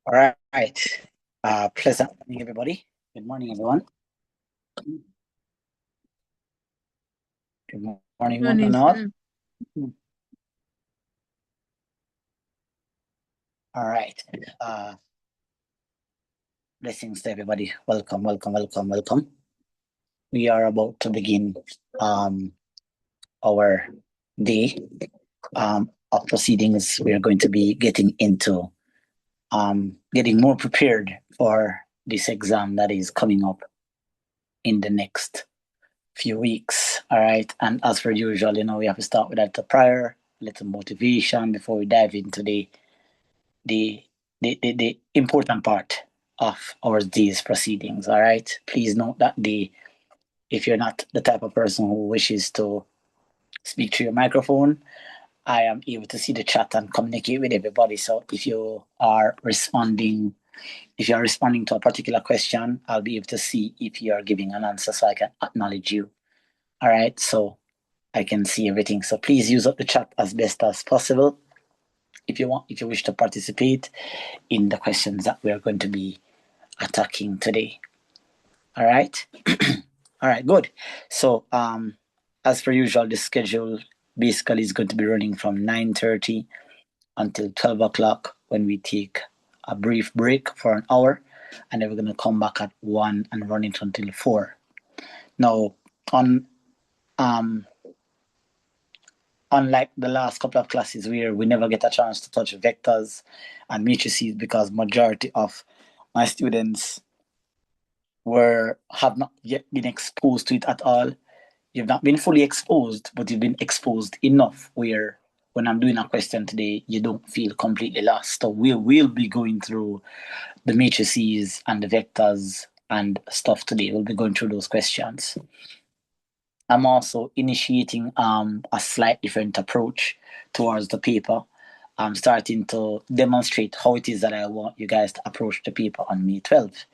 All right. Pleasant morning, everybody. Good morning, everyone. Good morning, one Morning, and all. sir. All right. Blessings to everybody. Welcome, welcome, welcome, welcome. We are about to begin our day of proceedings. We are going to be getting into getting more prepared for this exam that is coming up in the next few weeks. All right. And as per usual, we have to start with that prior little motivation before we dive into the the important part of our day's proceedings. All right. Please note that if you're not the type of person who wishes to speak through your microphone, I am able to see the chat and communicate with everybody. So if you're responding to a particular question, I'll be able to see if you are giving an answer so I can acknowledge you. All right. So I can see everything. So please use up the chat as best as possible if you wish to participate in the questions that we are going to be attacking today. All right. All right, good. So as per usual, the schedule basically is going to be running from 9:30 until 12 o'clock when we take a brief break for an hour, and then we're going to come back at 1 and run it until 4. Now, on um unlike the last couple of classes where we never get a chance to touch vectors and matrices because majority of my students have not yet been exposed to it at all. You've not been fully exposed, but you've been exposed enough where when I'm doing a question today, you don't feel completely lost. So we will be going through the matrices and the vectors and stuff today. We'll be going through those questions. I'm also initiating a slight different approach towards the paper. I'm starting to demonstrate how it is that I want you guys to approach the paper on May 12th.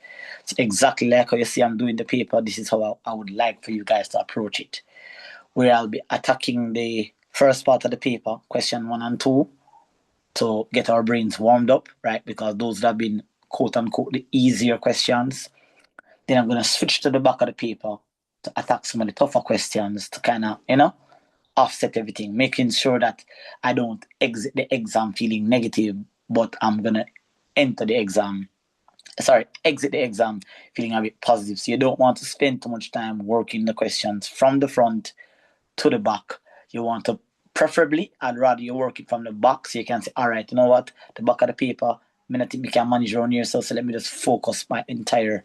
So exactly like how you see I'm doing the paper, this is how I would like for you guys to approach it. Where I'll be attacking the first part of the paper, question 1 and 2, to get our brains warmed up, right? Because those have been quote unquote the easier questions. Then I'm going to switch to the back of the paper to attack some of the tougher questions to kind of, offset everything, making sure that I don't exit the exam feeling negative, but I'm going to exit the exam feeling a bit positive. So you don't want to spend too much time working the questions from the front to the back. You want to, preferably, I'd rather you work it from the back so you can say, all right, you know what, the back of the paper, I mean, I think we can manage around here, so let me just focus my entire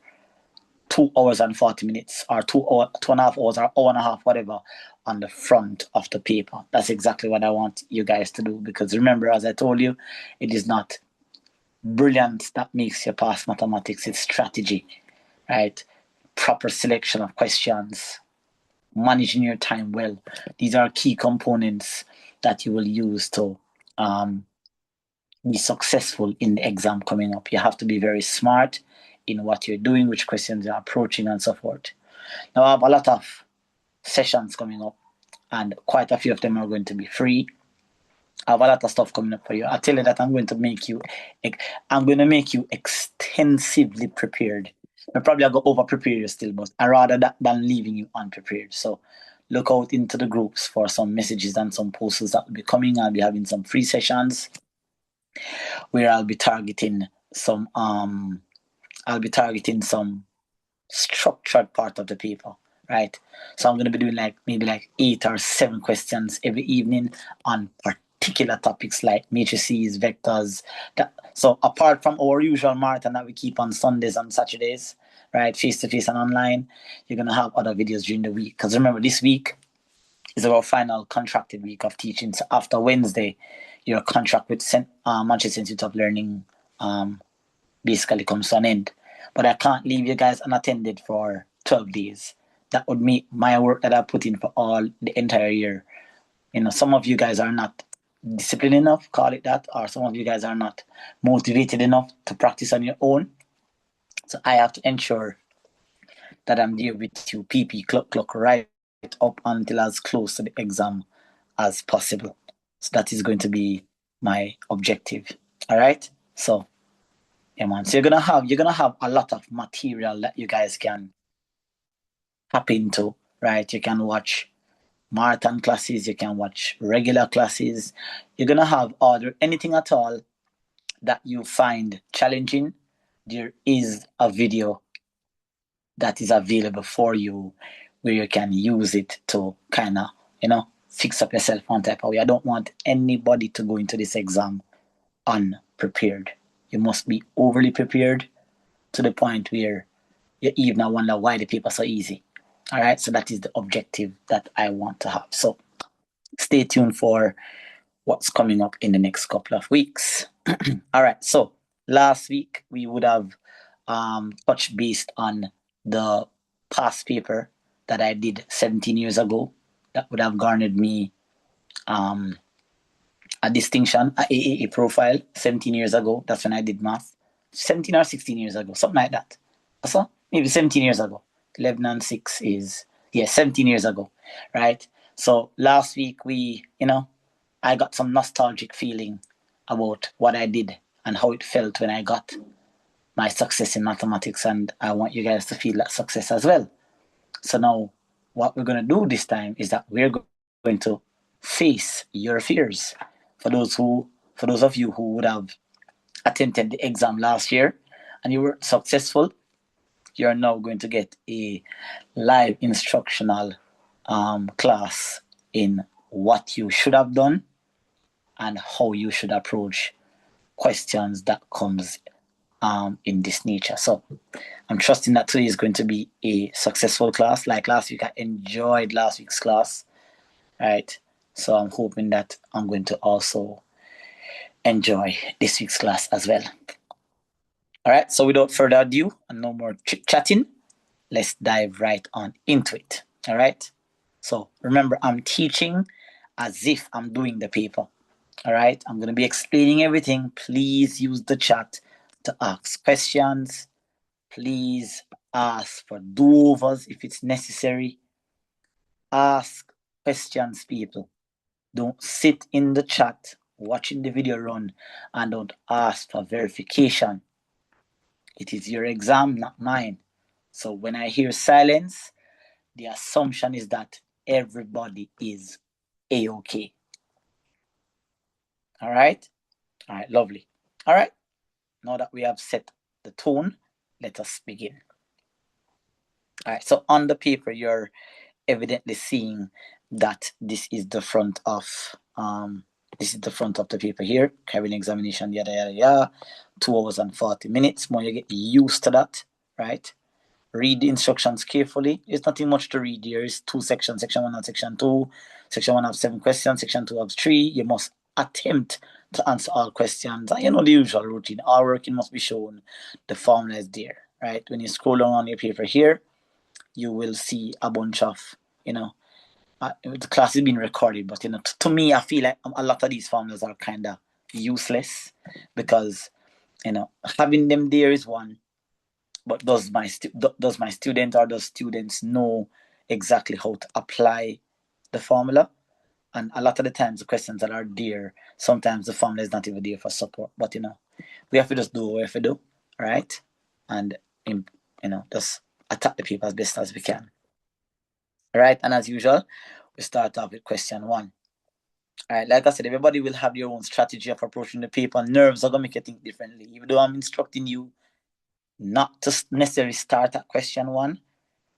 2 hours and 40 minutes or 2.5 hours or hour and a half, whatever, on the front of the paper. That's exactly what I want you guys to do, because remember, as I told you, it is not brilliance that makes you pass mathematics, it's strategy, right? Proper selection of questions, managing your time well. These are key components that you will use to be successful in the exam coming up. You have to be very smart in what you're doing, which questions you're approaching, and so forth. Now, I have a lot of sessions coming up, and quite a few of them are going to be free. I have a lot of stuff coming up for you. I tell you that I'm going to make you extensively prepared. I probably go over prepare you still, but I rather that than leaving you unprepared. So look out into the groups for some messages and some posters that will be coming. I'll be having some free sessions where I'll be targeting some structured part of the paper, right? So I'm going to be doing maybe 8 or 7 questions every evening on particular topics like matrices, vectors. So apart from our usual marathon that we keep on Sundays and Saturdays, right, face to face and online, you're going to have other videos during the week. Because remember, this week is our final contracted week of teaching. So after Wednesday, your contract with Manchester Institute of Learning basically comes to an end. But I can't leave you guys unattended for 12 days. That would make my work that I put in for all the entire year. Some of you guys are not disciplined enough, call it that, or some of you guys are not motivated enough to practice on your own. So I have to ensure that I'm there with you, PP, clock, right up until as close to the exam as possible. So that is going to be my objective. All right. So Yeah, man. So you're gonna have a lot of material that you guys can tap into, right? You can watch marathon classes, you can watch regular classes. You're gonna have anything at all that you find challenging. There is a video that is available for you where you can use it to kind of, fix up yourself one type of way. I don't want anybody to go into this exam unprepared. You must be overly prepared to the point where you even wonder why the paper so easy. All right, so that is the objective that I want to have. So stay tuned for what's coming up in the next couple of weeks. All right, so last week we would have touched based on the past paper that I did 17 years ago that would have garnered me um, a distinction, a profile 17 years ago. That's when I did math. 17 or 16 years ago, something like that. So maybe 17 years ago. 11 and 6 is, 17 years ago, right? So last week I got some nostalgic feeling about what I did and how it felt when I got my success in mathematics, and I want you guys to feel that success as well. So now what we're going to do this time is that we're going to face your fears. For those of you who would have attempted the exam last year and you were successful, you're now going to get a live instructional class in what you should have done and how you should approach questions that comes in this nature. So I'm trusting that today is going to be a successful class. Like last week, I enjoyed last week's class, right? So I'm hoping that I'm going to also enjoy this week's class as well. All right, so without further ado and no more chit chatting, let's dive right on into it. All right, so remember, I'm teaching as if I'm doing the paper. All right, I'm going to be explaining everything. Please use the chat to ask questions. Please ask for do-overs if it's necessary. Ask questions, people. Don't sit in the chat watching the video run and don't ask for verification. It is your exam, not mine. So when I hear silence, the assumption is that everybody is A-OK. All right? All right, lovely. All right, now that we have set the tone, let us begin. All right, so on the paper, you're evidently seeing that this is the front of the paper here. Carrying examination, yada yada yada. 2 hours and 40 minutes. More you get used to that, right? Read the instructions carefully. There's nothing much to read here. It's 2 sections, section 1 and section 2. Section 1 has 7 questions, section 2 has 3. You must attempt to answer all questions. And the usual routine. All working must be shown. The formula is there, right? When you scroll down on your paper here, you will see a bunch of, the class is being recorded, but to me, I feel like a lot of these formulas are kind of useless because having them there is one, but does my student or does students know exactly how to apply the formula? And a lot of the times, the questions that are there, sometimes the formula is not even there for support. But we have to just do what we have to do, right? And just attack the paper as best as we can. All right, and as usual, we start off with question 1. All right, like I said, everybody will have their own strategy of approaching the paper. Nerves are going to make you think differently. Even though I'm instructing you not to necessarily start at question 1,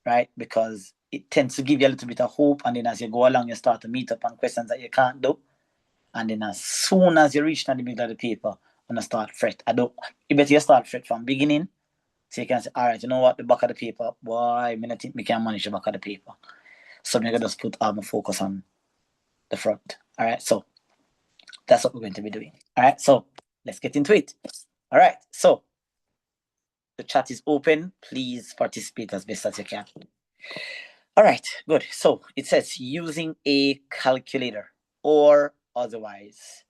right? Because it tends to give you a little bit of hope. And then as you go along, you start to meet up on questions that you can't do. And then as soon as you reach the middle of the paper, you're going to start fret. You better start fret from beginning. So you can say, all right, you know what? The back of the paper, boy, I think we can manage the back of the paper. So I'm going to just put all my focus on the front. All right, so that's what we're going to be doing. All right, so let's get into it. All right, so the chat is open. Please participate as best as you can. All right, good. So it says using a calculator or otherwise,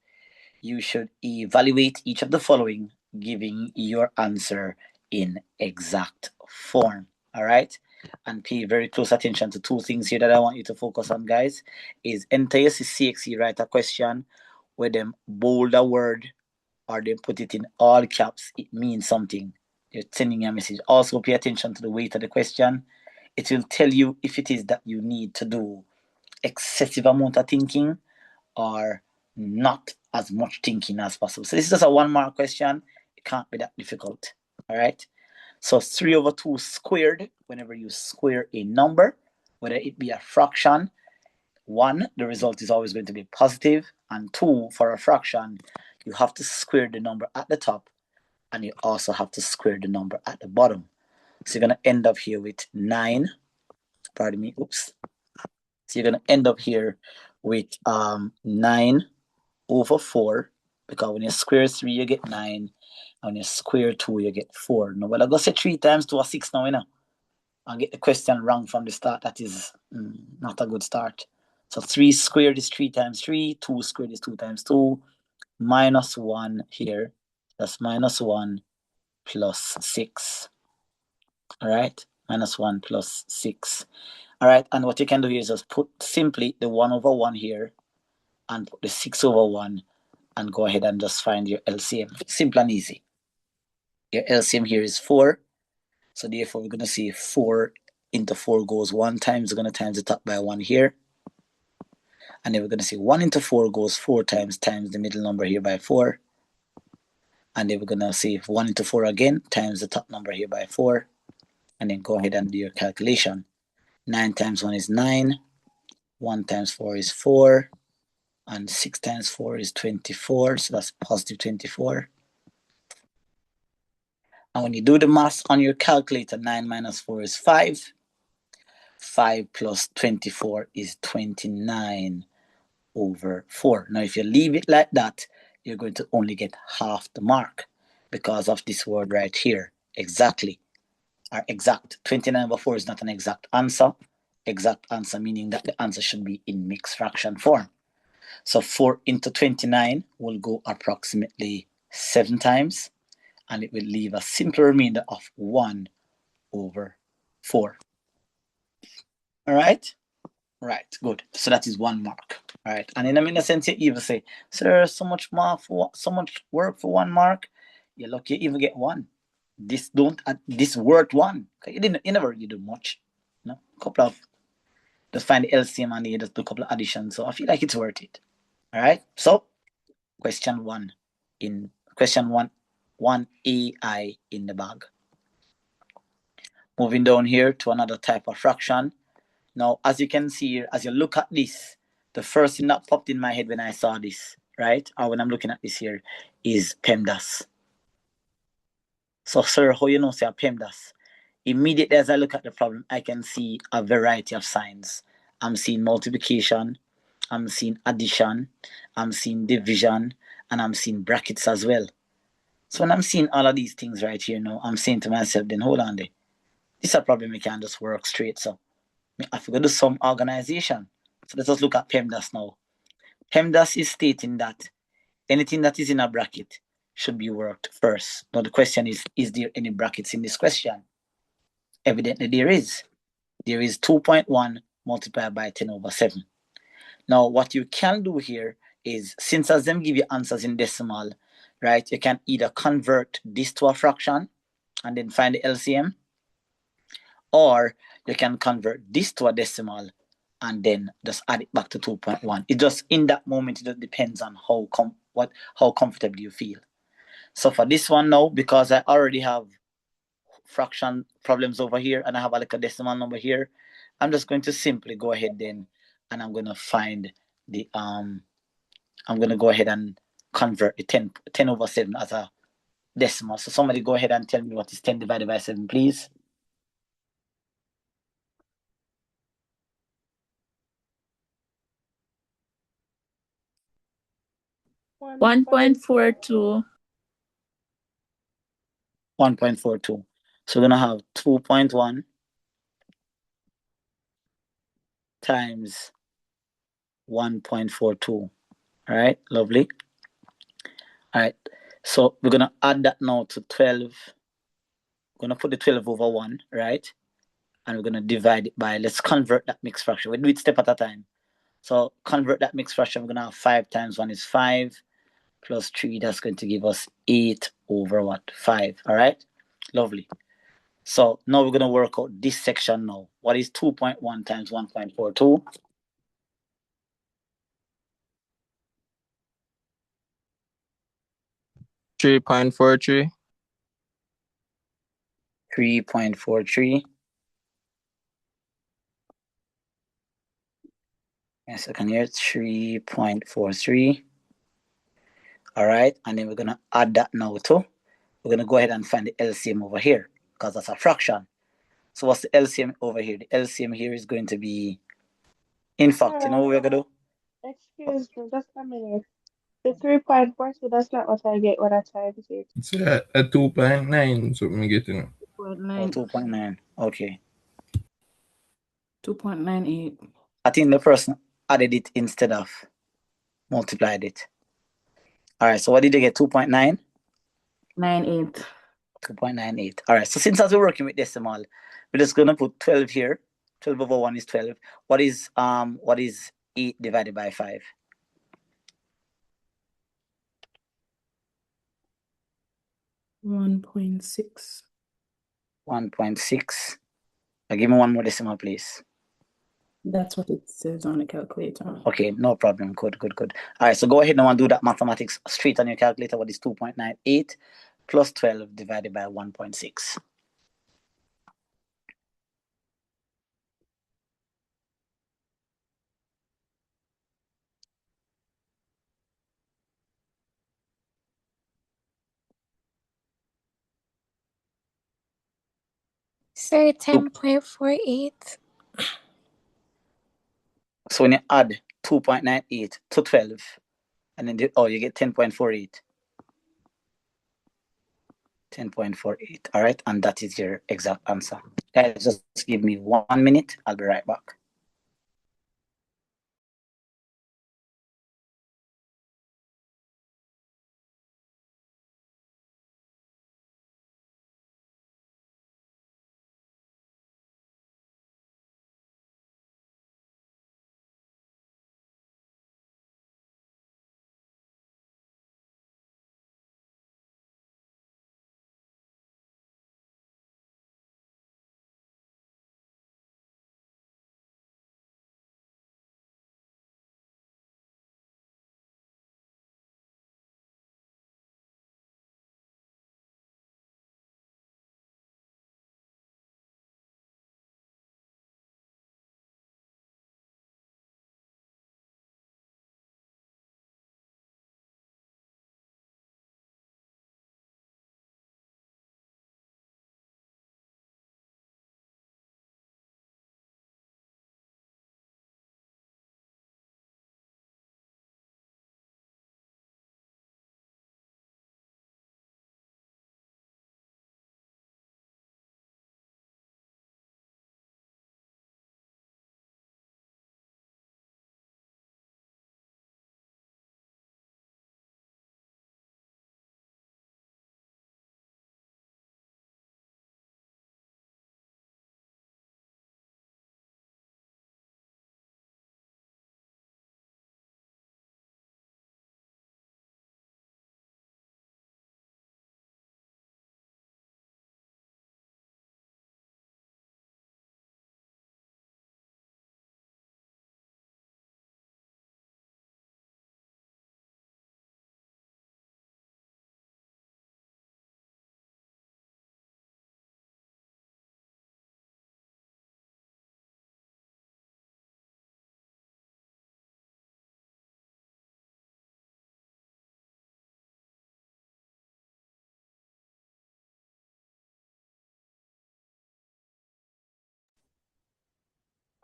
you should evaluate each of the following, giving your answer in exact form. All right, and pay very close attention to 2 things here that I want you to focus on, guys. Is enter your CSEC, write a question with them bold a word or they put it in all caps, it means something. You're sending a message. Also, pay attention to the weight of the question. It will tell you if it is that you need to do excessive amount of thinking or not as much thinking as possible. So this is just a 1 mark question. It can't be that difficult. All right. So 3/2 squared, whenever you square a number, whether it be a fraction, 1, the result is always going to be positive, and 2, for a fraction, you have to square the number at the top, and you also have to square the number at the bottom. So you're going to end up here with 9. Pardon me. Oops. So you're going to end up here with 9/4, because when you square 3, you get 9. And when you square 2, you get 4. Now, well, I'm going to say 3 times 2 is 6 now, you know. And get the question wrong from the start. That is not a good start. So 3 squared is 3 times 3. 2 squared is 2 times 2. Minus 1 here. That's minus 1 plus 6. All right. Minus 1 plus 6. All right. And what you can do here is just put simply the 1/1 here and put the 6/1 and go ahead and just find your LCM. Simple and easy. Your LCM here is 4. So therefore, we're going to see 4 into 4 goes 1 times. We're going to times the top by 1 here. And then we're going to see 1 into 4 goes 4 times the middle number here by 4. And then we're going to see 1 into 4 again times the top number here by 4. And then go ahead and do your calculation. 9 times 1 is 9. 1 times 4 is 4. And 6 times 4 is 24. So that's positive 24. And when you do the math on your calculator, 9 minus 4 is 5. 5 plus 24 is 29/4. Now, if you leave it like that, you're going to only get half the mark because of this word right here. Exactly. Or exact. 29/4 is not an exact answer. Exact answer meaning that the answer should be in mixed fraction form. So 4 into 29 will go approximately 7 times, and it will leave a simple remainder of 1/4. All right? Right, good. So that is 1 mark. All right. And in a sense, you even say, sir, so much work for 1 mark. You're lucky you even get 1. This worth 1. You never do much. No, couple of just find the LCM and you just do a couple of additions. So I feel like it's worth it. All right. So question 1 1AI in the bag. Moving down here to another type of fraction. Now, as you can see here, as you look at this, the first thing that popped in my head when I saw this, right, or when I'm looking at this here, is PEMDAS. So, sir, how you know say PEMDAS? Immediately as I look at the problem, I can see a variety of signs. I'm seeing multiplication, I'm seeing addition, I'm seeing division, and I'm seeing brackets as well. So when I'm seeing all of these things right here now, I'm saying to myself, then hold on there. This is a problem we can't just work straight. So I have to do some organization. So let us look at PEMDAS now. PEMDAS is stating that anything that is in a bracket should be worked first. Now the question is there any brackets in this question? Evidently there is. There is 2.1 multiplied by 10/7. Now what you can do here is, since as them give you answers in decimal, right, you can either convert this to a fraction and then find the LCM, or you can convert this to a decimal and then just add it back to 2.1. It just, in that moment, it just depends on how comfortable you feel. So for this one now, because I already have fraction problems over here and I have like a decimal number here, I'm just going to simply go ahead then and I'm going to find the I'm going to go ahead and convert the 10/7 as a decimal. So somebody go ahead and tell me what is 10 divided by 7, please. 1.42. 1.42. So we're going to have 2.1 times 1.42. All right, lovely. All right, so we're going to add that now to 12. We're going to put the 12/1, right? And we're going to divide it by, let's convert that mixed fraction. We do it step at a time. So convert that mixed fraction. We're going to have 5 times 1 is 5. plus 3, that's going to give us 8 over what? 5. All right? Lovely. So now we're going to work out this section now. What is 2.1 times 1.42? 3.43. 3.43. A second here, 3.43. All right, and then we're going to add that now too. We're going to go ahead and find the LCM over here because that's a fraction. So what's the LCM over here? The LCM here is going to be, in fact, you know what we're going to do? Excuse me, just a minute. The 3.4, so that's not what I get when I type it. It's a 2.9, so I'm getting. 2.9. 2.9. Okay. 2.98. I think the person added it instead of multiplied it. All right, so what did you get? 2.9? 98. 2.98. All right, so since as we're working with decimal, we're just going to put 12 here. 12 over 1 is 12. What is 8 divided by 5? 1.6. 1.6. Give me one more decimal, please. That's what it says on the calculator. Okay, no problem. Good. All right, so go ahead now and do that mathematics straight on your calculator. What is 2.98 plus 12 divided by 1.6? Sir, 10.48. So when you add 2.98 to 12, and then you get 10.48. 10.48. All right, and that is your exact answer. Guys, just give me 1 minute. I'll be right back.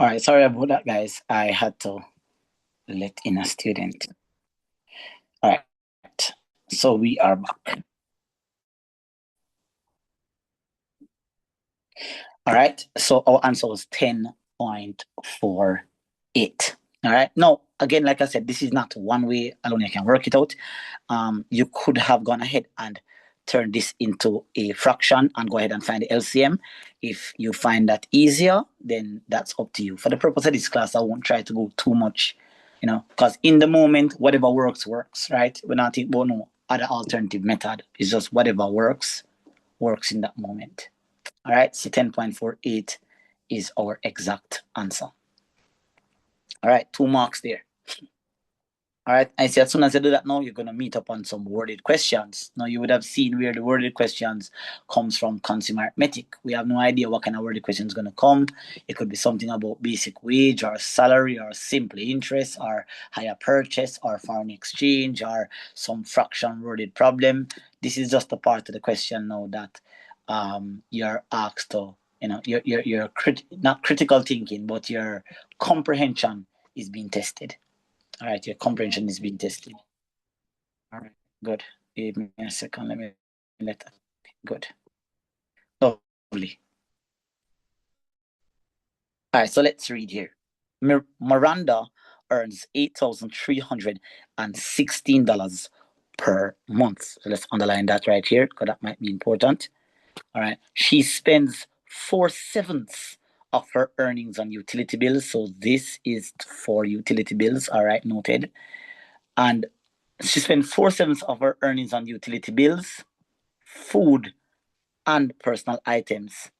All right, sorry about that, guys. I had to let in a student. All right, so we are back. All right, so our answer was 10.48. All right, now, again, like I said, this is not one way alone you can work it out. You could have gone ahead and turn this into a fraction and go ahead and find the LCM. If you find that easier, then that's up to you. For the purpose of this class, I won't try to go too much because in the moment, whatever works, right? We're not thinking about no other alternative method. It's just whatever works in that moment. All right, so 10.48 is our exact answer. All right, 2 marks there. All right, I see as soon as you do that now, you're going to meet up on some worded questions. Now, you would have seen where the worded questions comes from consumer arithmetic. We have no idea what kind of worded question is going to come. It could be something about basic wage or salary or simple interest or higher purchase or foreign exchange or some fraction worded problem. This is just a part of the question now that you're asked to, your not critical thinking, but your comprehension is being tested. All right, your comprehension is being tested. All right, good. Give me a second. Let me let that. Good. Lovely. All right, so let's read here. Miranda earns $8,316 per month. So let's underline that right here because that might be important. All right. She spends 4/7 of her earnings on utility bills. So this is for utility bills. All right, noted. And she spends 4/7 of her earnings on utility bills, food, and personal items.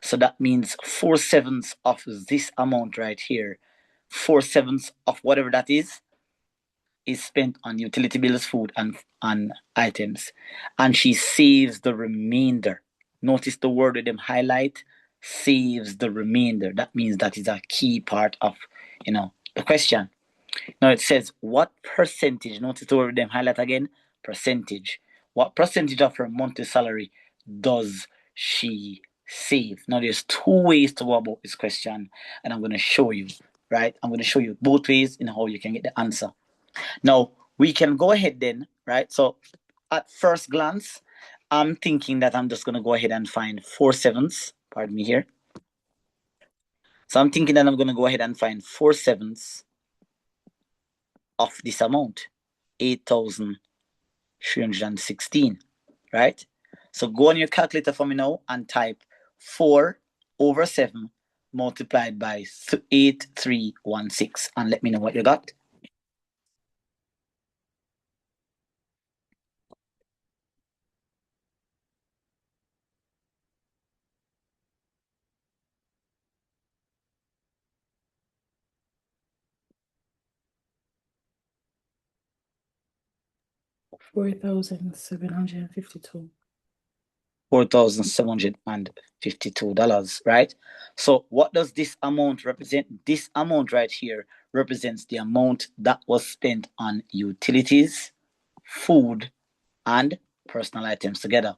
So that means 4/7 of this amount right here, 4/7 of whatever that is spent on utility bills, food, and items. And she saves the remainder. Notice the word with them highlight, saves the remainder. That means that is a key part of, the question. Now it says, what percentage, notice the word with them highlight again, percentage. What percentage of her monthly salary does she save? Now there's 2 ways to go about this question, and I'm going to show you, right? I'm going to show you both ways in how you can get the answer. Now, we can go ahead then, right? So at first glance, I'm thinking that I'm just going to go ahead and find 4/7. Pardon me here. So I'm thinking that I'm going to go ahead and find 4/7 of this amount, 8,316, right? So go on your calculator for me now and type 4/7 multiplied by 8,316 and let me know what you got. $4,752. $4,752, right? So what does this amount represent? This amount right here represents the amount that was spent on utilities, food, and personal items together.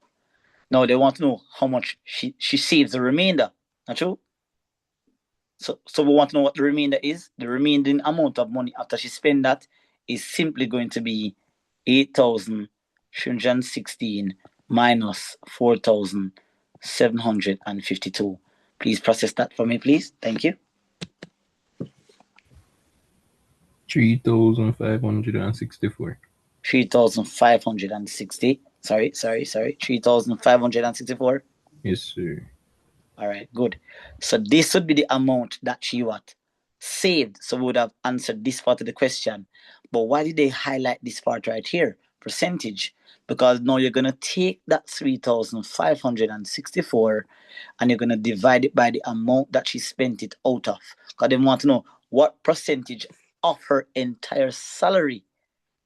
Now they want to know how much she saves the remainder. Not true? So we want to know what the remainder is. The remaining amount of money after she spent that is simply going to be 8,316 minus 4,752. Please process that for me, please. Thank you. 3,564. 3,560. Sorry. 3,564. Yes, sir. All right, good. So this would be the amount that she saved. So we would have answered this part of the question. But why did they highlight this part right here? Percentage. Because now you're going to take that 3,564 and you're going to divide it by the amount that she spent it out of. Because they want to know what percentage of her entire salary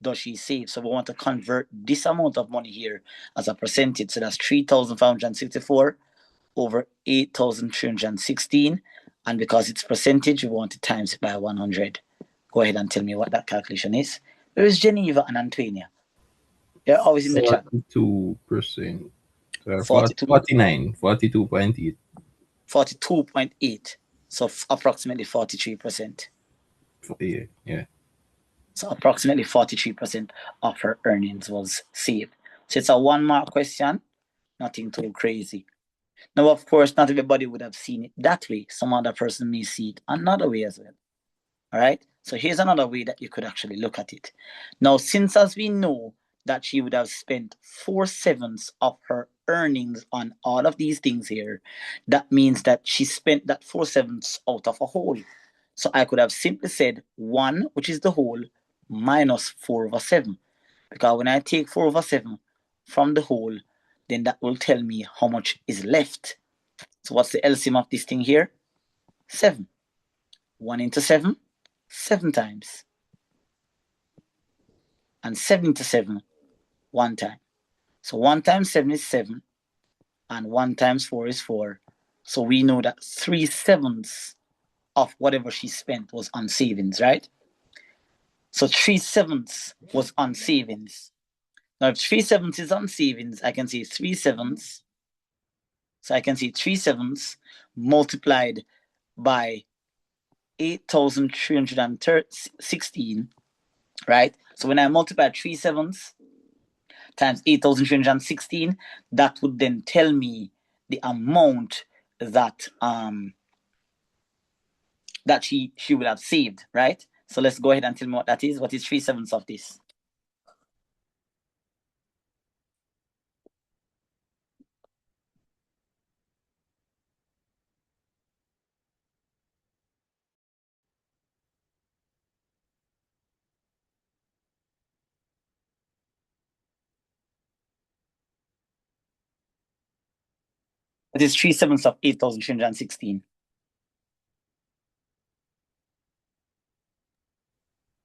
does she save. So we want to convert this amount of money here as a percentage. So that's 3,564 over 8,316, and because it's percentage, we want to times it by 100. Go ahead and tell me what that calculation is. Where is Geneva and Antonia? They're always in the chat. 42%. 42. 49. 42.8. 42.8. So approximately 43%. Yeah. So approximately 43% of her earnings was saved. So it's a 1 mark question, nothing too crazy. Now, of course, not everybody would have seen it that way. Some other person may see it another way as well. All right. So here's another way that you could actually look at it. Now, since as we know that she would have spent 4/7 of her earnings on all of these things here, that means that she spent that 4/7 out of a whole. So I could have simply said 1, which is the whole, minus 4/7. Because when I take 4/7 from the whole, then that will tell me how much is left. So what's the LCM of this thing here? 7. 1 into 7, 7 times. And 7 into 7, 1 time. So 1 times 7 is 7, and 1 times 4 is 4. So we know that 3/7 of whatever she spent was on savings, right? So 3/7 was on savings. Now, if 3/7 is on savings, I can say 3/7. So I can say 3/7 multiplied by 8,316, right? So when I multiply 3/7 times 8,316, that would then tell me the amount that that she would have saved, right? So let's go ahead and tell me what that is. What is 3/7 of this? What is 3/7 of 8,316?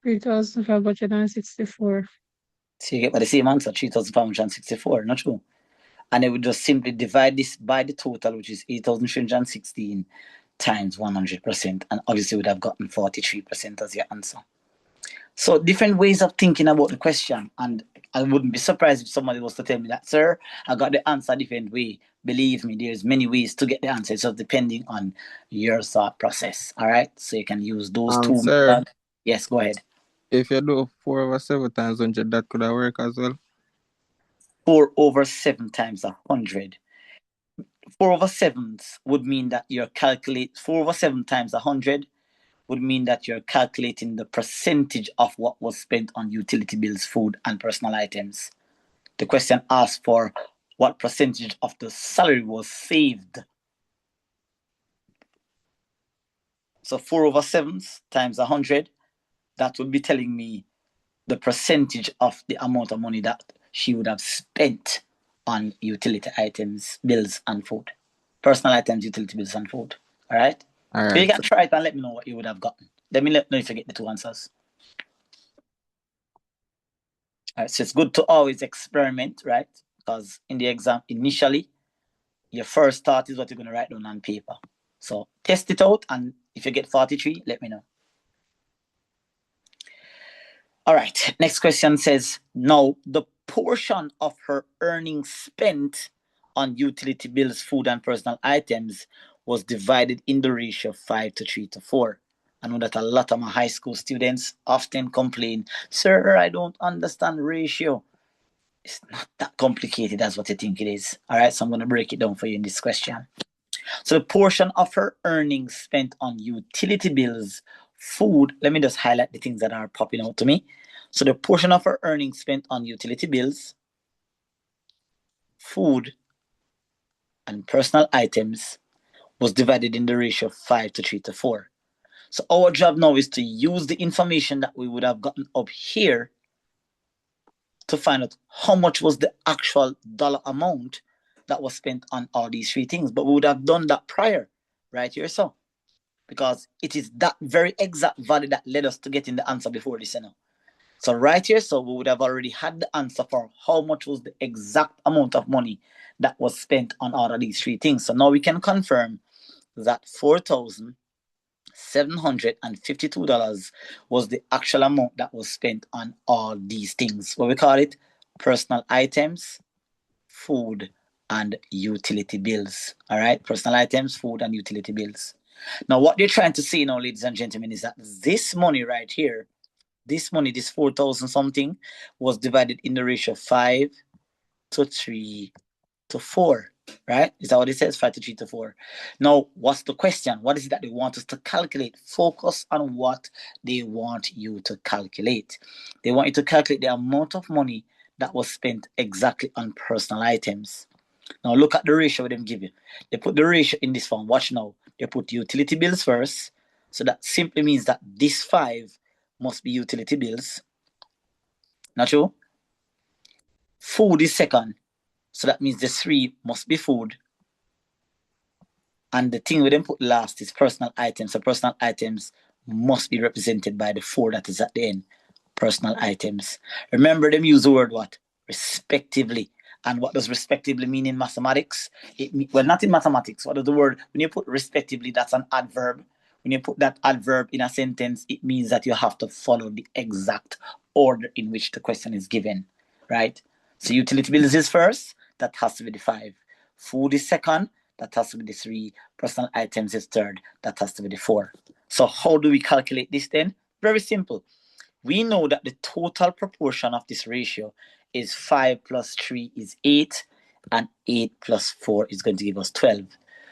3,564. So you get the same answer, 3,564, not true. And I would just simply divide this by the total, which is 8,316 times 100%. And obviously would have gotten 43% as your answer. So different ways of thinking about the question. And I wouldn't be surprised if somebody was to tell me that, sir, I got the answer a different way. Believe me, there's many ways to get the answer. So depending on your thought process. All right. So you can use those two Sir, methods. Yes, go ahead. if you do 4/7 times 100, that could have worked as well. 4/7 times 100. 4/7 would mean that you're calculating 4/7 times 100 would mean that you're calculating the percentage of what was spent on utility bills, food, and personal items. The question asks for what percentage of the salary was saved. So 4/7 times 100, that would be telling me the percentage of the amount of money that she would have spent on utility items, bills, and food. Personal items, utility bills, and food. All right? All So you right. can try it and let me know what you would have gotten. Let me know if you get the two answers. All right, so it's good to always experiment, right? Because in the exam, initially, your first thought is what you're going to write down on paper. So test it out, and if you get 43, let me know. All right, next question says, now the portion of her earnings spent on utility bills, food, and personal items was divided in the ratio 5:3:4. I know that a lot of my high school students often complain, sir, I don't understand ratio. It's not that complicated as what you think it is. All right, so I'm going to break it down for you in this question. So the portion of her earnings spent on utility bills, food, let me just highlight the things that are popping out to me. So the portion of her earnings spent on utility bills, food, and personal items was divided in the ratio of 5:3:4. So our job now is to use the information that we would have gotten up here to find out how much was the actual dollar amount that was spent on all these three things. But we would have done that prior, right here, so. Because it is that very exact value that led us to getting the answer before this, you know. So right here, so we would have already had the answer for how much was the exact amount of money that was spent on all of these three things. So now we can confirm that $4,752 was the actual amount that was spent on all these things. What we call it? Personal items, food, and utility bills. All right, personal items, food, and utility bills. Now, what they're trying to say now, ladies and gentlemen, is that this money right here, this money, this 4,000 something, was divided in the ratio 5:3:4, right? Is that what it says? 5:3:4. Now, what's the question? What is it that they want us to calculate? Focus on what they want you to calculate. They want you to calculate the amount of money that was spent exactly on personal items. Now look at the ratio them give you. They put the ratio in this form. Watch now. They put utility bills first, So that simply means that this 5 must be utility bills. Not true? Food is second. So that means the 3 must be food. And the thing we then put last is personal items. So personal items must be represented by the 4 that is at the end. Personal items. Remember them use the word what? Respectively. And what does respectively mean in mathematics? Well, not in mathematics. What does the word? When you put respectively, that's an adverb. When you put that adverb in a sentence, it means that you have to follow the exact order in which the question is given, right? So utility bills is first. That has to be the 5. Food is second. That has to be the 3. Personal items is third. That has to be the 4. So how do we calculate this then? Very simple. We know that the total proportion of this ratio is 5 plus 3 is 8, and 8 plus 4 is going to give us 12.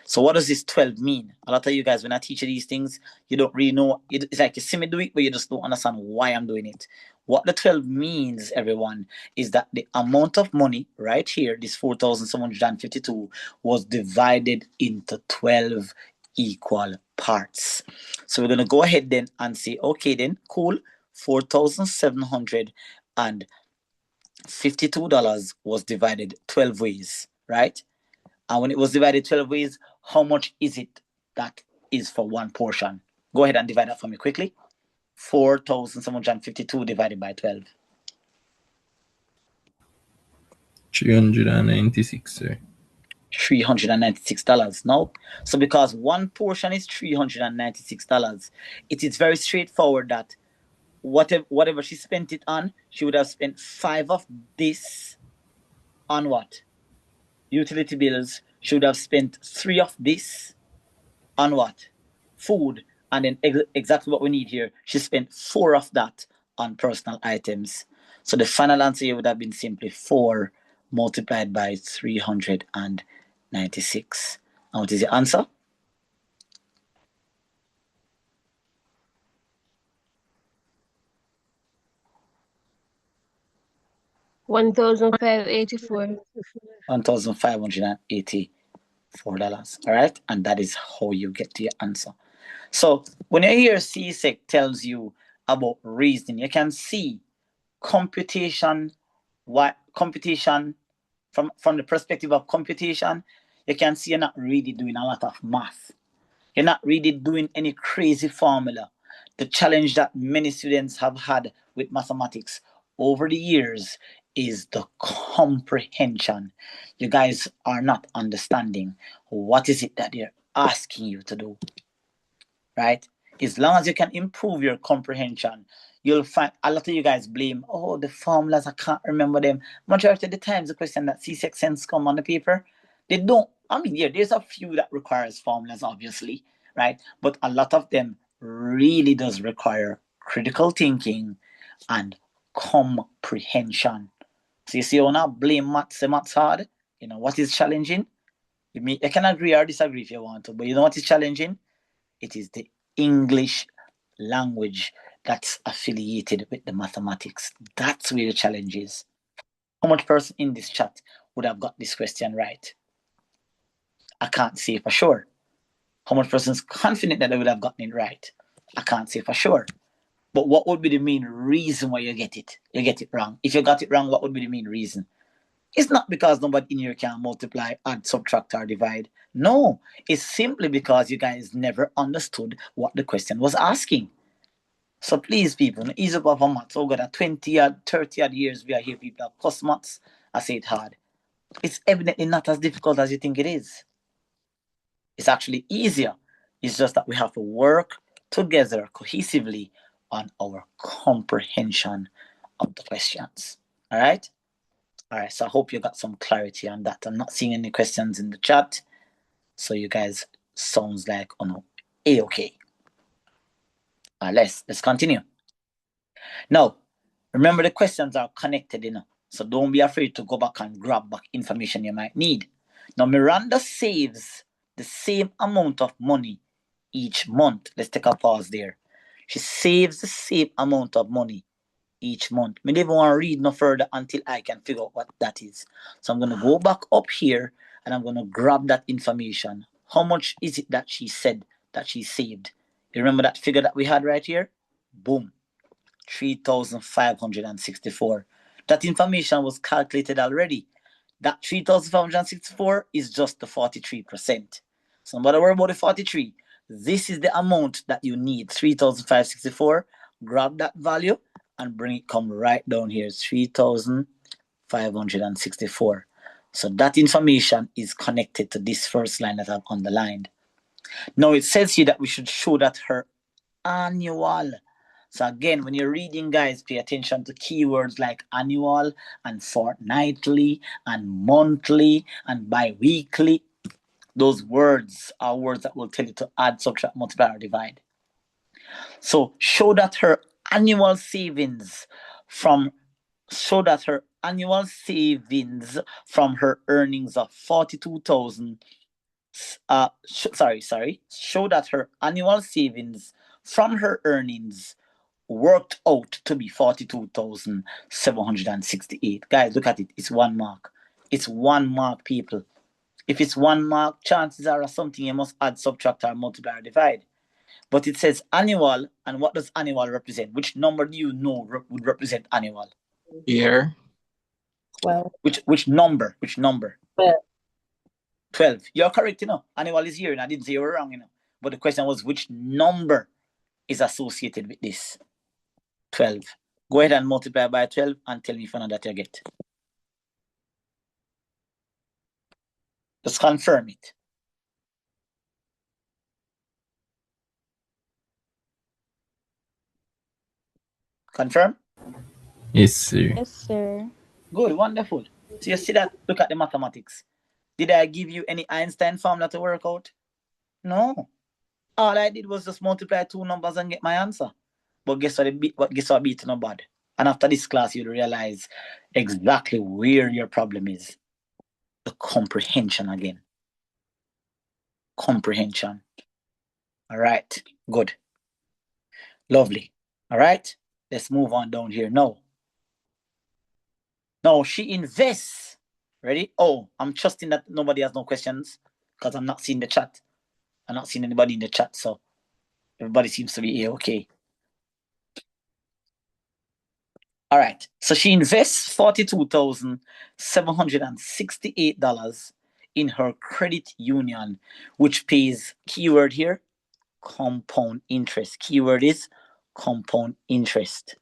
So what does this 12 mean? A lot of you guys, when I teach you these things, you don't really know. It's like you see me do it, but you just don't understand why I'm doing it. What the 12 means, everyone, is that the amount of money right here, this 4,752, was divided into 12 equal parts. So we're going to go ahead then and say, okay then, cool. $4,752 was divided 12 ways, right? And when it was divided 12 ways, how much is it that is for one portion? Go ahead and divide that for me quickly. 4,752 divided by 12. 396, sir. $396. No. So because one portion is $396, it is very straightforward that whatever she spent it on, she would have spent 5 of this on what? Utility bills. She would have spent 3 of this on what? Food. And then exactly what we need here, she spent 4 of that on personal items. So the final answer here would have been simply 4 multiplied by 396. And what is the answer? $1,584. $1,584. All right. And that is how you get to your answer. So when you hear CSEC tells you about reasoning, you can see computation from the perspective of computation, you can see you're not really doing a lot of math. You're not really doing any crazy formula. The challenge that many students have had with mathematics over the years is the comprehension. You guys are not understanding what is it that they're asking you to do, right? As long as you can improve your comprehension, you'll find a lot of you guys blame, oh, the formulas, I can't remember them. Majority of the times, the question that CSEC sends come on the paper, they don't. I mean, yeah, there's a few that requires formulas, obviously, right? But a lot of them really does require critical thinking and comprehension. So you see, you not blame maths, say maths hard. You know what is challenging? You can agree or disagree if you want to, but you know what is challenging? It is the English language that's affiliated with the mathematics. That's where the challenge is. How much person in this chat would have got this question right? I can't say for sure. How much person is confident that they would have gotten it right? I can't say for sure. But what would be the main reason why you get it? You get it wrong. If you got it wrong, what would be the main reason? It's not because nobody in here can multiply, add, subtract, or divide. No, it's simply because you guys never understood what the question was asking. So please, people, ease up of our maths. Oh God, at 20 or 30 odd years, we are here, people that cost maths. I say it hard. It's evidently not as difficult as you think it is. It's actually easier. It's just that we have to work together cohesively on our comprehension of the questions. All right? All right, so I hope you got some clarity on that. I'm not seeing any questions in the chat. So you guys sounds like, oh no, A-okay. Let's continue. Now, remember the questions are connected, so don't be afraid to go back and grab back information you might need. Now, Miranda saves the same amount of money each month. Let's take a pause there. She saves the same amount of money each month. I don't want to read no further until I can figure out what that is. So I'm going to go back up here and I'm going to grab that information. How much is it that she said that she saved You remember that figure that we had right here? Boom. 3,564. That information was calculated already. That 3,564 is just the 43%. So no matter worry about the 43. This is the amount that you need. 3,564. Grab that value and bring it come right down here. 3,564. So that information is connected to this first line that I've underlined. Now it says here that we should show that her annual. So again, when you're reading, guys, pay attention to keywords like annual and fortnightly and monthly and bi-weekly. Those words are words that will tell you to add, subtract, multiply, or divide. So show that her annual savings from her earnings of 42,000. Show that her annual savings from her earnings worked out to be 42,768. Guys, look at it. It's 1 mark. It's 1 mark, people. If it's 1 mark, chances are something you must add, subtract, or multiply, or divide. But it says annual, and what does annual represent? Which number do you know would represent annual? Year. 12. Which number? 12. 12. You're correct, Annual is here, and I didn't say you were wrong, But the question was which number is associated with this? 12. Go ahead and multiply by 12 and tell me if you know that you get. Just confirm it. Confirm? Yes, sir. Yes, sir. Good, wonderful. So you see that? Look at the mathematics. Did I give you any Einstein formula to work out? No. All I did was just multiply 2 numbers and get my answer. But guess what beat no bad. And after this class, you'll realize exactly where your problem is. The comprehension again. Comprehension. All right, good. Lovely. All right, let's move on down here now. Now she invests. Ready? Oh, I'm trusting that nobody has no questions because I'm not seeing the chat. I'm not seeing anybody in the chat, so everybody seems to be here. Okay. All right. So she invests $42,768 in her credit union, which pays, keyword here, compound interest. Keyword is compound interest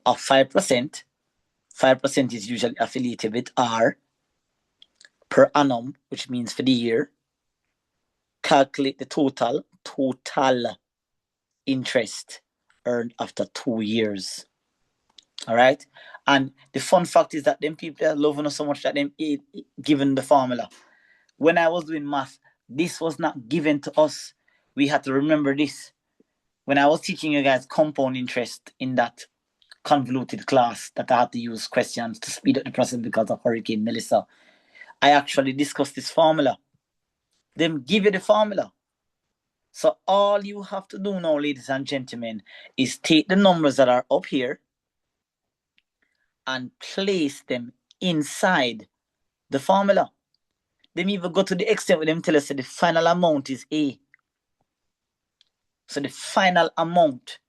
of 5%. 5% is usually affiliated with R per annum, which means for the year. Calculate the total interest earned after 2 years. All right. And the fun fact is that them people are loving us so much that them given the formula. When I was doing math, this was not given to us. We had to remember this. When I was teaching you guys compound interest in that convoluted class that I had to use questions to speed up the process because of Hurricane Melissa, I actually discussed this formula. Them give you the formula. So all you have to do now, ladies and gentlemen, is take the numbers that are up here and place them inside the formula. Them even go to the extent where them tell us that the final amount is A. So the final amount,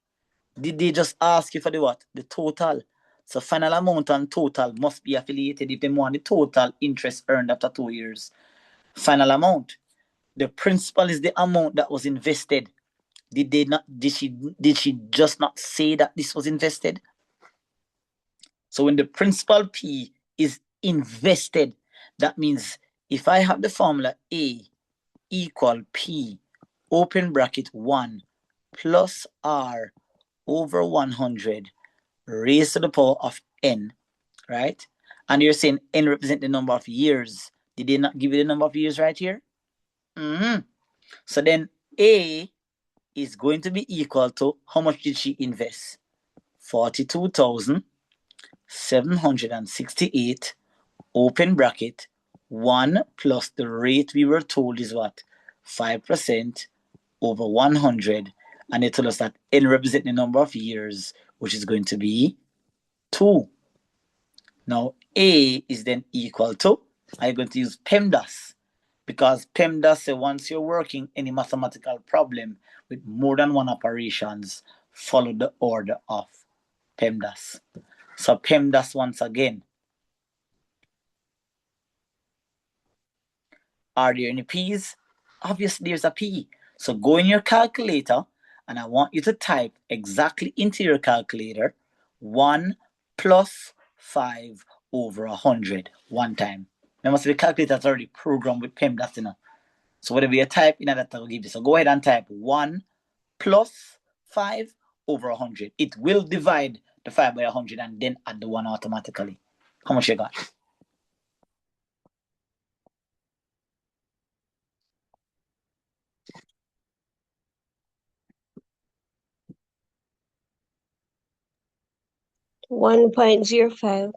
did they just ask you for the what? The total. So final amount and total must be affiliated if they want the total interest earned after 2 years. Final amount. The principal is the amount that was invested. Did she just not say that this was invested? So when the principal P is invested, that means if I have the formula A equal P, open bracket 1 plus R over 100 raised to the power of N, right? And you're saying N represent the number of years. Did they not give you the number of years right here? So then A is going to be equal to, how much did she invest? 42,768, open bracket, 1 plus the rate we were told is what? 5% over 100. And they told us that N represents the number of years, which is going to be 2. Now, A is then equal to, I'm going to use PEMDAS. Because PEMDAS say once you're working any mathematical problem with more than one operations, follow the order of PEMDAS. So PEMDAS once again. Are there any P's? Obviously there's a P. So go in your calculator and I want you to type exactly into your calculator 1 plus 5 over 100 one time. Remember, the calculator is already programmed with PEMDAS, you know. So whatever you type in that will give you. So go ahead and type 1 plus 5 over 100. It will divide the 5 by 100 and then add the 1 automatically. How much you got? $1.05.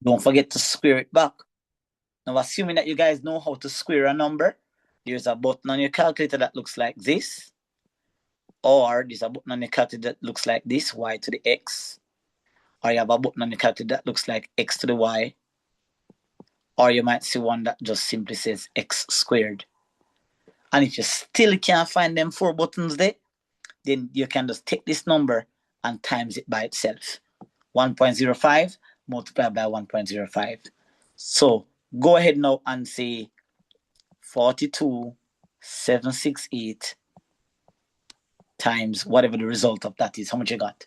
Don't forget to square it back. Now, assuming that you guys know how to square a number, there's a button on your calculator that looks like this. Or there's a button on your calculator that looks like this, y to the x. Or you have a button on your calculator that looks like x to the y. Or you might see one that just simply says x squared. And if you still can't find them 4 buttons there, then you can just take this number and times it by itself. 1.05 multiplied by 1.05. So go ahead now and say 42,768 times whatever the result of that is. How much you got?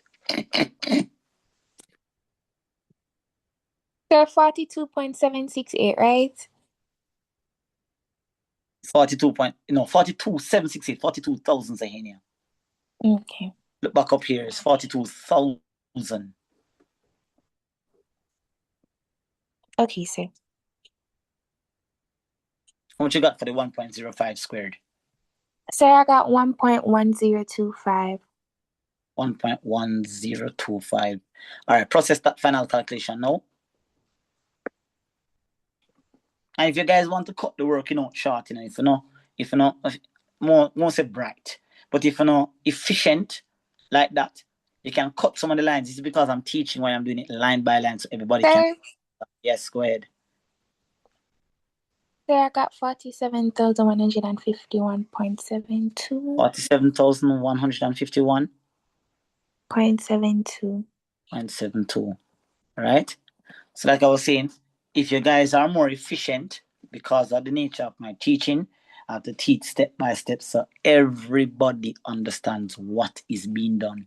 Sir, 42.768, right? 42,768, 42,000 Sahania. Okay. Look back up here, it's 42,000. Okay, sir. How much you got for the 1.05 squared? Sir, I got 1.1025. 1.1025. All right, process that final calculation now. And if you guys want to cut the work, short, if you know, won't say bright, but if you know efficient like that, you can cut some of the lines. It's because I'm teaching why I'm doing it line by line so everybody can. Yes, go ahead. Sir, I got 47,151.72. 47,151. 0.72. 0.72. All right. So like I was saying, if you guys are more efficient, because of the nature of my teaching, I have to teach step by step so everybody understands what is being done.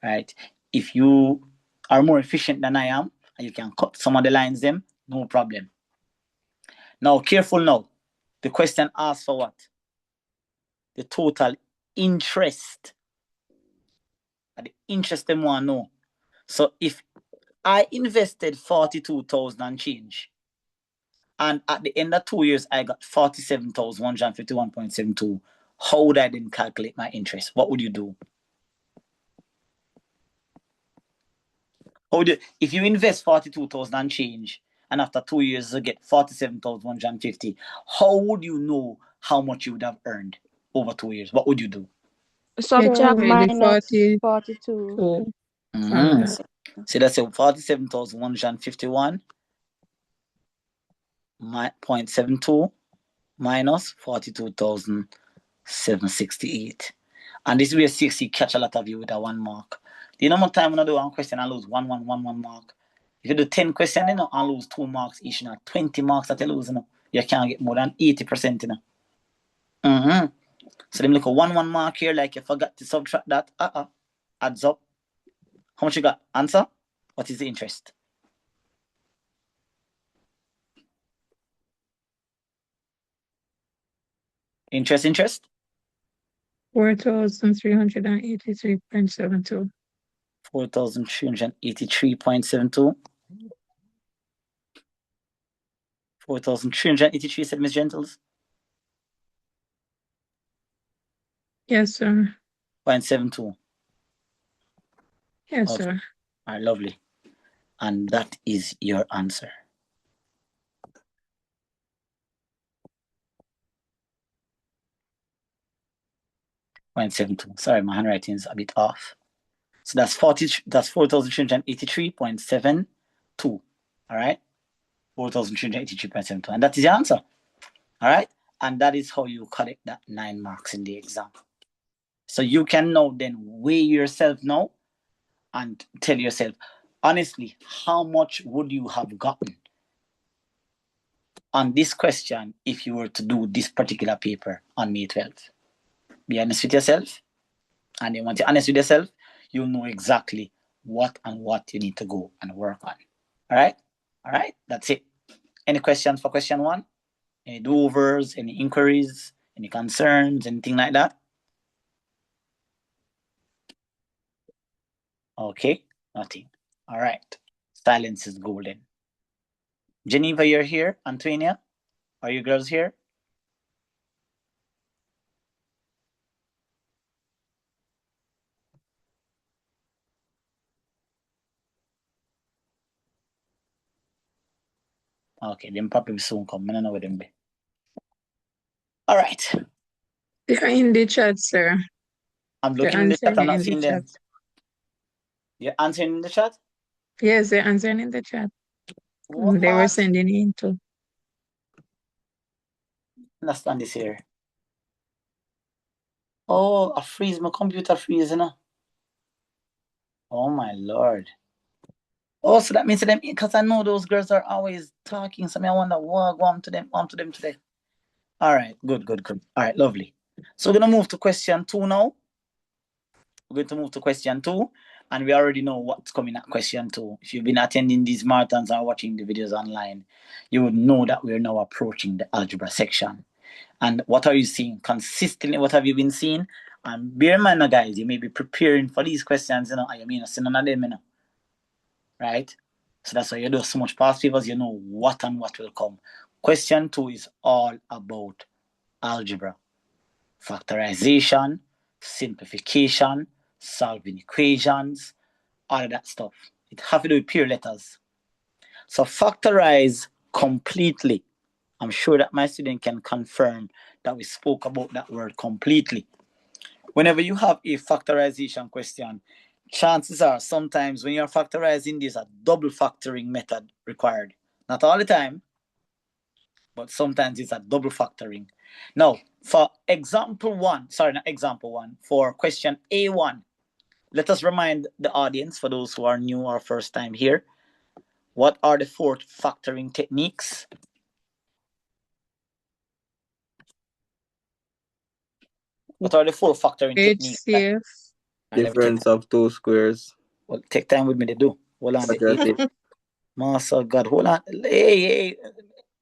Right? If you are more efficient than I am, and you can cut some of the lines them, no problem. Now, careful now. The question asks for what? The total interest. And the interest them want to know. So if I invested 42,000 and change, and at the end of 2 years, I got 47,151.72, how would I then calculate my interest? What would you do? If you invest 42,000 and change, and after 2 years you get 47,150, how would you know how much you would have earned over 2 years? What would you do? Subtract minus 42. 42. So that's 47,151 0.72 minus 42,768. And this is where CSEC catch a lot of you with a 1 mark. Do you know how much time when I do 1 question and lose 1 mark? If you do 10 questions, and lose 2 marks each, 20 marks that you lose, you can't get more than 80%, So them look at 1 mark here, like you forgot to subtract that. Adds up. How much you got? Answer? What is the interest? Interest? 4,383.72. 4,383.72. 4,383, said Miss Gentles. Yes, sir. 0.72. Yes, Okay. sir. All right, lovely. And that is your answer. .72. Sorry, my handwriting is a bit off. So that's 4,383.72. All right, 4,383.72, and that is your answer. All right, And that is how you collect that 9 marks in the exam. So you can now then weigh yourself now and tell yourself, honestly, how much would you have gotten on this question if you were to do this particular paper on May 12th? Be honest with yourself. And then once you're honest with yourself, you'll know exactly what you need to go and work on. All right? All right, that's it. Any questions for question 1? Any do-overs, any inquiries, any concerns, anything like that? Okay, nothing. All right. Silence is golden. Geneva, you're here. Antonia, are you girls here? Okay, them probably soon come. I don't know where them be. All right. They're in the chat, sir. I'm They're looking in the chat. I'm answering not in the seeing them. chat. You're answering in the chat? Yes, they're answering in the chat. What? They were sending in too. Understand this here. Oh, I freeze. My computer freeze, you know? Oh, my Lord. Oh, so that means to them, because I know those girls are always talking, so I wonder what go on to them today. All right, good. All right, lovely. So we're going to move to question 2 now. We're going to move to question 2, and we already know what's coming at question 2. If you've been attending these marathons or watching the videos online, you would know that we're now approaching the algebra section. And what are you seeing? Consistently, what have you been seeing? And bear in mind, guys, you may be preparing for these questions, you know, I mean, see none of them, you know. Right? So that's why you do so much past papers, you know what and what will come. Question 2 is all about algebra. Factorization, simplification, solving equations, all of that stuff. It have to do with pure letters. So factorize completely. I'm sure that my student can confirm that we spoke about that word completely. Whenever you have a factorization question, chances are sometimes when you're factorizing, there's a double factoring method required. Not all the time, but sometimes it's a double factoring. Now, for example 1, for question A1, let us remind the audience, for those who are new or first time here, what are the 4 factoring techniques? What are the 4 factoring techniques? HCF. Difference of 2 squares. Well, take time with me to do. Hold on. Quadratic. Master God, hold on. Hey.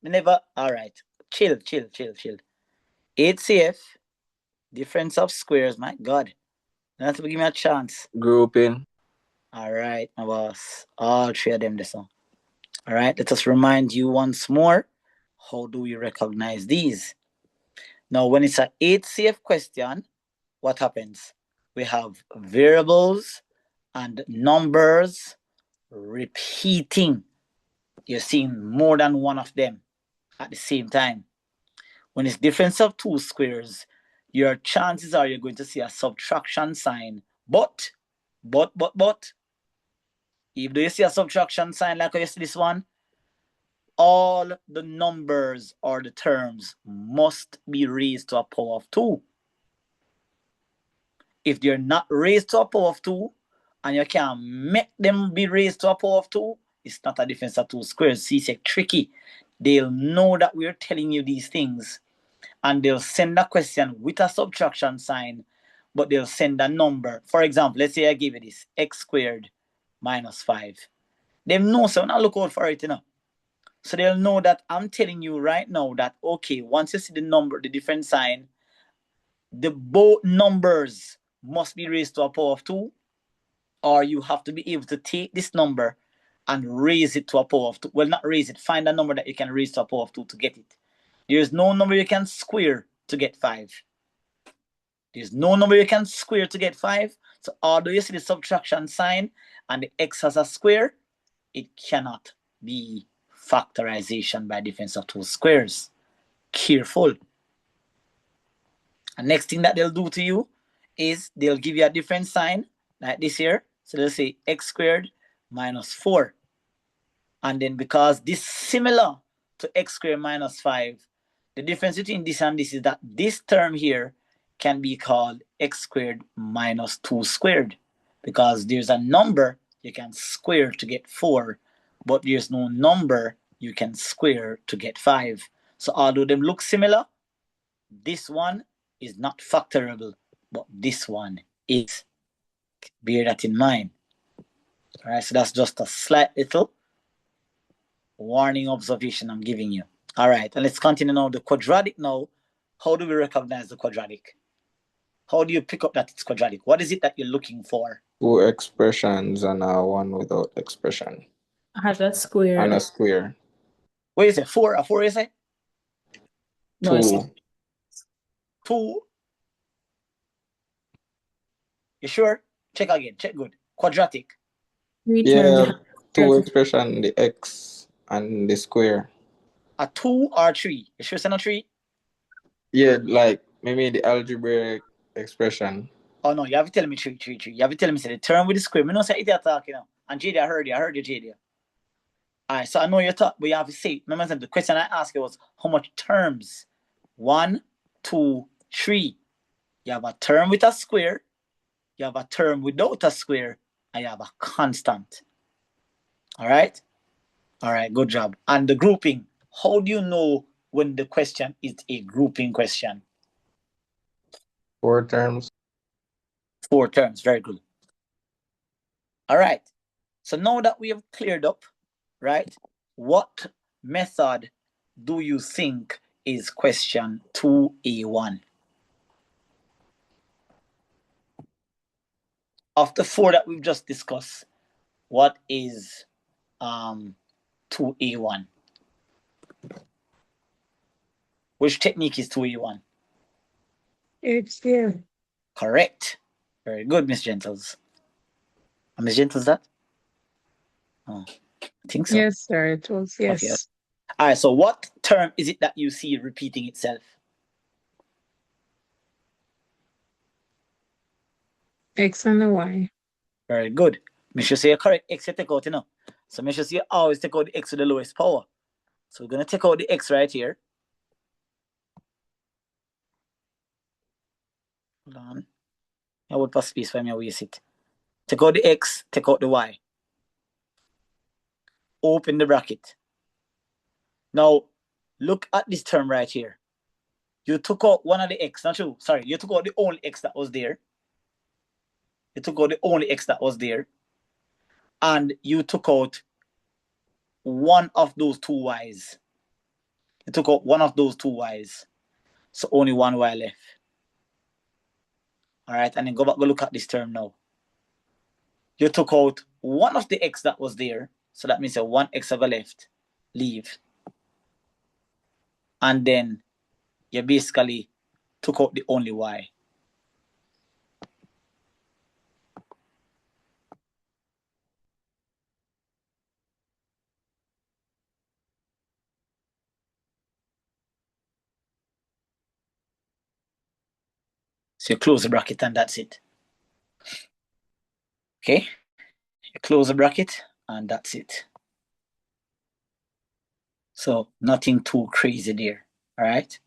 Never. All right. Chill. HCF, difference of squares. My God. You have to give me a chance. Grouping. All right, my boss. All 3 of them this one. All right. Let us remind you once more. How do we recognize these? Now, when it's a HCF question, what happens? We have variables and numbers repeating. You're seeing more than one of them at the same time. When it's difference of 2 squares, your chances are you're going to see a subtraction sign. But, if you see a subtraction sign like you see this one, all the numbers or the terms must be raised to a power of 2. If they're not raised to a power of 2, and you can make them be raised to a power of 2, it's not a difference of 2 squares. CSEC tricky. They'll know that we're telling you these things, and they'll send a question with a subtraction sign, but they'll send a number. For example, let's say I give you this, x squared minus 5. They know, so now look out for it, you know. So they'll know that I'm telling you right now that, okay, once you see the number, the different sign, the both numbers must be raised to a power of 2, or you have to be able to take this number and raise it to a power of 2. Well, not raise it, find a number that you can raise to a power of 2 to get it. There's no number you can square to get 5. There's no number you can square to get 5. So although you see the subtraction sign and the x has a square, it cannot be factorization by difference of 2 squares. Careful. And next thing that they'll do to you is they'll give you a different sign like this here. So they'll say x squared minus 4. And then because this is similar to x squared minus 5, The difference between this and this is that this term here can be called x squared minus 2 squared, because there's a number you can square to get 4, but there's no number you can square to get 5. So although them look similar, this one is not factorable, but this one is. Bear that in mind. All right, so that's just a slight little warning observation I'm giving you. All right, and let's continue now. The quadratic now. How do we recognize the quadratic? How do you pick up that it's quadratic? What is it that you're looking for? 2 expressions and a 1 without expression. Has a square. And a square. What is it? 4? A 4 is it? No, it's 2. 2. You sure? Check again. Check good. Quadratic. 3 Yeah, times 2 expression, the x and the square. A 2 or 3? You sure it's not 3? Yeah, like maybe the algebraic expression. Oh no, you have to tell me 3. You have to tell me say the term with the square. Me no say it attack, you know. And JD, I heard you, JD. Alright, so I know you thought, but you have to say, remember the question I asked you was how much terms? 1, 2, 3. You have a term with a square, you have a term without a square, and you have a constant. Alright? Alright, good job. And the grouping. How do you know when the question is a grouping question? 4 terms. 4 terms, very good. Alright, so now that we have cleared up, right, what method do you think is question 2A1? Of the 4 that we've just discussed, what is 2A1? Which technique is 2A1? HCF. Correct. Very good, Miss Gentles. Miss Gentles, that? Oh, I think so. Yes, sir. It was yes. Okay. All right, so what term is it that you see repeating itself? X and a Y. Very good. Make sure you correct x you take out, you know. So make sure you always take out the x to the lowest power. So we're going to take out the x right here. Hold on. I would pass space for me, I waste it. Take out the x, take out the y. Open the bracket. Now, look at this term right here. You took out one of the x, not true. Sorry, you took out the only x that was there. You took out the only x that was there. And you took out one of those 2 y's. You took out one of those 2 y's. So only 1 y left. All right, and then go look at this term now. You took out one of the x that was there. So that means 1 x have left. Leave. And then you basically took out the only y. So you close the bracket and that's it. Okay? You close the bracket and that's it. So nothing too crazy there. All right?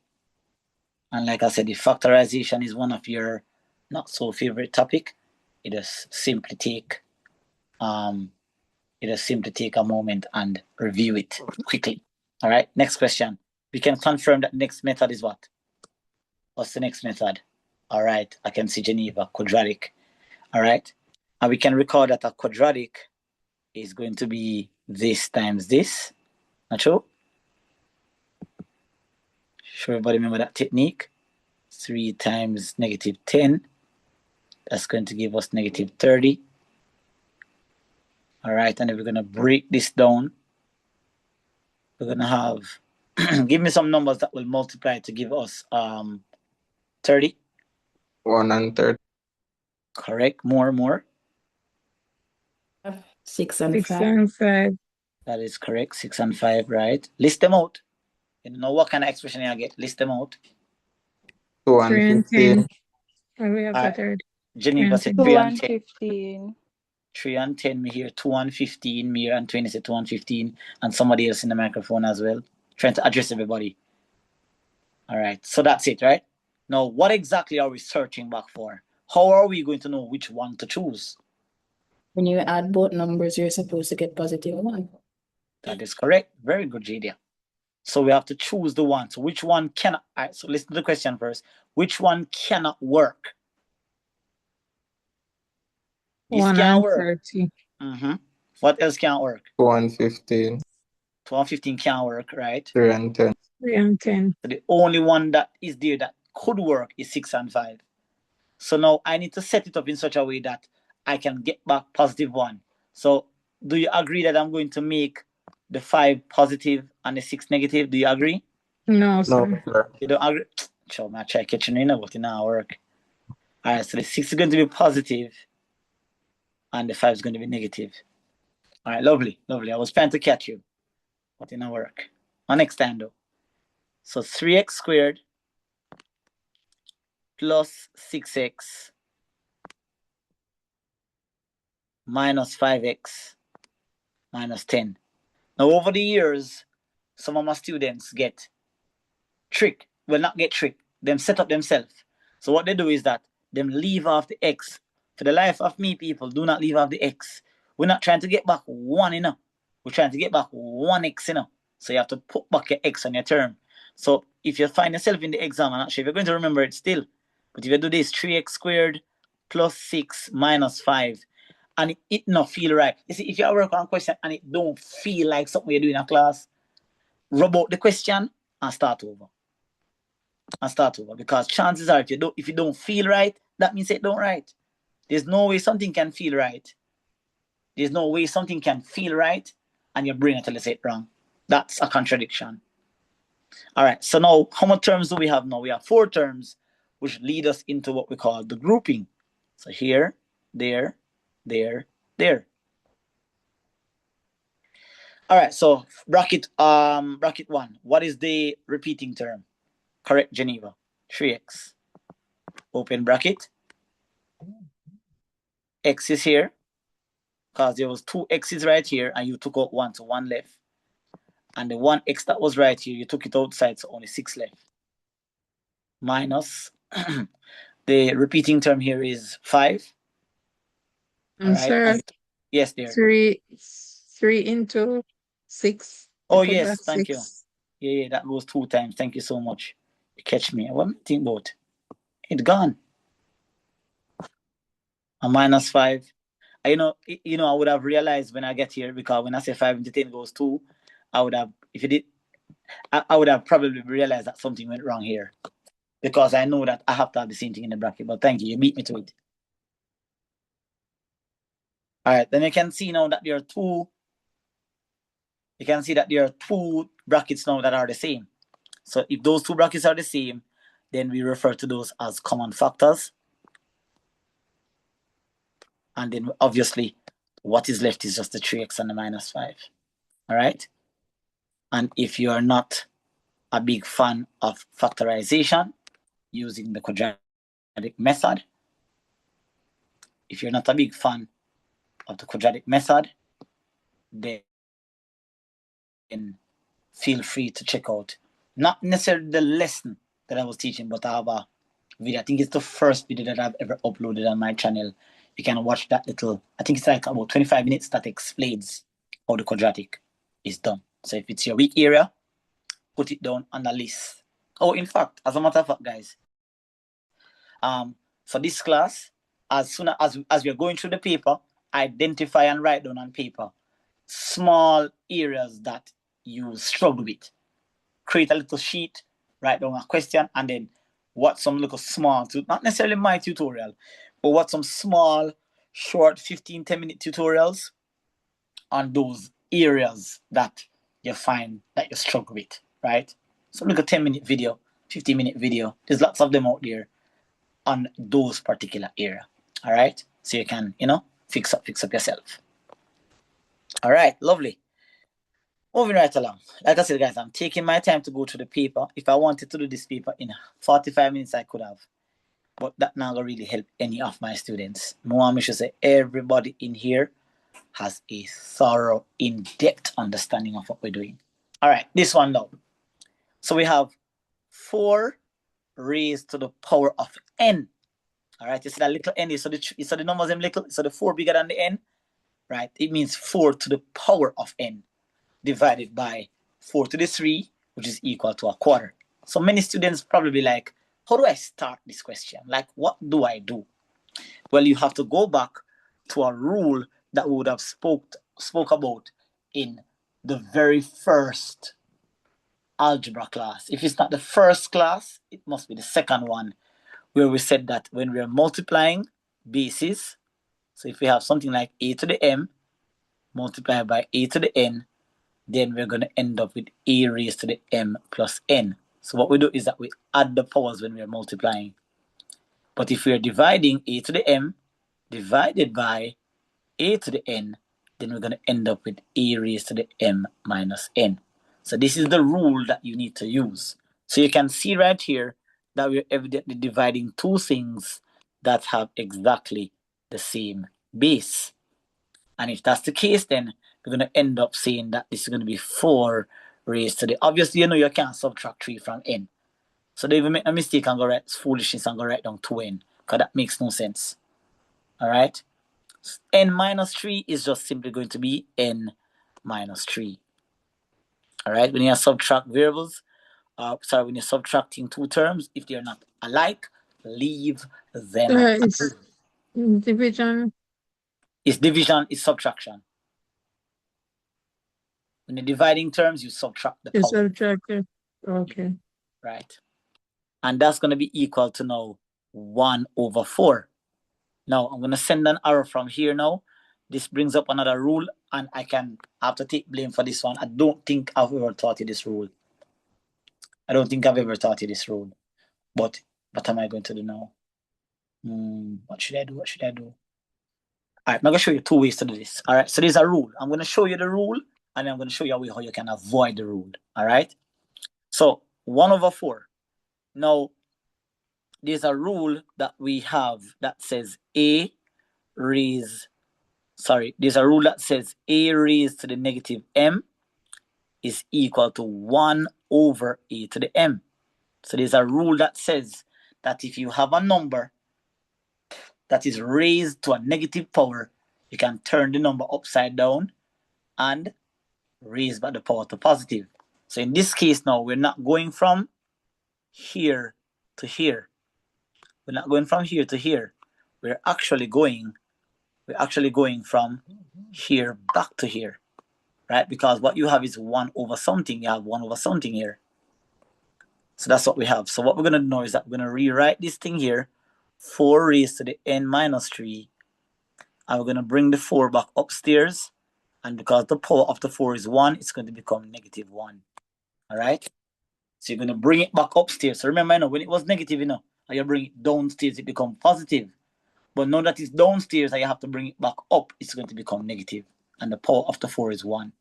And like I said, the factorization is one of your not so favorite topic. It just simply take a moment and review it quickly. All right, next question. We can confirm that next method is what? What's the next method? All right, I can see Geneva, quadratic. All right, and we can record that a quadratic is going to be this times this. Not true? Sure, everybody remember that technique? 3 times negative 10. That's going to give us negative 30. All right, and then we're going to break this down. We're going to have, give me some numbers that will multiply to give us 30. 1 and 30. Correct, more. 6 and 6 5. and 5. That is correct, 6 and 5, right? List them out. You know what kind of expression you get. List them out. 2 3 and and 15. 10. Well, we have All the right. third. Geneva said 2 3 and and 10. 15. 3 and 10, me here. 2 and 15, me here. And 20 said 2 and 15. And somebody else in the microphone as well. Trying to address everybody. All right, so that's it, right? Now, what exactly are we searching back for? How are we going to know which one to choose? When you add both numbers, you're supposed to get positive 1. That is correct. Very good, Jadia. So we have to choose the one. So which one cannot? All right, so listen to the question first. Which one cannot work? This 1 can and work. 30. What else can work? 2 and 15. 2 and 15 can work, right? 3 and 10. 3 and 10. So the only one that is there that could work is 6 and 5. So now I need to set it up in such a way that I can get back positive 1. So do you agree that I'm going to make the 5 positive and the 6 negative? Do you agree? No, sir. No, sir. You don't agree? Sure, man, try catching you, but it not work. All right, so the 6 is going to be positive and the 5 is going to be negative. All right, lovely, lovely. I was trying to catch you, but it not work. On next time though. So 3x squared plus 6x minus 5x minus 10. Now, over the years, some of my students get tricked. Well, not get tricked. Them set up themselves. So what they do is that them leave off the x. For the life of me, people, do not leave off the x. We're not trying to get back 1, you know. We're trying to get back 1x, you know. So you have to put back your x on your term. So if you find yourself in the exam, I'm not sure if you're going to remember it still. But if you do this, 3x squared plus 6 minus 5, and it not feel right. You see, if you work on a question and it don't feel like something you're doing in a class, rub out the question and start over. Because chances are if you don't feel right, that means it don't right. There's no way something can feel right. There's no way something can feel right and your brain tell you it wrong. That's a contradiction. All right, so now how many terms do we have now? We have 4 terms, which lead us into what we call the grouping. So here, there, there, there. All right, so bracket 1. What is the repeating term? Correct, Geneva. 3x. Open bracket. X is here because there was 2 x's right here and you took out 1, so 1 left. And the 1x that was right here, you took it outside, so only 6 left. Minus the repeating term here is 5. And sir, yes, dear. 3 into 6. Oh, yes, thank you. Yeah, that goes 2 times. Thank you so much. You catch me. What am I thinking about? It's gone. A minus 5. I would have realized when I get here, because when I say 5 into 10 goes 2, I would have probably realized that something went wrong here, because I know that I have to have the same thing in the bracket. But thank you, you beat me to it. All right, then you can see now that there are 2. You can see that there are 2 brackets now that are the same. So if those 2 brackets are the same, then we refer to those as common factors. And then obviously what is left is just the 3x and the minus 5. All right. And if you are not a big fan of factorization using the quadratic method, then feel free to check out not necessarily the lesson that I was teaching, but I have a video. I think it's the first video that I've ever uploaded on my channel. You can watch that little, I think it's like about 25 minutes that explains how the quadratic is done. So if it's your weak area, put it down on the list. Oh, in fact, as a matter of fact, guys, for this class, as soon as we're going through the paper, identify and write down on paper small areas that you struggle with. Create a little sheet, write down a question, and then watch some little small, not necessarily my tutorial, but watch some small, short 10-minute tutorials on those areas that you find that you struggle with, right? So look at 10-minute video, 15-minute video. There's lots of them out there on those particular area. All right, so you can, fix up yourself. All right, lovely. Moving right along. Like I said, guys, I'm taking my time to go through the paper. If I wanted to do this paper in 45 minutes, I could have. But that not gonna really help any of my students. I should say everybody in here has a thorough, in-depth understanding of what we're doing. All right, this one now. So we have 4 raised to the power of n. All right, you see that little n, so the numbers them little, so the 4 bigger than the n, right? It means 4 to the power of n divided by 4 to the 3, which is equal to a quarter. So many students probably be like, how do I start this question? Like, what do I do? Well, you have to go back to a rule that we would have spoke about in the very first algebra class. If it's not the first class, it must be the second one, where we said that when we are multiplying bases, so if we have something like a to the m multiplied by a to the n, then we're going to end up with a raised to the m plus n. So what we do is that we add the powers when we are multiplying. But if we are dividing a to the m divided by a to the n, then we're going to end up with a raised to the m minus n. So this is the rule that you need to use. So you can see right here that we're evidently dividing two things that have exactly the same base. And if that's the case, then we're going to end up saying that this is going to be 4 raised to the... Obviously, you know you can't subtract 3 from n. So they even make a mistake and go write foolishness and go write down 2n, because that makes no sense. All right? N minus 3 is just simply going to be n minus 3. All right? When you subtract variables, when you're subtracting two terms, if they're not alike, leave them. It's division. It's division, it's subtraction. When you're dividing terms, you subtract the You power. subtract it. Okay. Right? And that's going to be equal to now 1 over 4. Now, I'm going to send an arrow from here now. This brings up another rule, and I have to take blame for this one. I don't think I've ever taught you this rule. I don't think I've ever taught you this rule. But what am I going to do now? What should I do? What should I do? All right, I'm going to show you 2 ways to do this. All right, so there's a rule. I'm going to show you the rule, and I'm going to show you how you can avoid the rule. All right? So 1 over 4. Now, there's a rule that we have that says there's a rule that says a raised to the negative m is equal to 1 over a to the m. So there's a rule that says that if you have a number that is raised to a negative power, you can turn the number upside down and raise back the power to positive. So in this case now, we're not going from here to here. We're not going from here to here. We're actually going from here back to here, right? Because what you have is 1 over something. You have 1 over something here. So that's what we have. So what we're going to do now is that we're going to rewrite this thing here, 4 raised to the n minus 3. And we're going to bring the 4 back upstairs. And because the power of the 4 is 1, it's going to become negative 1. All right? So you're going to bring it back upstairs. So remember, when it was negative, and you bring it downstairs, it becomes positive. But now that it's downstairs and you have to bring it back up, it's going to become negative. And the power of the 4 is 1.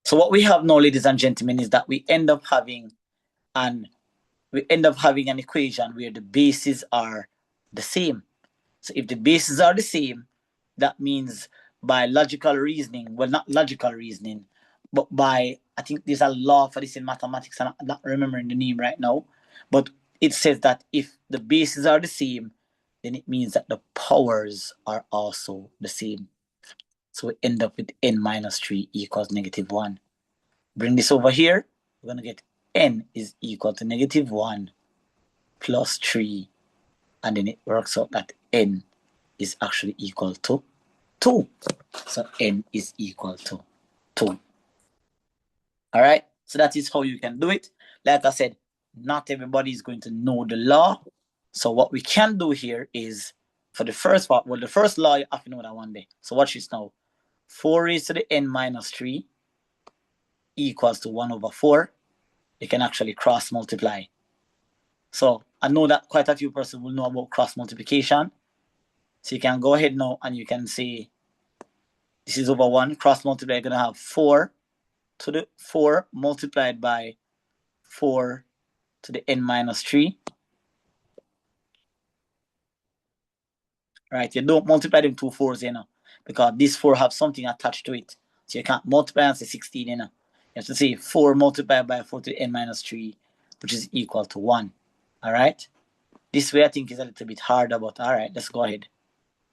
So what we have now, ladies and gentlemen, is that we end up having an equation where the bases are the same. So if the bases are the same, that means by logical reasoning, well, not logical reasoning, but by, I think there's a law for this in mathematics, and I'm not remembering the name right now, but it says that if the bases are the same, then it means that the powers are also the same. So we end up with n minus 3 equals negative 1. Bring this over here, we're going to get n is equal to negative 1 plus 3, and then it works out that n is actually equal to 2. So n is equal to 2. All right, so that is how you can do it. Like I said, not everybody is going to know the law. So what we can do here is, for the first part, well, the first law, you have to know that one day. So watch this now. 4 raised to the n minus 3 equals to 1 over 4. You can actually cross multiply. So I know that quite a few persons will know about cross multiplication. So you can go ahead now and you can say this is over 1. Cross multiply, you're going to have 4 to the 4 multiplied by 4 to the n minus 3. Right? You don't multiply them 2 4s, because this 4 have something attached to it. So you can't multiply and say 16, You have to say 4 multiplied by 4 to the n minus 3, which is equal to 1. All right? This way I think is a little bit harder, but all right, let's go ahead.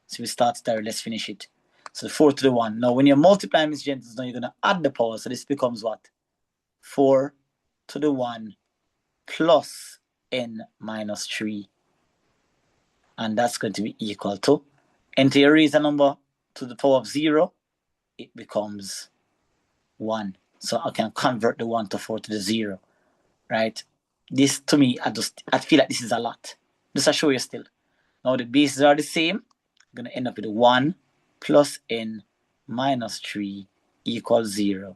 So we start there, let's finish it. So 4 to the 1. Now when you multiply, Miss Jenkins, now you're going to add the power. So this becomes what? 4 to the 1 plus n minus 3. And that's going to be equal to, enter your raise a number to the power of 0, it becomes 1. So I can convert the 1 to 4 to the 0, right? This, to me, I feel like this is a lot. Just to show you still. Now the bases are the same. I'm going to end up with 1 plus n minus 3 equals 0.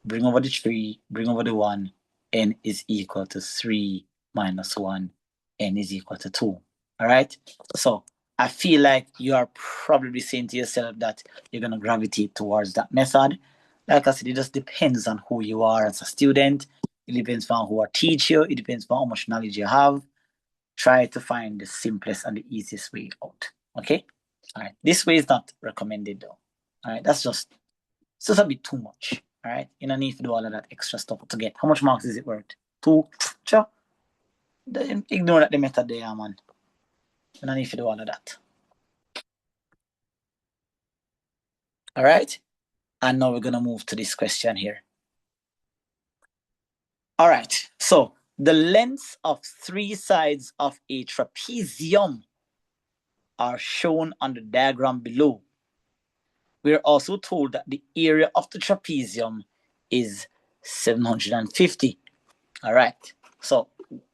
Bring over the 3, bring over the 1, n is equal to 3 minus 1, n is equal to 2. All right? So I feel like you are probably saying to yourself that you're going to gravitate towards that method. Like I said, it just depends on who you are as a student. It depends on who teach you. It depends on how much knowledge you have. Try to find the simplest and the easiest way out. Okay? All right. This way is not recommended though. All right. It's just a bit too much. All right. You don't need to do all of that extra stuff to get. How much marks is it worth? 2. Sure. Ignore that the method there, man. You don't need to do all of that. All right. And now we're going to move to this question here. All right. So the lengths of 3 sides of a trapezium are shown on the diagram below. We are also told that the area of the trapezium is 750. All right. So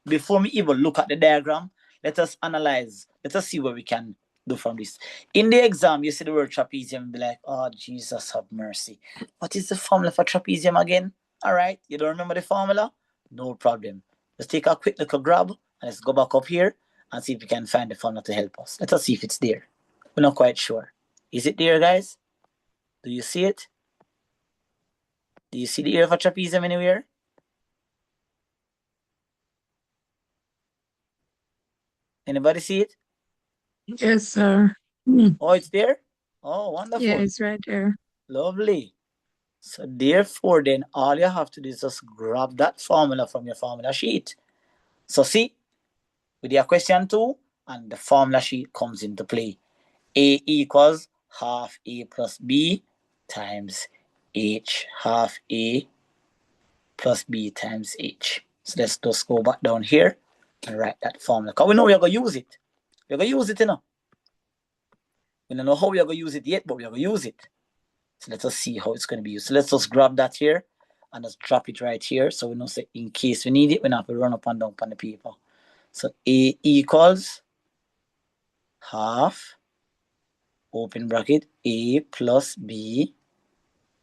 before we even look at the diagram, let us analyze. Let us see what we can do from this. In the exam, you see the word trapezium and be like, oh, Jesus have mercy. What is the formula for trapezium again? All right. You don't remember the formula? No problem. Let's take a quick little grab and let's go back up here and see if we can find the formula to help us. Let us see if it's there. We're not quite sure. Is it there, guys? Do you see it? Do you see the area of a trapezium anywhere? Anybody see it? Yes, sir. Oh, it's there? Oh, wonderful. Yeah, it's right there. Lovely. So therefore, then all you have to do is just grab that formula from your formula sheet. So see, with your question 2, and the formula sheet comes into play. A equals half A plus B times H, half A plus B times H. So let's just go back down here and write that formula. Because we know we're going to use it. We're going to use it, you know. We don't know how we're going to use it yet, but we're going to use it. So let us see how it's going to be used. So let's just grab that here and just drop it right here. So we know, say, in case we need it, we don't have to run up and down on the paper. So A equals half, open bracket, A plus B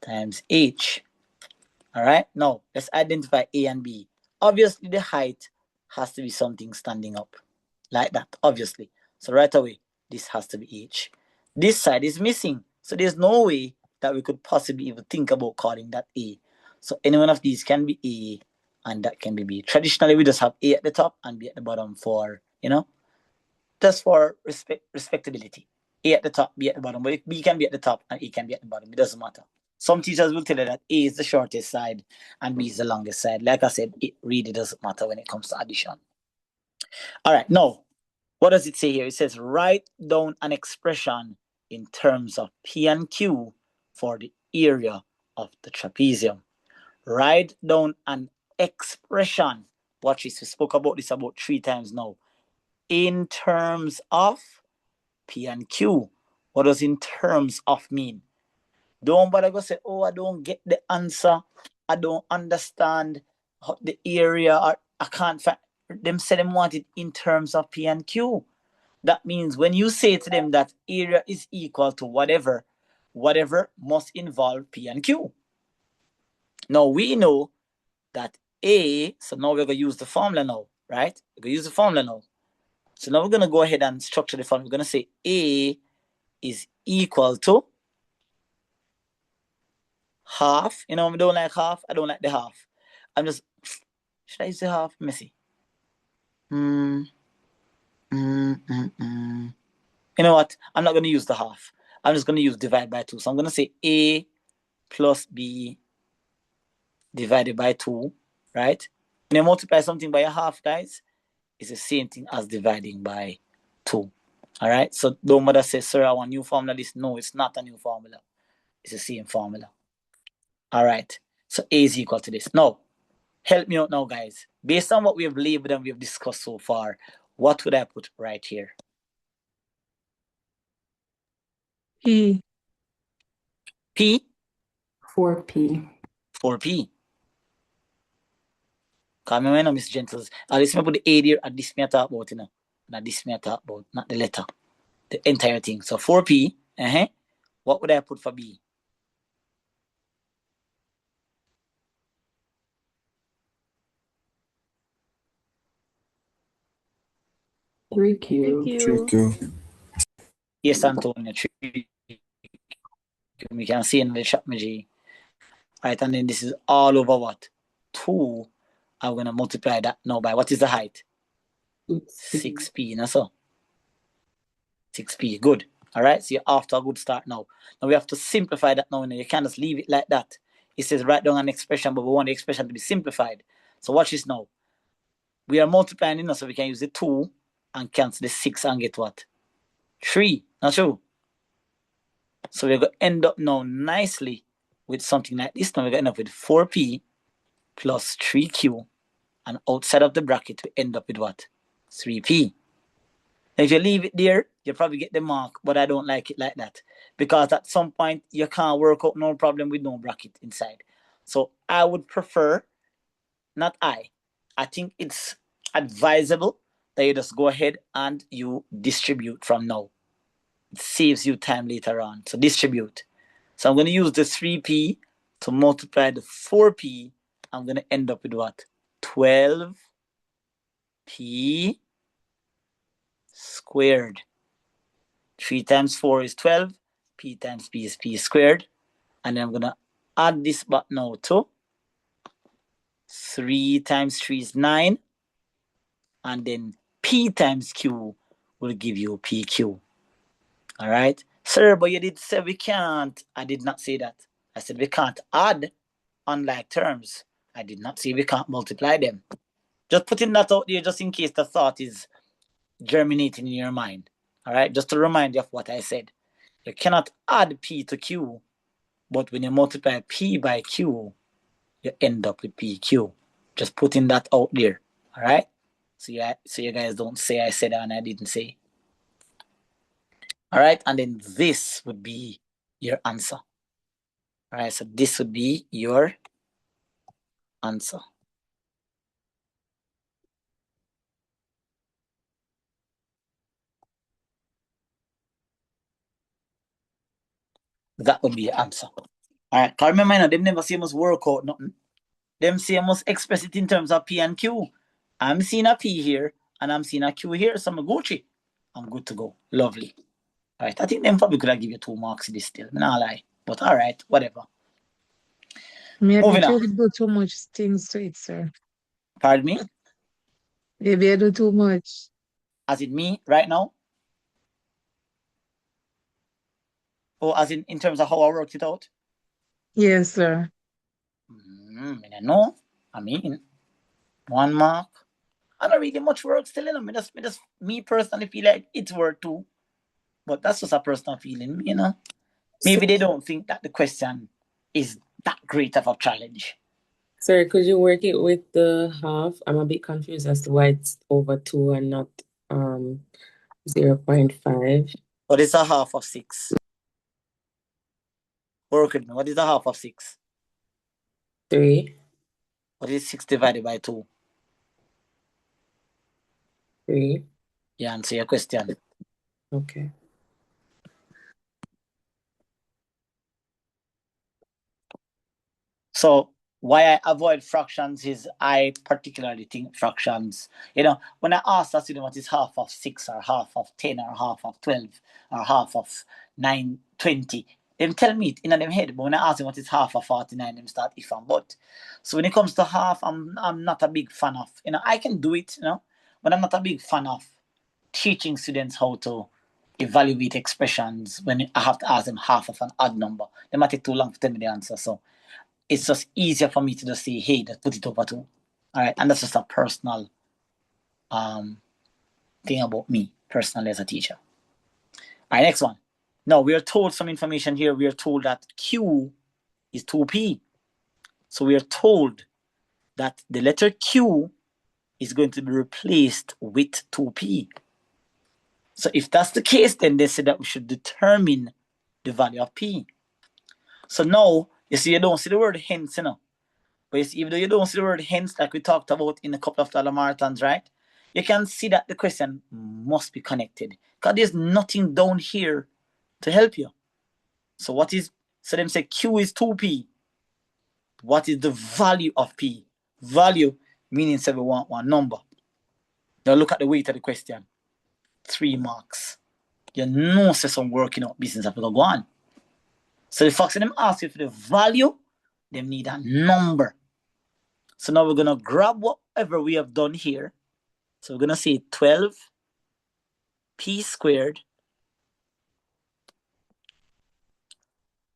times H. All right. Now let's identify A and B. Obviously, the height has to be something standing up like that, obviously. So right away, this has to be H. This side is missing. So there's no way that we could possibly even think about calling that A. So any one of these can be A and that can be B. Traditionally, we just have A at the top and B at the bottom for, just for respectability. A at the top, B at the bottom. But B can be at the top and A can be at the bottom. It doesn't matter. Some teachers will tell you that A is the shortest side and B is the longest side. Like I said, it really doesn't matter when it comes to addition. All right, now, what does it say here? It says, write down an expression in terms of P and Q for the area of the trapezium. Write down an expression. Watch this. We spoke about this about 3 times now. In terms of P and Q. What does in terms of mean? Don't bother go say, oh, I don't get the answer. I don't understand the area. Or I can't find. Them say them want it in terms of P and Q. That means when you say to them that area is equal to whatever, whatever must involve P and Q. Now we know that A, so now we're going to use the formula now, right? We're going to use the formula now. So now we're going to go ahead and structure the formula. We're going to say A is equal to half. You know, I don't like half. I don't like the half. I'm just, should I use the half? Let me see. You know what? I'm not going to use the half. I'm just going to use divide by 2. So I'm going to say A plus B divided by 2, right? When you multiply something by a half, guys, it's the same thing as dividing by 2. All right? So don't bother say, sir, I want a new formula. This, no, it's not a new formula. It's the same formula. All right. So A is equal to this. Now, help me out now, guys. Based on what we have labeled and we have discussed so far, what would I put right here? P. P? 4P. 4P. Because I know, Miss Gentles, at least I put the A there, at this me I talk about, you know. Not this me I talk about, not the letter. The entire thing. So 4P, what would I put for B? Three Q. 3Q. Yes, Antonio, 3Q. We can see in the chat, G. Right, and then this is all over what? 2. I'm going to multiply that now by, what is the height? 6P, you know, so 6P, good. All right, so you're off to a good start now. Now we have to simplify that now. You can't just leave it like that. It says write down an expression, but we want the expression to be simplified. So watch this now. We are multiplying, you know, so we can use the 2 and cancel the 6 and get what? 3, not true? So we're going to end up now nicely with something like this. Now we're going to end up with 4P plus 3Q, and outside of the bracket, we end up with what? 3P. If you leave it there, you probably get the mark, but I don't like it like that. Because at some point, you can't work out no problem with no bracket inside. So I would prefer, I think it's advisable that you just go ahead and you distribute from now. It saves you time later on. So distribute. So I'm going to use the 3P to multiply the 4P. I'm going to end up with what? 12P squared. 3 times 4 is 12. P times P is P squared. And then I'm going to add this back now to 3 times 3 is 9. And then P times Q will give you PQ. All right? Sir, but you did say we can't. I did not say that. I said we can't add unlike terms. I did not say we can't multiply them. Just putting that out there just in case the thought is germinating in your mind. All right? Just to remind you of what I said. You cannot add P to Q, but when you multiply P by Q, you end up with PQ. Just putting that out there. All right? So you guys don't say I said that and I didn't say. All right? And then this would be your answer. All right? So this would be your answer. That would be your answer. All right? Because remember, them never say must work out nothing. Them say must express it in terms of P and Q. I'm seeing a P here and I'm seeing a Q here, so I'm going to go. I'm good to go. Lovely. All right. I think them probably could have give you 2 marks in this still. I'm not lie. But all right, whatever. Maybe you do too much things to it, sir. Pardon me? Maybe I do too much. As in me right now? Or as in terms of how I worked it out? Yes, sir. I know. I mean, 1 mark. I don't really much work still, you know. Me personally feel like it's worth 2. But that's just a personal feeling, you know. Maybe they don't think that the question is that great of a challenge. Sorry, could you work it with the half? I'm a bit confused as to why it's over 2 and not 0.5. What is a half of 6? Work with me. What is a half of 6? 3. What is 6 divided by 2? 3. You answer your question. Okay. So why I avoid fractions is I particularly think fractions, you know, when I ask a student what is half of 6 or half of 10 or half of 12 or half of 9, 20, them tell me it in them head, but when I ask them what is half of 49, them start if and but. So when it comes to half, I'm not a big fan of, you know, I can do it, you know, but I'm not a big fan of teaching students how to evaluate expressions when I have to ask them half of an odd number. They might take too long to tell me the answer. So it's just easier for me to just say, hey, let's put it over 2. All right, and that's just a personal thing about me, personally as a teacher. All right, next one. Now, we are told some information here. We are told that Q is 2p. So we are told that the letter Q is going to be replaced with 2p. So if that's the case, then they say that we should determine the value of p. So now, you see, you don't see the word hence, you know. But you see, even though you don't see the word hence, like we talked about in a couple of dollar marathons, right? You can see that the question must be connected, because there's nothing down here to help you. So what is, so them say Q is 2p. What is the value of p? Value meaning say we want one number. Now look at the weight of the question. 3 marks. You know, say some working out business have to go on. So the fact that them ask you for the value, they need a number. So now we're gonna grab whatever we have done here. So we're gonna say 12p squared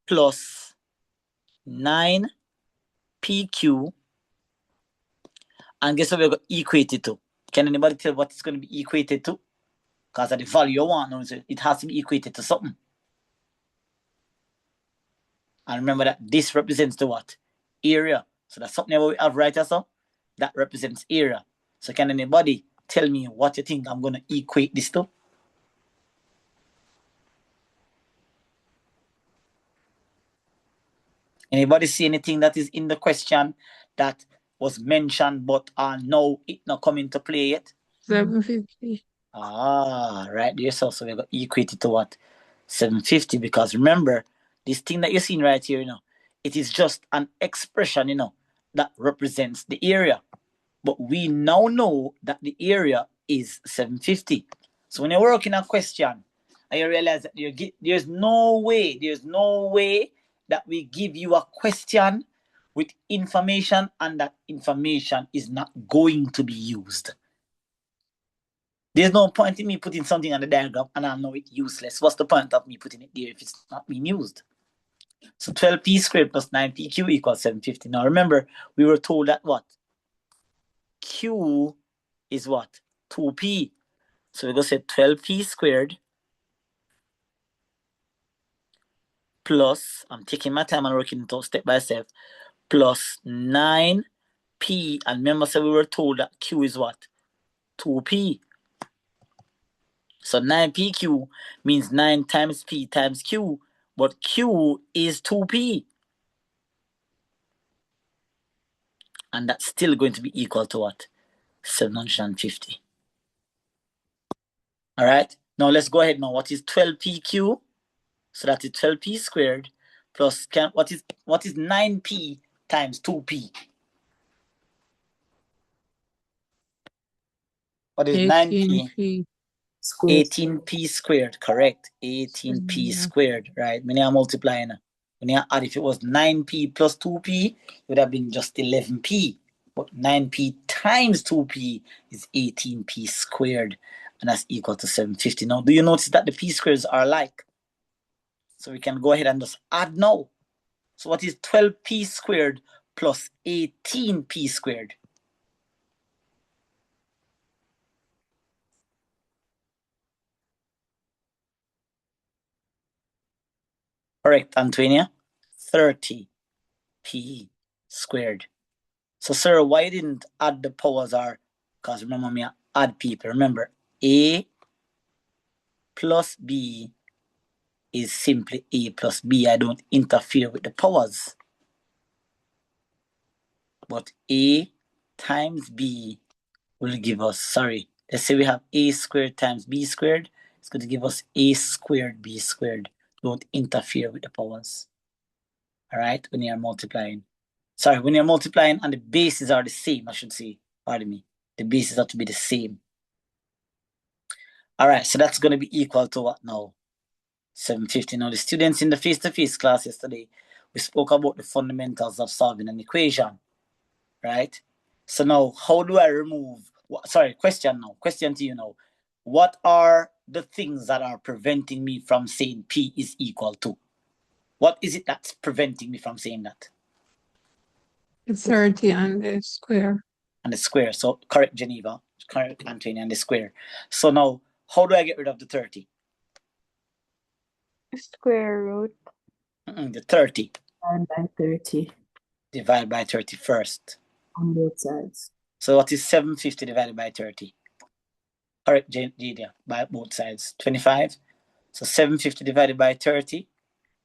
plus 9pq, and guess what we're gonna equate it to? Can anybody tell what it's gonna be equated to? Because of the value you want now, so it has to be equated to something. And remember that this represents the what? Area. So that's something we have right as well. That represents area. So can anybody tell me what you think I'm gonna equate this to? Anybody see anything that is in the question that was mentioned but now it not come into play yet? 750. Right there. So we're going to equate it to what? 750, because remember, this thing that you're seeing right here, it is just an expression, that represents the area. But we now know that the area is 750. So when you're working a question and you realize that there's no way that we give you a question with information and that information is not going to be used. There's no point in me putting something on the diagram and I know it's useless. What's the point of me putting it there if it's not being used? So 12p squared plus 9pq equals 750. Now remember, we were told that what? Q is what? 2p. So we're going to say 12p squared plus, I'm taking my time and working it out step by step, plus 9p. And remember, so we were told that q is what? 2p. So 9pq means 9 times p times q, but q is 2p. And that's still going to be equal to what? 750. All right. Now let's go ahead now. What is 12pq? So that is 12p squared plus what is 9p times 2p? What is 9p? 18p. 18p squared, correct? 18p squared, right? When you're multiplying, when you add, if it was 9p plus 2p, it would have been just 11p. But 9p times 2p is 18p squared, and that's equal to 750. Now, do you notice that the p squares are alike? So we can go ahead and just add now. So what is 12p squared plus 18p squared? Correct, Antonia? 30p squared. So, sir, why didn't add the powers are? Because remember me, add people. Remember, A plus B is simply A plus B. I don't interfere with the powers. But A times B will give us, let's say we have A squared times B squared. It's going to give us A squared B squared. Don't interfere with the powers. All right, when you're multiplying. When you're multiplying and the bases are the same, I should say. Pardon me. The bases have to be the same. All right, so that's going to be equal to what now? 750. Now, the students in the face-to-face class yesterday, we spoke about the fundamentals of solving an equation, right? So now, how do I remove, question to you now. What are the things that are preventing me from saying P is equal to? What is it that's preventing me from saying that? It's 30 on the square. And the square. So correct, Geneva. Correct, Anthony, and the square. So now, how do I get rid of the 30? Square root. The 30. Divide by 30 Divide by 30 first. on both sides. So what is 750 divided by 30? Correct, Julia, by both sides. 25. So 750 divided by 30.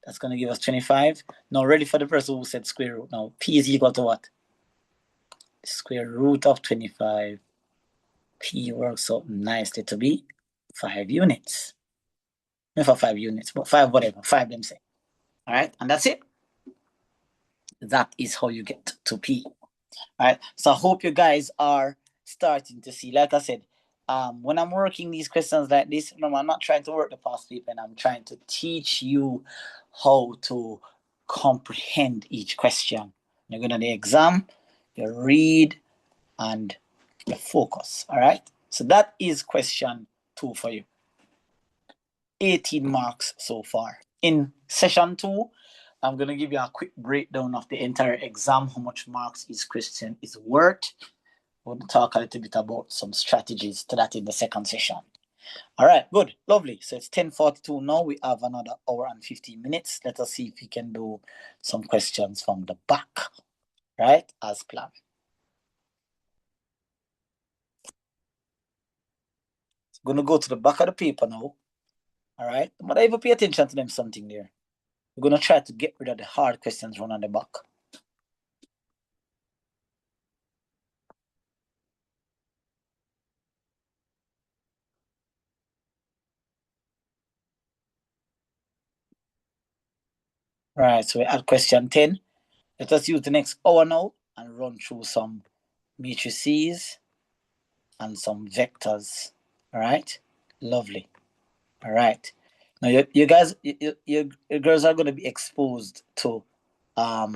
That's going to give us 25. Now, ready for the person who said square root. Now, P is equal to what? Square root of 25. P works out nicely to be 5 units. Not for 5 units, but 5 whatever. 5 them say. All right, and that's it. That is how you get to P. All right, so I hope you guys are starting to see. Like I said, when I'm working these questions like this, remember, I'm not trying to work the past paper, and I'm trying to teach you how to comprehend each question. You're going to the exam, you read, and you focus. All right, so that is question 2 for you. 18 marks so far. In session 2, I'm going to give you a quick breakdown of the entire exam, how much marks each question is worth. We'll talk a little bit about some strategies to that in the second session. All right, good, lovely. So it's 10:42 now. We have another hour and 15 minutes. Let us see if we can do some questions from the back, right, as planned. So I'm going to go to the back of the paper now. All right, but I even pay attention to them something there. We're going to try to get rid of the hard questions run on the back. Right, so we add question 10. Let us use the next hour now and run through some matrices and some vectors. All right, lovely. All right, now you guys, your girls are going to be exposed to a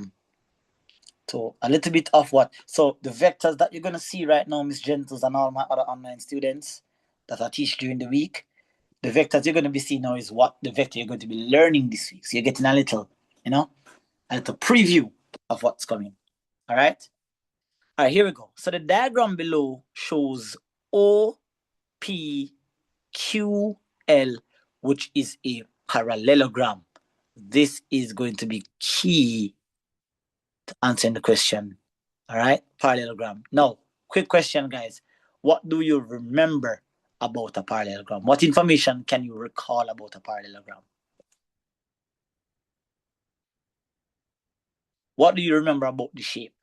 little bit of what. So the vectors that you're going to see right now, Miss Gentles and all my other online students that I teach during the week, the vectors you're going to be seeing now is what the vector you're going to be learning this week. So you're getting a little, a little preview of what's coming. All right. All right, here we go. So the diagram below shows OPQL, which is a parallelogram. This is going to be key to answering the question. All right, parallelogram. Now, quick question, guys. What do you remember about a parallelogram? What information can you recall about a parallelogram? What do you remember about the shape?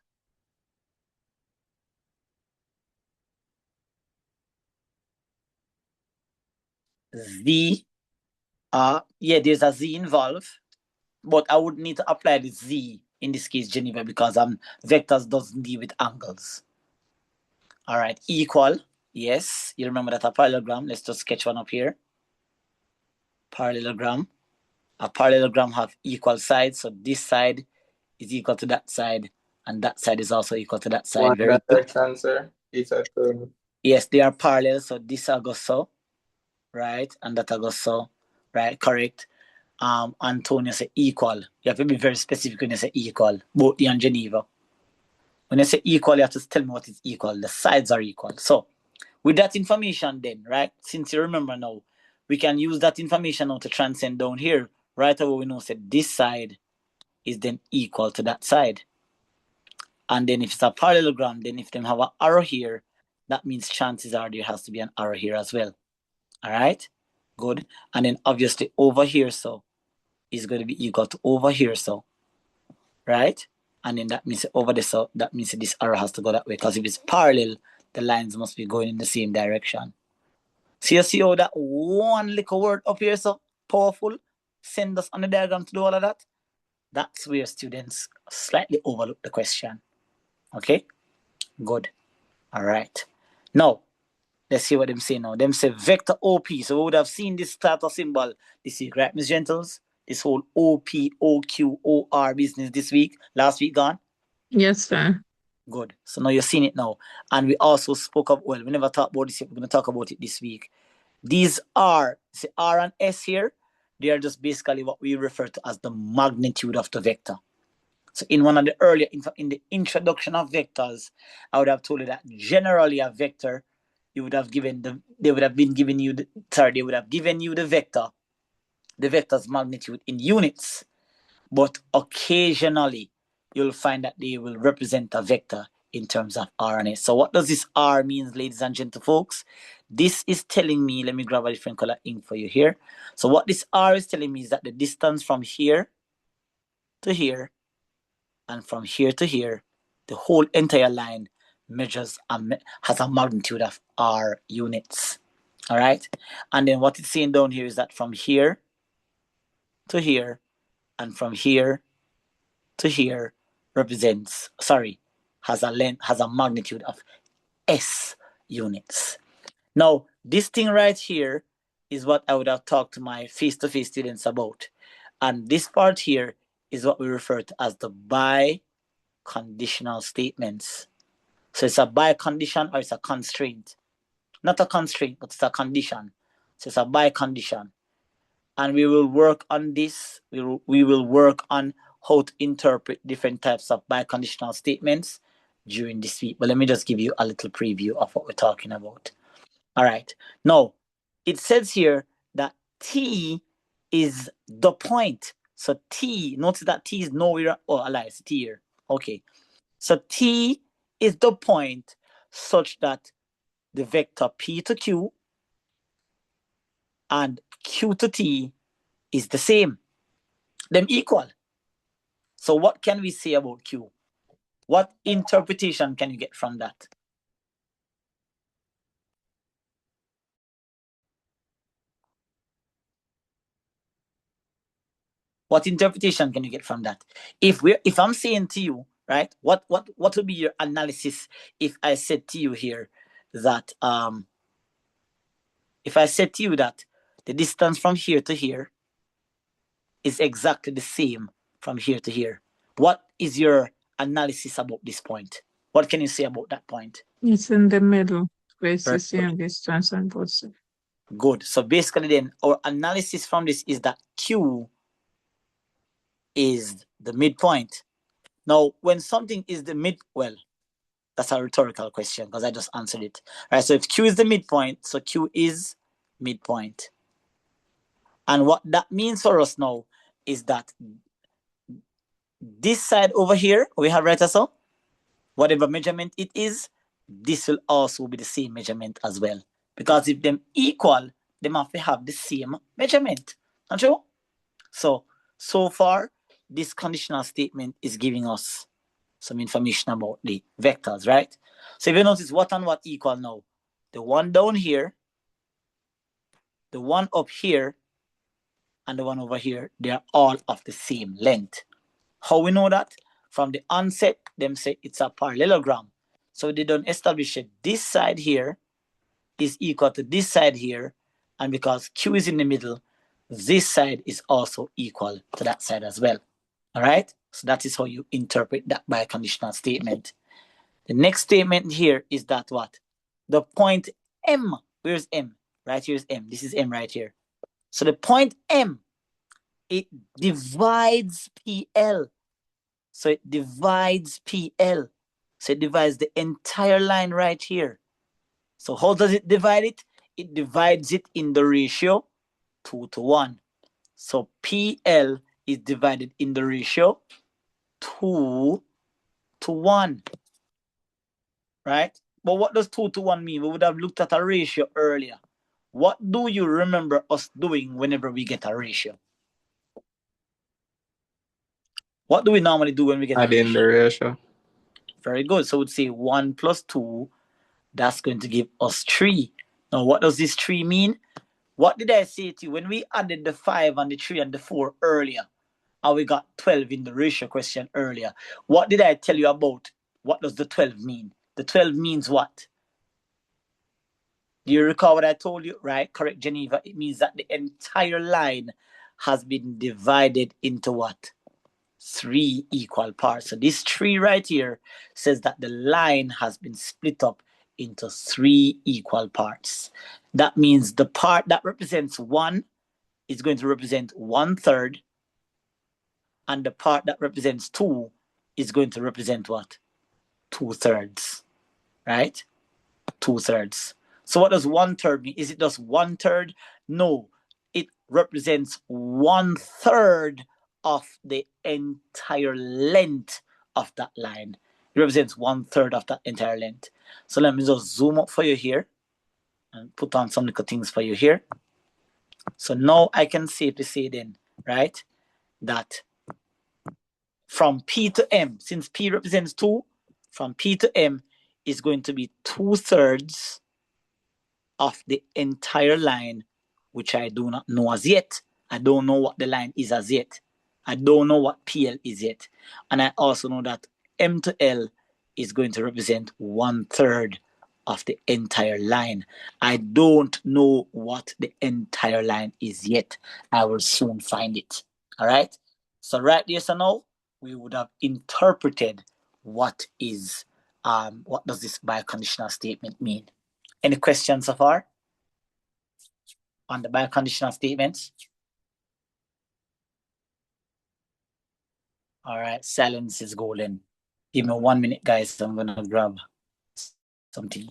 Z. Yeah, there's a Z involved, but I would need to apply the Z in this case, Geneva, because vectors doesn't deal with angles. All right, equal. Yes, you remember that a parallelogram. Let's just sketch one up here. Parallelogram. A parallelogram have equal sides, so this side is equal to that side, and that side is also equal to that side. One Very direction, sir. It's a two. Yes, they are parallel, so this will go so, right, and that will go so, right, correct. Antonio say equal. You have to be very specific when you say equal, both you and Geneva. When you say equal, you have to tell me what is equal. The sides are equal. So with that information then, right, since you remember now, we can use that information now to transcend down here. Right away we know that this side is then equal to that side. And then if it's a parallelogram, then if they have an arrow here, that means chances are there has to be an arrow here as well. All right, good. And then obviously over here, so is going to be equal to over here, so, right? And then that means over this, so that means this arrow has to go that way, because if it's parallel, the lines must be going in the same direction. So you see how that one little word up here, so powerful, send us on the diagram to do all of that? That's where students slightly overlook the question. Okay, good. All right. Now, let's see what them say now. Them say vector OP. So we would have seen this starter symbol this week, right, Miss Gentles? This whole OP, OQ, OR business this week, last week gone? Yes, sir. Good. So now you're seeing it now. And we also spoke of, well, we never talked about this yet. We're going to talk about it this week. These are, see R and S here, they are just basically what we refer to as the magnitude of the vector. So in one of the earlier, in the introduction of vectors, I would have told you that generally a vector, you would have given they would have given you the vector's magnitude in units. But occasionally, you'll find that they will represent a vector in terms of RNA. So what does this R mean, ladies and gentlefolks? This is telling me, let me grab a different color ink for you here. So what this R is telling me is that the distance from here to here and from here to here, the whole entire line has a magnitude of R units. All right. And then what it's saying down here is that from here to here and from here to here has a magnitude of S units. Now, this thing right here is what I would have talked to my face-to-face students about. And this part here is what we refer to as the biconditional statements. So it's a bicondition or it's a constraint. Not a constraint, but it's a condition. So it's a bicondition. And we will work on this. We will work on how to interpret different types of biconditional statements during this week. But let me just give you a little preview of what we're talking about. All right. Now, it says here that T is the point. So T, notice that T is nowhere, it's T here. Okay. So T is the point such that the vector P to Q and Q to T is the same. Them equal. So what can we say about Q? What interpretation can you get from that? What interpretation can you get from that? If I'm saying to you, right, what would be your analysis if I said to you here that if I said to you that the distance from here to here is exactly the same from here to here? What is your analysis about this point? What can you say about that point? It's in the middle, where it's Very the same distance on both sides. Good. So basically then our analysis from this is that Q is the midpoint. Now, when something is that's a rhetorical question because I just answered it. All right, so if Q is the midpoint, so Q is midpoint. And what that means for us now is that this side over here, we have right so, whatever measurement it is, this will also be the same measurement as well. Because if them equal, they have to have the same measurement. Not true? So far, this conditional statement is giving us some information about the vectors, right? So if you notice what and what equal now, the one down here, the one up here, and the one over here, they are all of the same length. How we know that? From the onset, them say it's a parallelogram. So they don't establish it. This side here is equal to this side here, and because Q is in the middle, this side is also equal to that side as well. All right? So that is how you interpret that biconditional statement. The next statement here is that what? The point M, where's M? Right here's M. This is M right here. So the point M, it divides PL. So it divides PL. So it divides the entire line right here. So how does it divide it? It divides it in the ratio 2:1. So PL is divided in the ratio 2:1. Right? But what does 2:1 mean? We would have looked at a ratio earlier. What do you remember us doing whenever we get a ratio? What do we normally do when we get a ratio? Adding the ratio. Very good. So we'd say 1 plus 2, that's going to give us 3. Now, what does this 3 mean? What did I say to you? When we added the 5 and the 3 and the 4 earlier, and we got 12 in the ratio question earlier, what did I tell you about? What does the 12 mean? The 12 means what? Do you recall what I told you? Right? Correct, Geneva. It means that the entire line has been divided into what? 3 equal parts. So this 3 right here says that the line has been split up into 3 equal parts. That means the part that represents 1 is going to represent 1/3, and the part that represents 2 is going to represent what? 2/3, right? 2/3. So what does 1/3 mean? Is it just 1/3? No, it represents 1/3 of the entire length of that line. It represents 1/3 of that entire length. So let me just zoom up for you here and put on some little things for you here. So now I can safely say then, right, that from P to M, since P represents 2, from P to M is going to be 2/3 of the entire line, which I do not know as yet. I don't know what the line is as yet. I don't know what PL is yet. And I also know that M to L is going to represent 1/3 of the entire line. I don't know what the entire line is yet. I will soon find it. All right? So right there, so now, we would have interpreted what does this biconditional statement mean? Any questions so far on the biconditional statements? All right, silence is golden. Give me 1 minute, guys. I'm gonna grab something.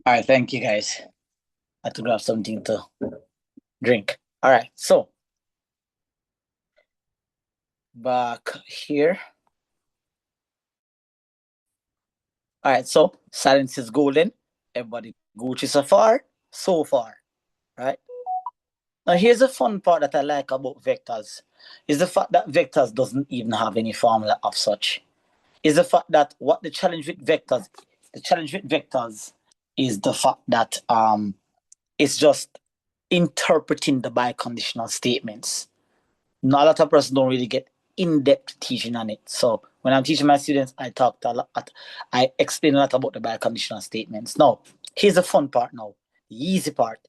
All right, thank you, guys. I have to grab something to drink. All right, so back here. All right, so silence is golden. Everybody Gucci so far, right? Now here's the fun part that I like about vectors, is the fact that vectors doesn't even have any formula of such. Is the fact that what the challenge with vectors is the fact that it's just interpreting the biconditional statements. Not a lot of persons don't really get in-depth teaching on it. So when I'm teaching my students, I explain a lot about the biconditional statements. Now, here's the fun part now, the easy part.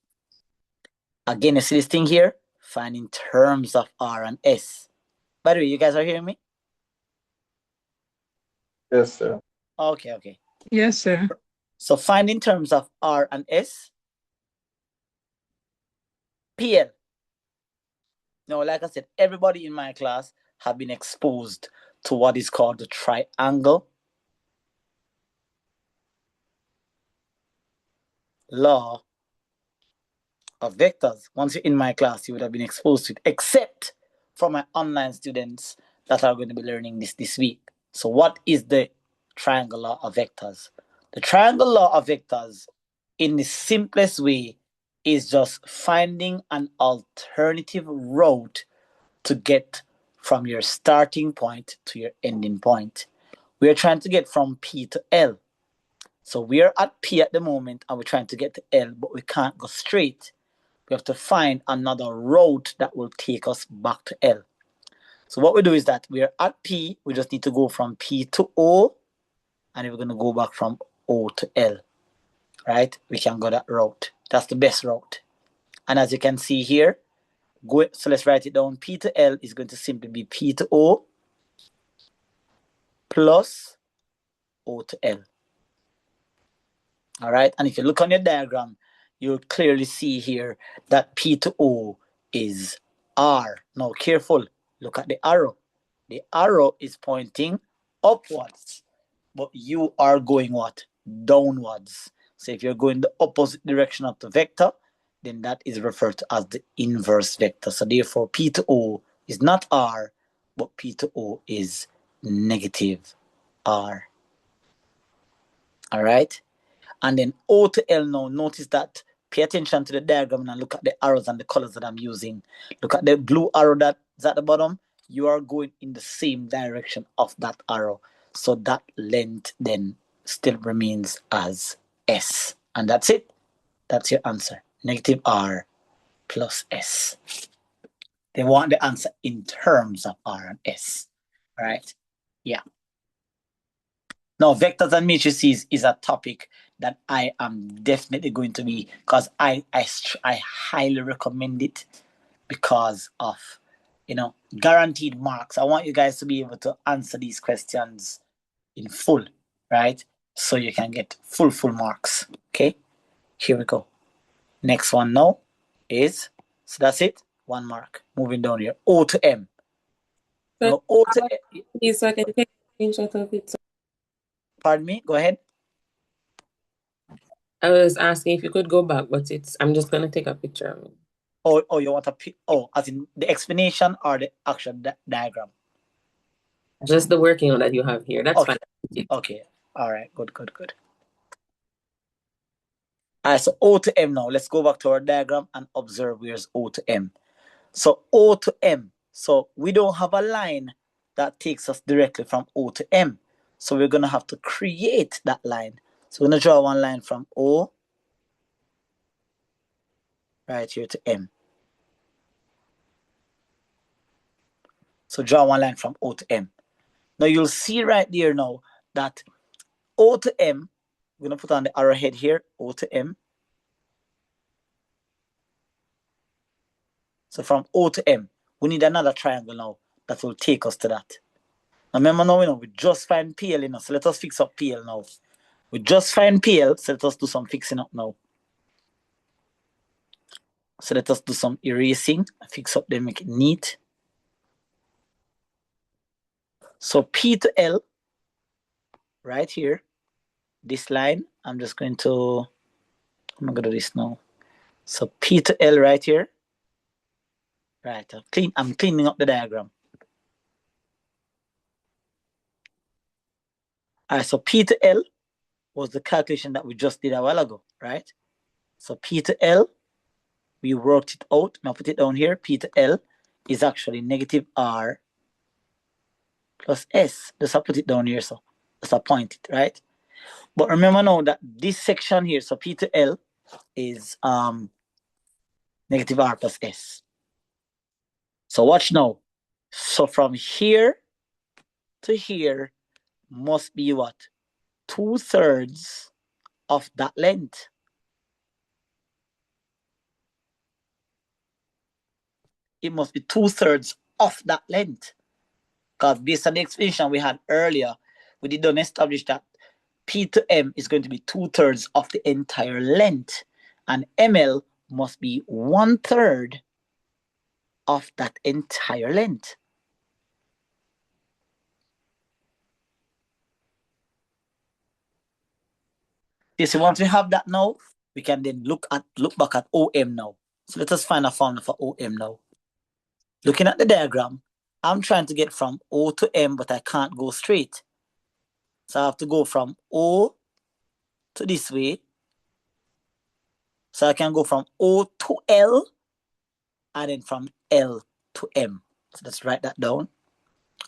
Again, you see this thing here? Finding terms of R and S. By the way, you guys are hearing me? Yes, sir. Okay. Yes, sir. So finding terms of R and S. PL. Now, like I said, everybody in my class have been exposed to what is called the triangle law of vectors. Once you're in my class, you would have been exposed to it, except for my online students that are going to be learning this week. So what is the triangle law of vectors? The triangle law of vectors, in the simplest way, is just finding an alternative route to get from your starting point to your ending point. We are trying to get from P to L. So we are at P at the moment and we're trying to get to L, but we can't go straight. We have to find another route that will take us back to L. So what we do is that we are at P, we just need to go from P to O, and we're going to go back from O to L, right? We can go that route. That's the best route. And as you can see here, so let's write it down. P to L is going to simply be P to O plus O to L. All right, and if you look on your diagram, you'll clearly see here that P to O is R. Now, careful, look at the arrow. The arrow is pointing upwards, but you are going what? Downwards. So if you're going the opposite direction of the vector, then that is referred to as the inverse vector. So therefore, P to O is not R, but P to O is negative R. All right? And then O to L now, notice that, pay attention to the diagram and look at the arrows and the colors that I'm using. Look at the blue arrow that's at the bottom. You are going in the same direction of that arrow. So that length then still remains as S. And that's it. That's your answer. Negative R plus S. They want the answer in terms of R and S. All right? Yeah. Now, vectors and matrices is a topic that I am definitely going to be, because I highly recommend it because of, guaranteed marks. I want you guys to be able to answer these questions in full, right? So you can get full marks. Okay, here we go. Next one now is, so that's it, 1 mark. Moving down here, O to M. Now, O to M. Please, so I can take a screenshot of it. Pardon me, go ahead. I was asking if you could go back, but I'm just gonna take a picture of it. Oh, you want as in the explanation or the actual diagram? Just the working that you have here. That's Okay. fine. Okay. All right. Good. All right. So O to M now. Let's go back to our diagram and observe where's O to M. So O to M. So we don't have a line that takes us directly from O to M. So we're going to have to create that line. So we're going to draw one line from O right here to M. So draw one line from O to M. Now you'll see right there now that O to M, we're going to put on the arrowhead here, O to M. So from O to M, we need another triangle now that will take us to that. Now remember now, we just find PL, so let us fix up PL now. We just find PL, so let us do some fixing up now. So let us do some erasing, fix up them, make it neat. So P to L, right here, this line, I'm just going to, I'm going to do this now. So P to L right here. Right, I'm cleaning up the diagram. All right, so P to L was the calculation that we just did a while ago, right? So P to L, we worked it out. Now put it down here. P to L is actually negative R plus S. Just I put it down here, so just I point it, right? But remember now that this section here, so P to L is negative R plus S. So watch now. So from here to here must be what? 2/3 of that length. It must be 2/3 of that length. Because based on the explanation we had earlier, we did not establish that P to M is going to be 2/3 of the entire length, and ML must be 1/3 of that entire length. So once we have that now, we can then look back at OM now. So let us find a formula for OM now. Looking at the diagram, I'm trying to get from O to M, but I can't go straight. So I have to go from O to this way. So I can go from O to L, and then from L to M. So let's write that down.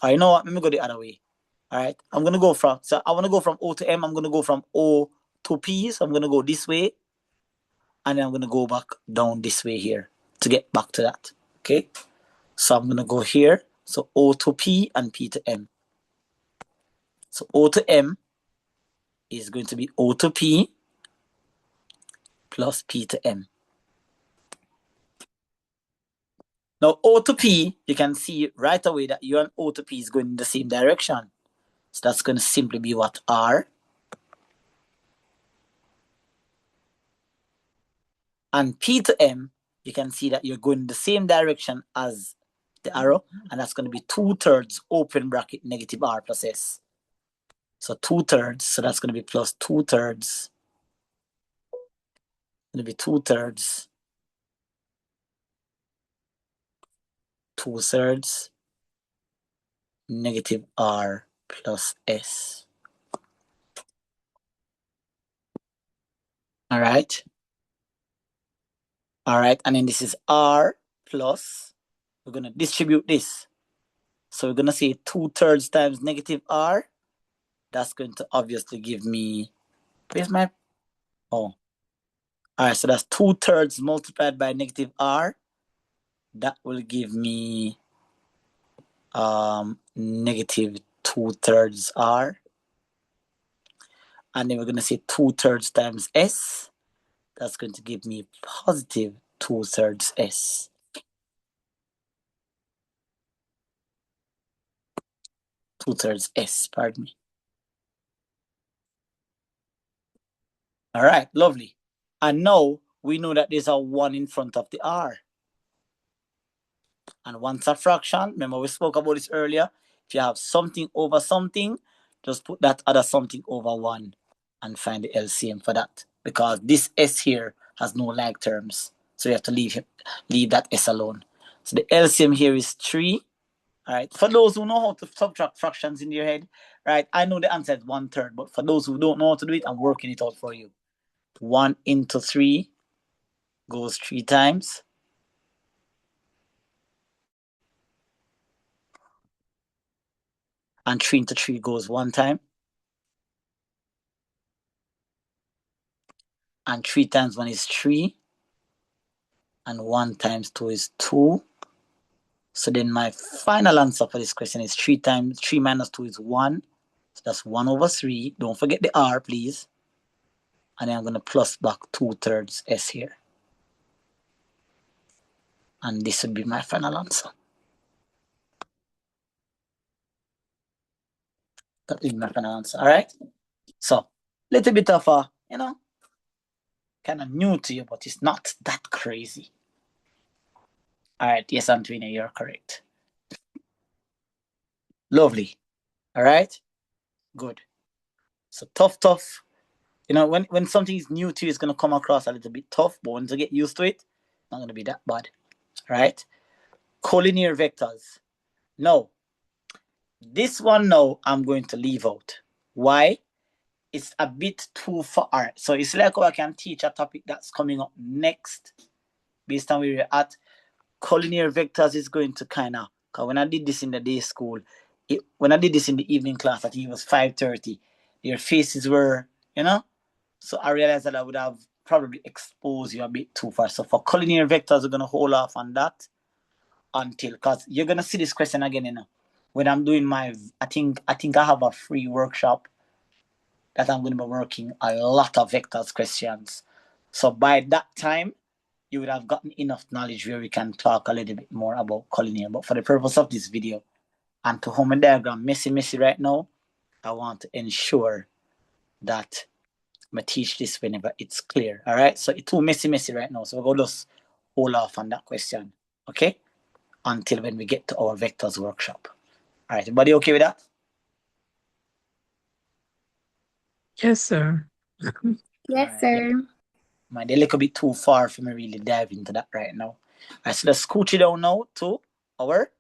All right, you know what? Let me go the other way. All right, I want to go from O to M. I'm going to go from O to P. So I'm going to go this way. And then I'm going to go back down this way here to get back to that. Okay. So I'm going to go here. So O to P and P to M. So O to M is going to be O to P plus P to M. Now, O to P, you can see right away that U and O to P is going in the same direction. So that's going to simply be what? R. And P to M, you can see that you're going in the same direction as the arrow, and that's going to be 2/3 open bracket negative R plus S. So 2/3, so that's going to be plus 2/3. Going to be 2/3. 2/3 negative R plus S. All right. All right. And then this is R plus, we're going to distribute this. So we're going to say 2/3 times negative R. That's going to obviously give me, where's my, oh. All right. So that's 2/3 multiplied by negative R. That will give me negative 2/3 R. And then we're going to say 2/3 times S. That's going to give me positive 2/3 S. 2/3 S, pardon me. All right, lovely. And now we know that there's a 1 in front of the R. And once a fraction, remember we spoke about this earlier, if you have something over something, just put that other something over 1 and find the LCM for that. Because this S here has no like terms. So you have to leave that S alone. So the LCM here is 3. All right. For those who know how to subtract fractions in your head, right? I know the answer is 1/3, but for those who don't know how to do it, I'm working it out for you. 1 into 3 goes 3 times. And 3 into 3 goes 1 time. And 3 times 1 is 3. And 1 times 2 is 2. So then my final answer for this question is 3 minus 2 is 1. So that's 1/3. Don't forget the R, please. And then I'm going to plus back 2/3 S here. And this would be my final answer. That would be my final answer. All right? So, little bit of a, kind of new to you, but it's not that crazy. All right. Yes, Antonia, you're correct. Lovely. All right. Good. So tough. When something is new to you, it's going to come across a little bit tough, but once you get used to it, it's not going to be that bad. All right. Collinear vectors. No. This one now I'm going to leave out. Why? It's a bit too far. So it's like how I can teach a topic that's coming up next based on where you're at. Collinear vectors is going to kind of, because when I did this in the day school, when I did this in the evening class, I think it was 5:30, their faces were, so I realized that I would have probably exposed you a bit too far. So for collinear vectors, we're going to hold off on that until, because you're going to see this question again, when I'm doing my, I think I have a free workshop that I'm going to be working a lot of vectors questions. So by that time, you would have gotten enough knowledge where we can talk a little bit more about collinear. But for the purpose of this video, and to home and diagram messy right now, I want to ensure that I teach this whenever it's clear. All right. So it's too messy right now. So we're going to just hold off on that question. Okay. Until when we get to our vectors workshop. All right. Everybody okay with that? Yes, sir. Yes, sir. They're a little bit too far for me really dive into that right now. All right. So let's scooch it down now to our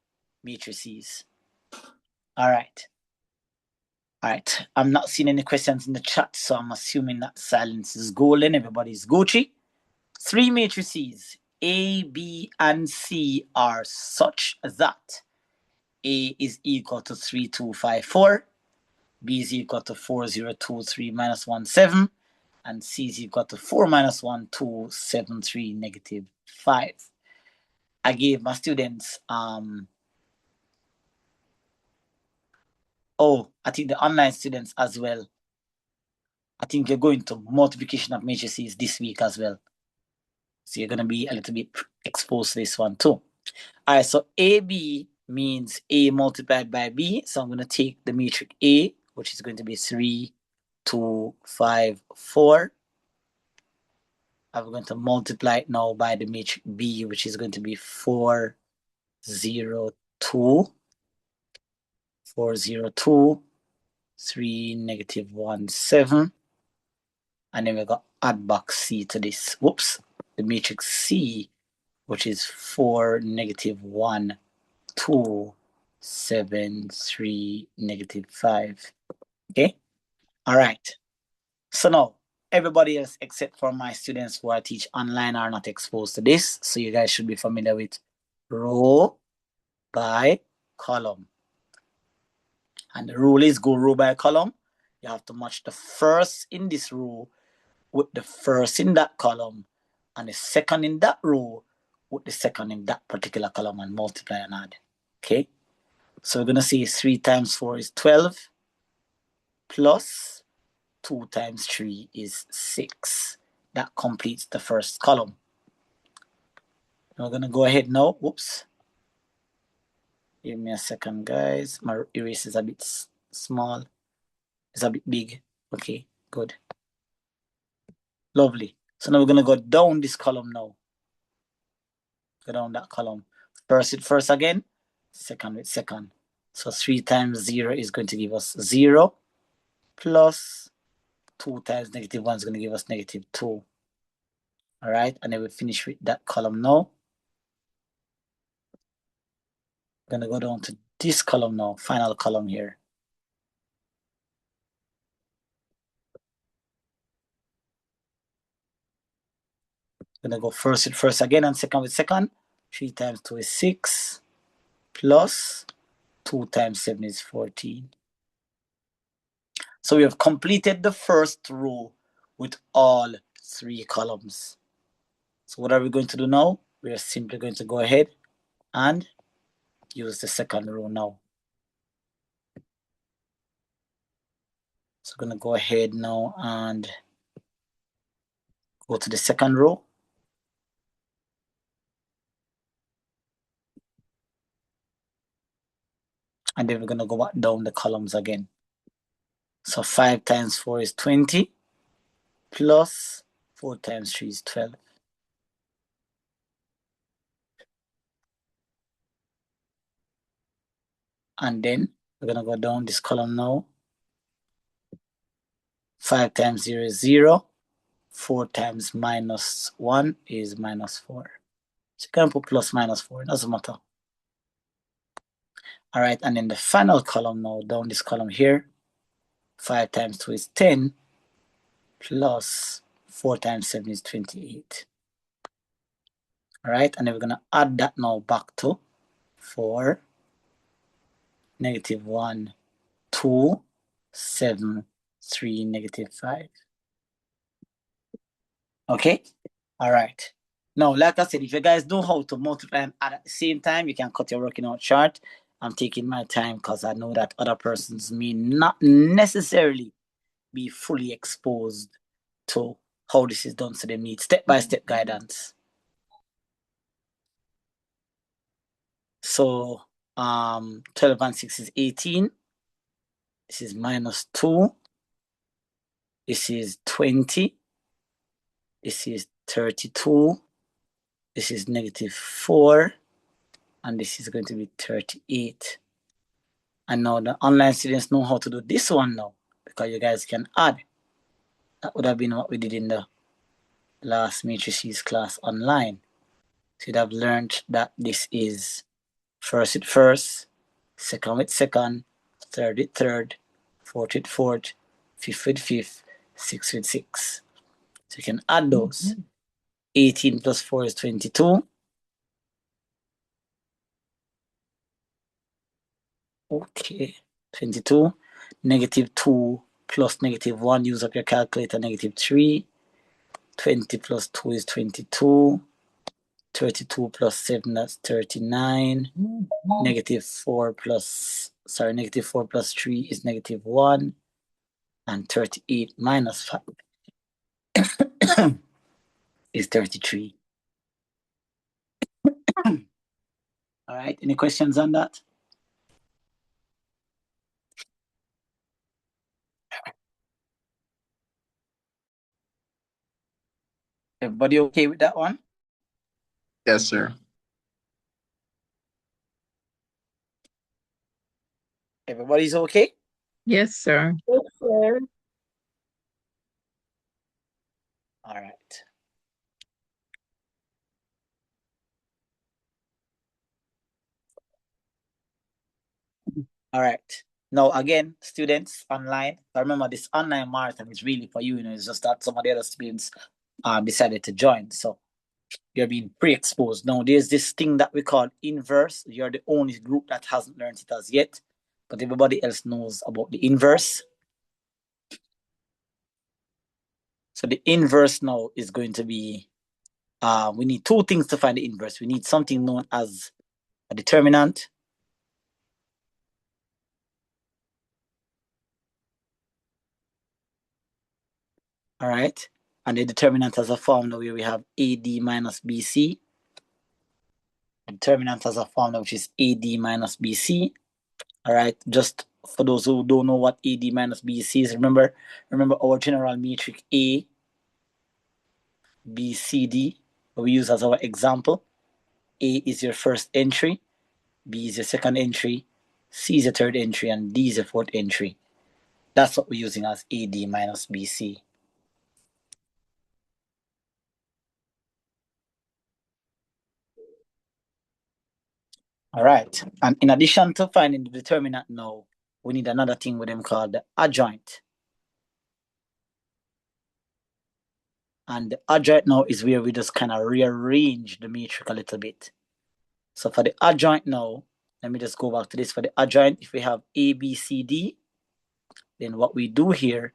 matrices. All right. All right. I'm not seeing any questions in the chat, so I'm assuming that silence is golden. Everybody's Gucci. 3 matrices, A, B, and C, are such that A is equal to 3, 2, 5, 4. B is equal to 4, 0, 2, 3, minus 1, 7. And C is equal to 4 minus 1, 2, 7, 3, negative 5. I gave my students, I think the online students as well. I think you're going to multiplication of matrices this week as well. So you're going to be a little bit exposed to this one too. All right, so AB means A multiplied by B. So I'm going to take the matrix A, which is going to be 3, 2, 5, 4. I'm going to multiply it now by the matrix B, which is going to be 4, 0, 2. 4, 0, 2. 3, negative 1, 7. And then we got add back C to this. Whoops. The matrix C, which is 4, negative 1, 2, 7, 3, negative 5. Okay? All right. So now, everybody else except for my students who I teach online are not exposed to this. So you guys should be familiar with row by column. And the rule is go row by column. You have to match the first in this row with the first in that column and the second in that row with the second in that particular column and multiply and add. Okay? So we're going to see 3 times 4 is 12 plus 2 times 3 is 6. That completes the first column. We're going to go ahead now. Whoops. Give me a second, guys. My erase is a bit small. It's a bit big. Okay, good. Lovely. So now we're going to go down this column now. Go down that column. First with first again. Second with second. So 3 times 0 is going to give us 0 plus 2 times -1 is going to give us -2. All right, and then we finish with that column now. I'm going to go down to this column now, final column here. I'm going to go first with first again and second with second. 3 times 2 is 6 plus 2 times 7 is 14. So we have completed the first row with all 3 columns. So what are we going to do now? We are simply going to go ahead and use the second row now. So I'm going to go ahead now and go to the second row. And then we're going to go back down the columns again. So 5 times 4 is 20 plus 4 times 3 is 12. And then we're going to go down this column now. 5 times 0 is 0. 4 times -1 is -4. So you can put plus -4, it doesn't matter. All right, and then the final column now, down this column here, 5 times 2 is 10, plus 4 times 7 is 28. All right, and then we're going to add that now back to 4, -1, 2, 7, 3, -5. Okay, all right. Now, like I said, if you guys know how to multiply and add at the same time, you can cut your working out short. I'm taking my time because I know that other persons may not necessarily be fully exposed to how this is done, so they need step-by-step guidance. So 12 and 6 is 18. This is -2. This is 20. This is 32. This is -4. And this is going to be 38. And now the online students know how to do this one now, because you guys can add. That would have been what we did in the last matrices class online. So you'd have learned that this is first with first, second with second, third with third, fourth with fourth, fifth with fifth, sixth with sixth. So you can add those. 18 plus 4 is 22. Okay, 22. -2 plus -1, use up your calculator, -3. 20 plus 2 is 22. 32 plus 7, that's 39. -4 plus 3 is -1. And 38 minus 5 is 33. All right, any questions on that? Everybody okay with that one? Yes, sir. Everybody's okay? Yes, sir. Yes, sir. All right. All right. Now, again, students online, remember this online marathon is really for you, it's just that some of the other students decided to join. So you're being pre-exposed. Now, there's this thing that we call inverse. You're the only group that hasn't learned it as yet, but everybody else knows about the inverse. So the inverse now is going to be, we need two things to find the inverse. We need something known as a determinant. All right. And the determinant has a formula where we have AD minus BC. The determinant has a formula which is AD minus BC. All right. Just for those who don't know what AD minus BC is, remember our general metric A, B, C, D, we use as our example. A is your first entry, B is your second entry, C is your third entry, and D is your fourth entry. That's what we're using as AD minus BC. All right. And in addition to finding the determinant now, we need another thing with them called the adjoint. And the adjoint now is where we just kind of rearrange the metric a little bit. So for the adjoint now, let me just go back to this. For the adjoint, if we have A, B, C, D, then what we do here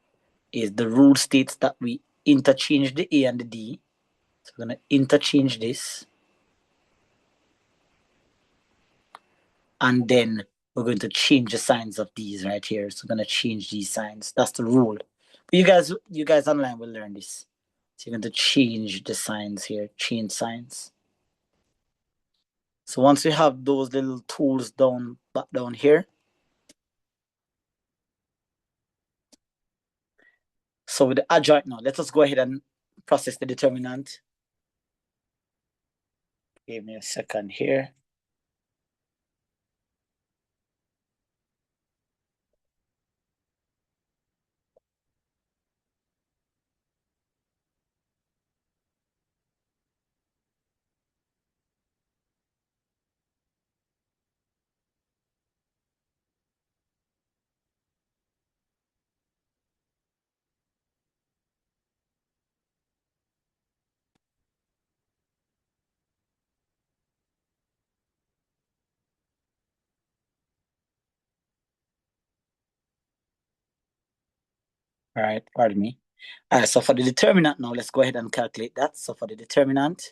is the rule states that we interchange the A and the D. So we're going to interchange this. And then we're going to change the signs of these right here. So we're going to change these signs. That's the rule. But you guys online will learn this. So you're going to change the signs here, change signs. So once we have those little tools back down here. So with the adjoint now, let us go ahead and process the determinant. Give me a second here. All right, pardon me. All right, so for the determinant now, let's go ahead and calculate that. So for the determinant,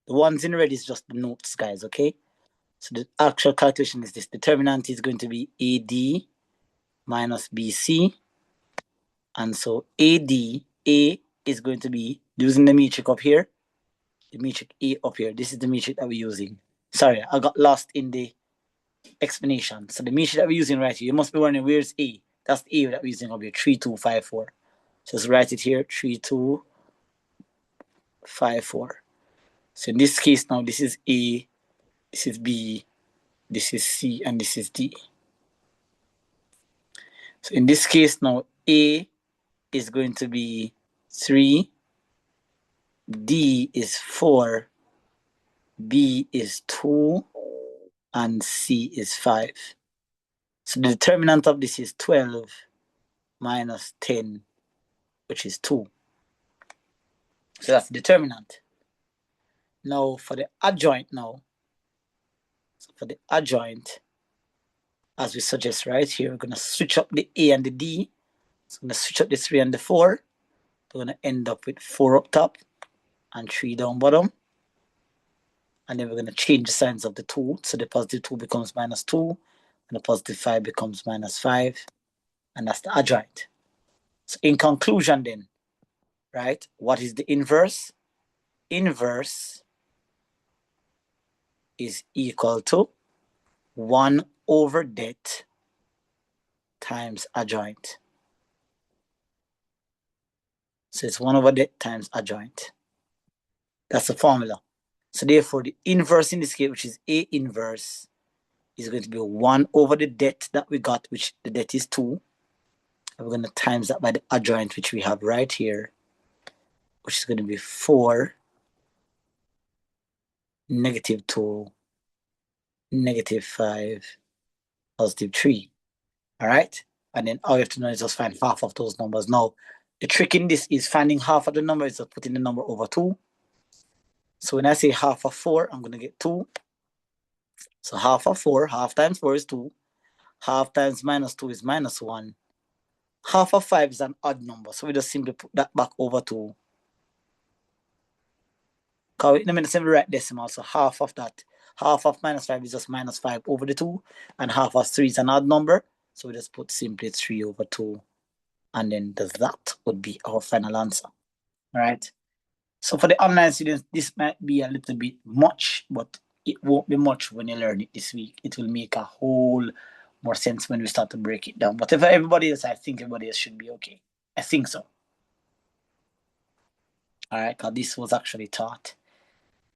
the ones in red is just the notes, guys, okay? So the actual calculation is this. Determinant is going to be AD minus BC. And so AD, A is going to be using the metric up here, the metric A up here. This is the metric that we're using. Sorry, I got lost in the explanation. So the metric that we're using right here, you must be wondering where's A. That's the A that we're using up here, 3254. Just write it here, 3254. So in this case now, this is A, this is B, this is C, and this is D. So in this case now, A is going to be 3, D is 4, B is 2, and C is 5. So the determinant of this is 12 minus 10, which is 2. So that's the determinant. Now for the adjoint now, so for the adjoint, as we suggest right here, we're going to switch up the A and the D. So I'm going to switch up the 3 and the 4. We're going to end up with 4 up top and 3 down bottom. And then we're going to change the signs of the 2. So the positive 2 becomes minus 2, and the positive 5 becomes minus 5. And that's the adjoint. So in conclusion then, right, what is the inverse? Inverse is equal to 1 over det times adjoint. So it's 1 over det times adjoint. That's the formula. So therefore, the inverse in this case, which is A inverse, is going to be 1 over the det that we got, which the det is 2. And we're going to times that by the adjoint, which we have right here, which is going to be 4, negative 2, negative 5, positive 3. All right? And then all you have to know is just find half of those numbers. Now, the trick in this is finding half of the number is just putting the number over 2. So when I say half of 4, I'm going to get 2. So half of 4, half times 4 is 2. Half times minus 2 is minus 1. Half of 5 is an odd number. So we just simply put that back over 2. Because in a minute, we write decimal. So half of that, half of minus 5 is just minus 5 over the 2. And half of 3 is an odd number. So we just put simply 3 over 2. And then that would be our final answer. All right. So for the online students, this might be a little bit much, but it won't be much when you learn it this week. It will make a whole more sense when we start to break it down. But if everybody else, I think everybody else should be okay. I think so. All right, because this was actually taught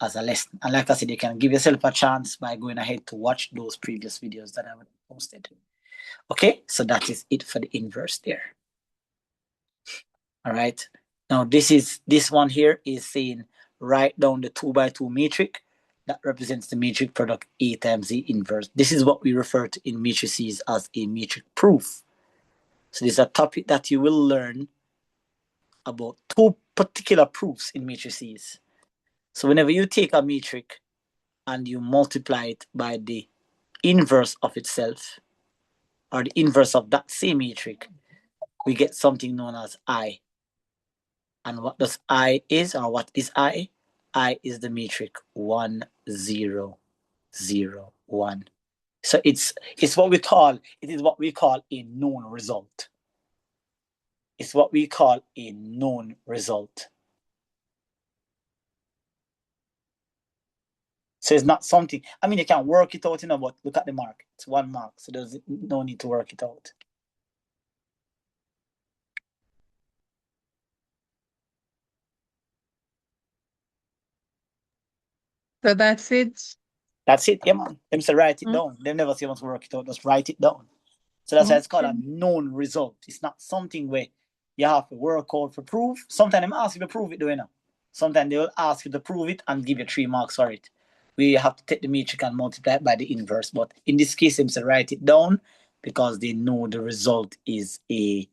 as a lesson. And like I said, you can give yourself a chance by going ahead to watch those previous videos that I have posted. Okay, so that is it for the inverse there. All right. Now this one here is saying write down the 2 by 2 metric that represents the metric product A times the inverse. This is what we refer to in matrices as a metric proof. So this is a topic that you will learn about 2 particular proofs in matrices. So whenever you take a metric and you multiply it by the inverse of itself, or the inverse of that same metric, we get something known as I. And what does I is, or what is I? I is the metric 1, 0, 0, 1. So it is what we call a known result. It's what we call a known result. So it's not something, I mean, you can work it out, but look at the mark. It's 1 mark, so there's no need to work it out. So that's it. That's it, yeah, man. Them say write it down. They never say once work it out, just write it down. So that's why it's called a known result. It's not something where you have to work out for proof. Sometimes they ask you to prove it, though, Sometimes they will ask you to prove it and give you 3 marks for it. We have to take the metric and multiply it by the inverse. But in this case, they say write it down because they know the result is a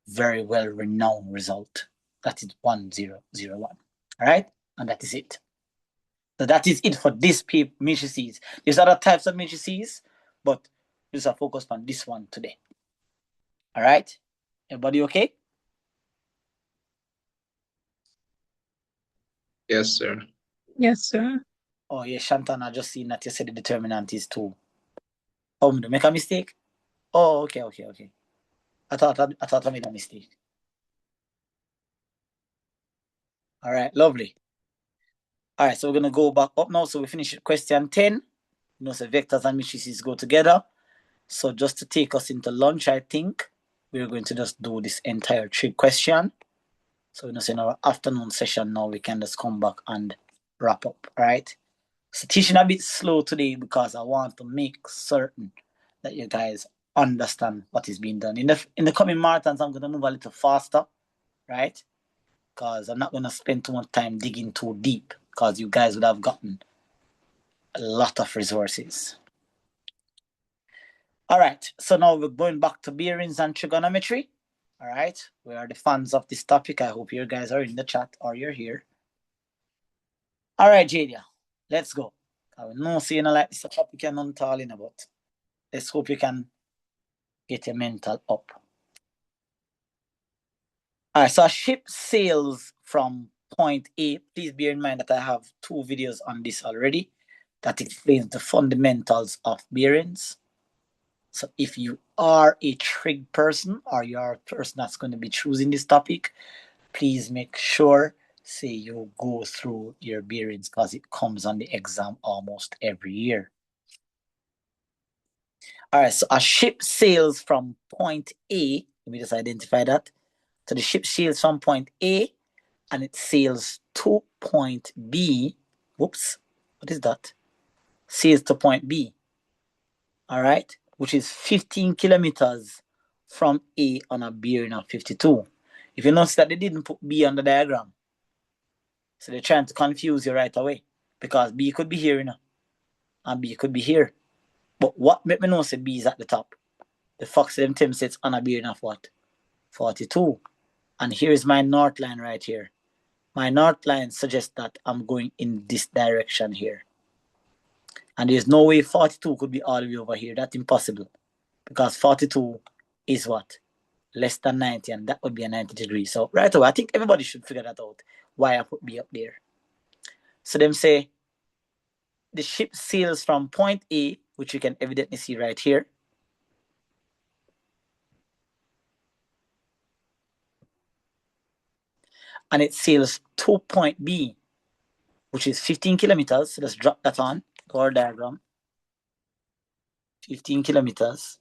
very well-renowned result. That is 1, 0, 0, 1. All right? And that is it. So that is it for this matrices. There's other types of matrices, but just are focused on this one today. All right? Everybody okay? Yes, sir. Yes, sir. Oh, yeah, Shantan, I just seen that you said the determinant is 2. Oh, did I make a mistake? Oh, okay. I thought I made a mistake. All right, lovely. All right, so we're going to go back up now. So we finish question 10. So vectors and matrices go together. So just to take us into lunch, I think we're going to just do this entire 3 question. So in our afternoon session now, we can just come back and wrap up, all right? So teaching a bit slow today because I want to make certain that you guys understand what is being done. In the coming marathons, I'm going to move a little faster, right? Because I'm not going to spend too much time digging too deep because you guys would have gotten a lot of resources. All right, so now we're going back to bearings and trigonometry. All right, we are the fans of this topic. I hope you guys are in the chat or you're here. All right, Jadia, let's go. I will know so you know like this topic you're not talking about. Let's hope you can get your mental up. All right, so a ship sails from point A. Please bear in mind that I have 2 videos on this already that explains the fundamentals of bearings. So if you are a trig person or you're a person that's going to be choosing this topic, please make sure you go through your bearings because it comes on the exam almost every year. All right, so a ship sails from point A. Let me just identify that. So the ship sails from point A and it sails to point B. Whoops, what is that? Sails to point B. All right, which is 15 kilometers from A on a bearing of 52. If you notice that they didn't put B on the diagram, so they're trying to confuse you right away because B could be here, and B could be here. But what make me know say B is at the top? The Fox them Tim says on a bearing of what? 42. And here's my north line right here. My north line suggests that I'm going in this direction here. And there's no way 42 could be all the way over here. That's impossible. Because 42 is what? Less than 90, and that would be a 90 degrees. So right away, I think everybody should figure that out, why I put B up there. So them say the ship sails from point A, which you can evidently see right here. And it sails to point B, which is 15 kilometers. So let's drop that on to our diagram. 15 kilometers.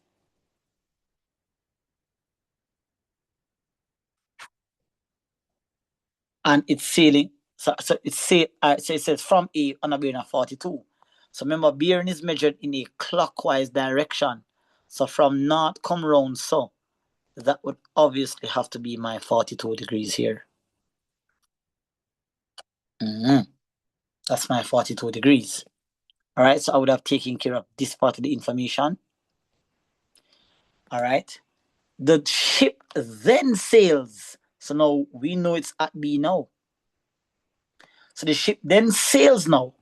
And it's sailing. So it says from A on a bearing of 42. So remember, bearing is measured in a clockwise direction. So from north come round so. That would obviously have to be my 42 degrees here. That's my 42 degrees. All right, so I would have taken care of this part of the information. All right. The ship then sails. So now we know it's at B now. So the ship then sails now.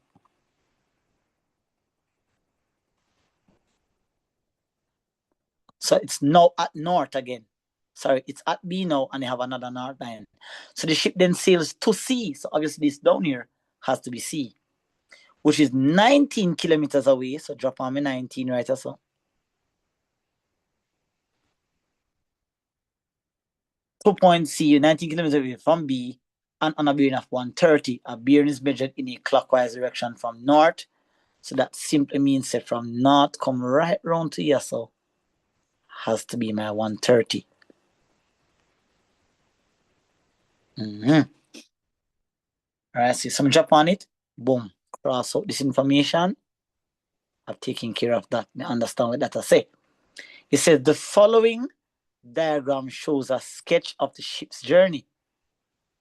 So it's now at north again. Sorry, it's at B now and they have another north line. So the ship then sails to C. So obviously this down here has to be C, which is 19 kilometers away. So drop on me 19 right or so. 2 point C, 19 kilometers away from B, and on a bearing of 130. A bearing is measured in a clockwise direction from north. So that simply means that from north come right round to here, so has to be my 130. All right, see some drop on it. Boom. Cross out this information. I've taken care of that. I understand what that I say. It says the following diagram shows a sketch of the ship's journey.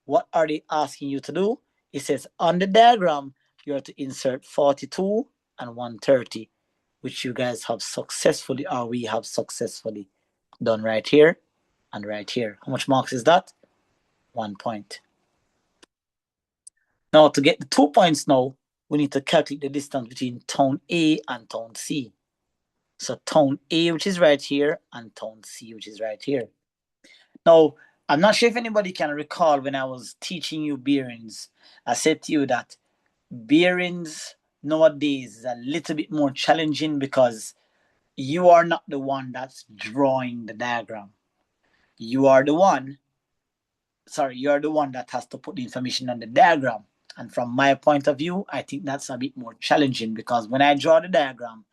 What are they asking you to do? It says on the diagram, you have to insert 42 and 130, which you guys have successfully, or we have successfully done right here and right here. How much marks is that? 1 point. Now, to get the 2 points now, we need to calculate the distance between town A and town C. So town A, which is right here, and town C, which is right here. Now, I'm not sure if anybody can recall when I was teaching you bearings, I said to you that bearings nowadays is a little bit more challenging because you are not the one that's drawing the diagram. You are the one that has to put the information on the diagram. And from my point of view, I think that's a bit more challenging because when I draw the diagram,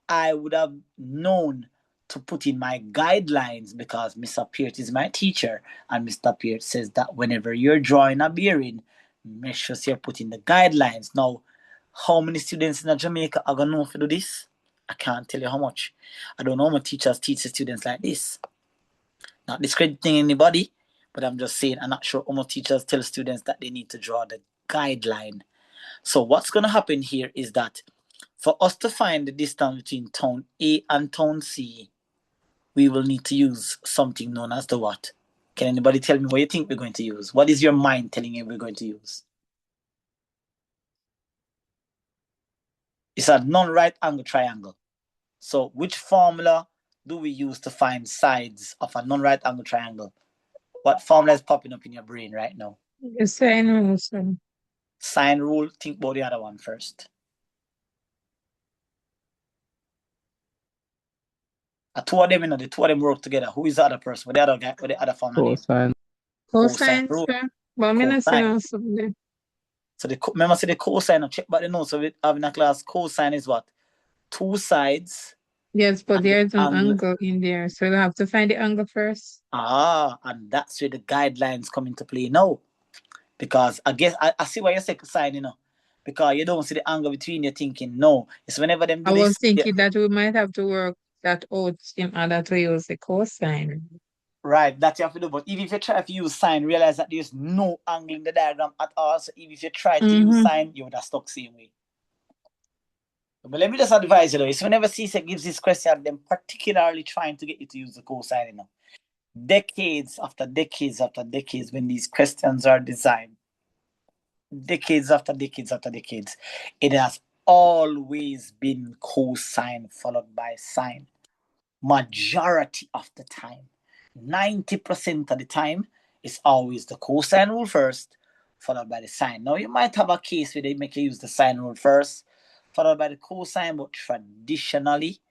I would have known to put in my guidelines because Mr. Peart is my teacher, and Mr. Peart says that whenever you're drawing a bearing, make sure you're putting the guidelines. Now, how many students in Jamaica are going to know to do this? I can't tell you how much. I don't know how many teachers teach the students like this. Not discrediting anybody, but I'm just saying I'm not sure how much teachers tell students that they need to draw the guideline. So what's going to happen here is that for us to find the distance between town A and town C, we will need to use something known as the what? Can anybody tell me what you think we're going to use? What is your mind telling you we're going to use? It's a non-right angle triangle. So which formula do we use to find sides of a non-right angle triangle? What formula is popping up in your brain right now? The sine rule, sir. Sine rule. Think about the other one first. The two of them work together. Who is the other person? What the other guy? What the other formula? Cosine. Cosine, rule. sir. But I'm not saying something. So remember, say the cosine. Check back the notes of it. Having a class, cosine is what? Two sides. Yes, but and there the is no angle in there, so you have to find the angle first. And that's where the guidelines come into play now. Because I guess I see why you say cosine, you know. Because you don't see the angle between you thinking, no. It's whenever them do I this. was thinking that we might have to work that out in order to use the cosine. Right, that you have to do. But even if you try to use sine, realize that there's no angle in the diagram at all. So even if you try to use sine, you would have stuck same way. But let me just advise you though, is whenever CSEC gives this question, them particularly trying to get you to use the cosine, you know. Decades after decades after decades, when these questions are designed, decades after decades after decades, it has always been cosine followed by sine. Majority of the time, 90% of the time, it's always the cosine rule first, followed by the sine. Now, you might have a case where they make you use the sine rule first, followed by the cosine, but traditionally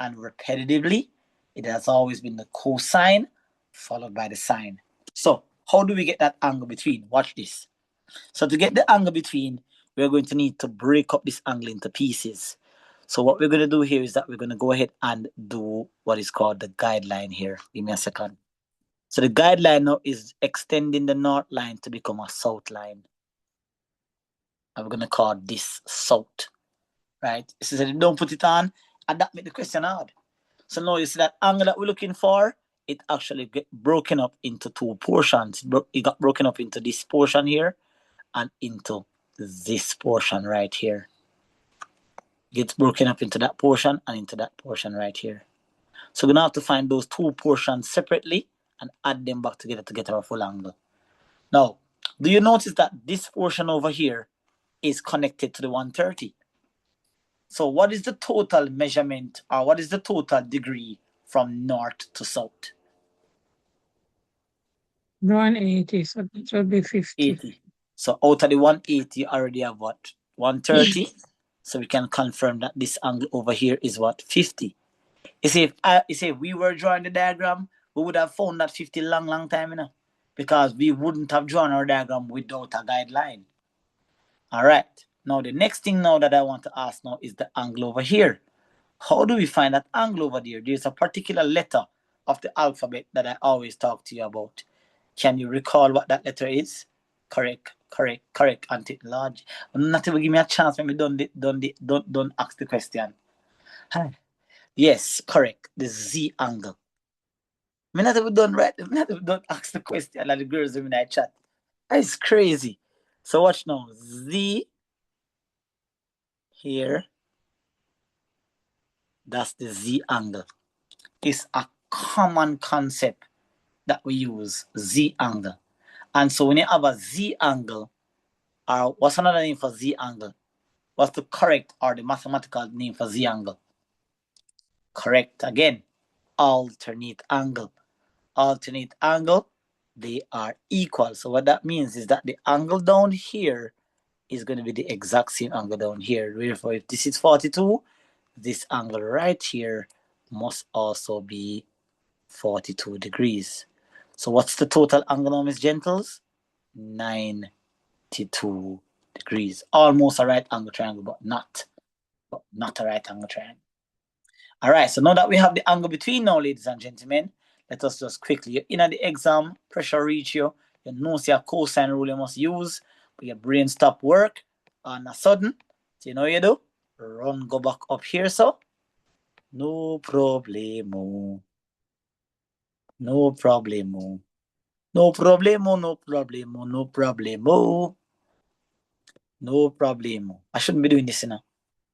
and repetitively, it has always been the cosine followed by the sine. So, how do we get that angle between? Watch this. So, to get the angle between, we're going to need to break up this angle into pieces. So what we're going to do here is that we're going to go ahead and do what is called the guideline here. Give me a second. So the guideline now is extending the north line to become a south line. And we're going to call this south, right? So don't put it on, and that make the question hard. So now you see that angle that we're looking for, it actually get broken up into two portions. It got broken up into this portion here and into this portion right here. Gets broken up into that portion and into that portion right here. So we're going to have to find those two portions separately and add them back together to get our full angle. Now, do you notice that this portion over here is connected to the 130? So what is the total measurement, or what is the total degree from north to south? 180, so it will be 50. 80. So out of the 180, you already have what? 130. So we can confirm that this angle over here is what? 50. You see, if we were drawing the diagram, we would have found that 50 long time, you know, because we wouldn't have drawn our diagram without a guideline. All right. Now, the next thing now that I want to ask now is the angle over here. How do we find that angle over there? There's a particular letter of the alphabet that I always talk to you about. Can you recall what that letter is? Correct. Auntie Large. Not even give me a chance when we don't ask the question. Yes, correct. The Z angle. Me not even done right. Me not even done ask the question like the girls in that chat. It's crazy. So watch now. Z here. That's the Z angle. It's a common concept that we use, Z angle. And so when you have a Z angle, or what's another name for Z angle? What's the correct or the mathematical name for Z angle? Correct again. Alternate angle. Alternate angle, they are equal. So what that means is that the angle down here is going to be the exact same angle down here. Therefore, if this is 42, this angle right here must also be 42 degrees. So what's the total angle now, Miss Gentles? 92 degrees. Almost a right angle triangle, but not a right angle triangle. All right, so now that we have the angle between now, ladies and gentlemen, let us just quickly, in the exam, pressure reach you know see a cosine rule you must use, but your brain stop work on a sudden. So you know what you do? Run, go back up here, so. No problemo. No problemo. No problemo, no problemo, no problemo. No problemo. I shouldn't be doing this, you know,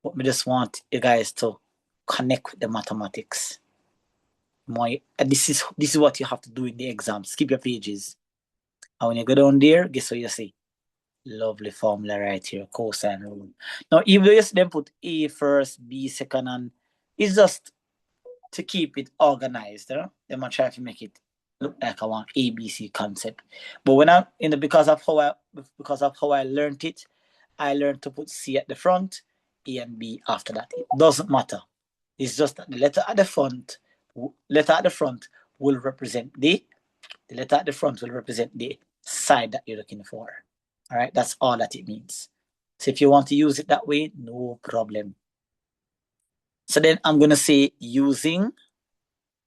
but I just want you guys to connect with the mathematics. This is what you have to do in the exam. Skip your pages. And when you go down there, guess what you see? Lovely formula right here, cosine rule. Now, even though you then put A first, B second, and it's just to keep it organized, you know? They might try to make it look like I want ABC concept. But when I'm in the because of how I learned it, I learned to put C at the front, A and B after that. It doesn't matter. It's just that the letter at the front will represent the letter at the front will represent the side that you're looking for. All right, that's all that it means. So if you want to use it that way, no problem. So then I'm gonna say using,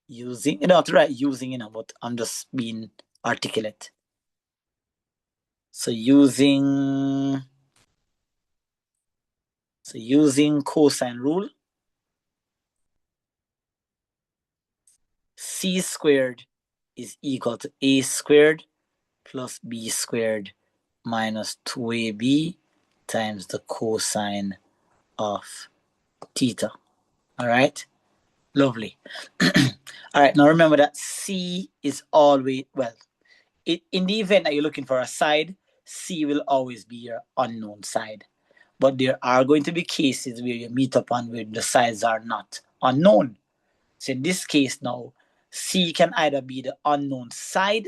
you don't have to write using, you know, but I'm just being articulate. So using cosine rule, C squared is equal to A squared plus B squared minus 2AB times the cosine of theta. All right, lovely. All right, now remember that C is always, well, in the event that you're looking for a side, C will always be your unknown side. But there are going to be cases where you meet upon where the sides are not unknown. So in this case now, C can either be the unknown side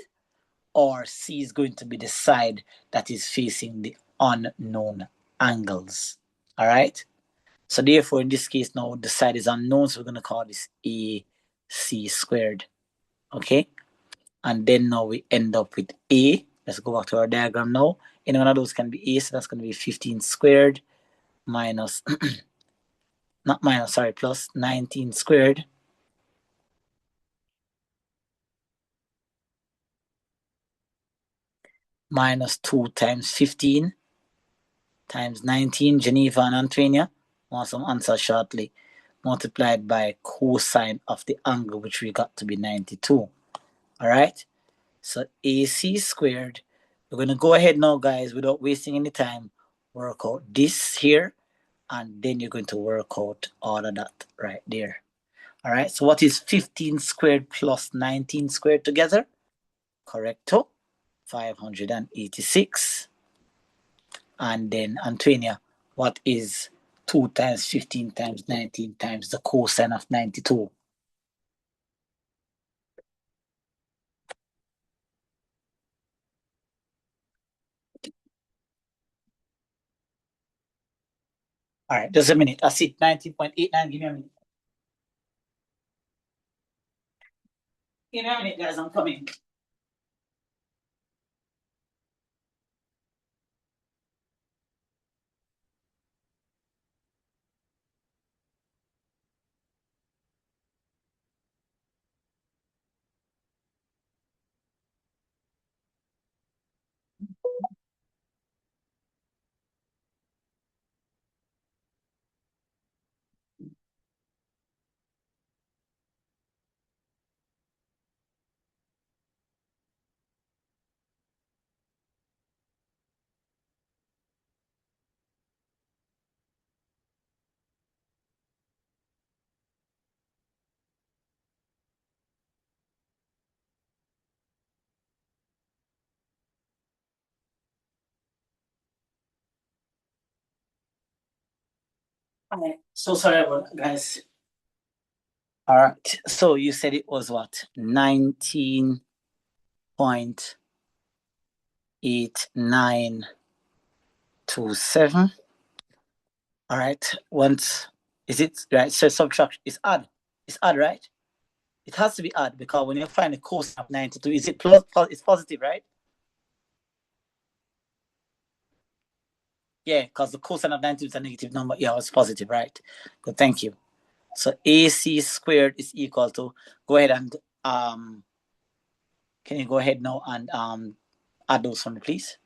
or C is going to be the side that is facing the unknown angles. All right? So therefore, in this case now, the side is unknown, so we're going to call this AC squared. Okay? And then now we end up with A. Let's go back to our diagram now. Any one of those can be A, so that's going to be 15 squared minus, not minus, sorry, plus 19 squared minus 2 times 15 times 19, Geneva and Antonia, want some answer shortly, multiplied by cosine of the angle, which we got to be 92. All right? So AC squared, we're going to go ahead now, guys, without wasting any time, work out this here, and then you're going to work out all of that right there. All right, so what is 15 squared plus 19 squared together? Correcto, 586. And then Antonia, what is 2 times 15 times 19 times the cosine of 92? All right, just a minute. I see 19.89. Give me a minute. Give me a minute, guys. I'm coming. All right, so sorry about that, guys. All right, so you said it was what? 19.8927. All right, once, is it right? So subtraction is odd. It's odd, right? It has to be odd because when you find the cosine of 92, is it plus? It's positive, right? Yeah, because the cosine of 92 is a negative number. Yeah, it's positive, right? Good, thank you. So AC squared is equal to, go ahead and, can you go ahead now and add those for me, please?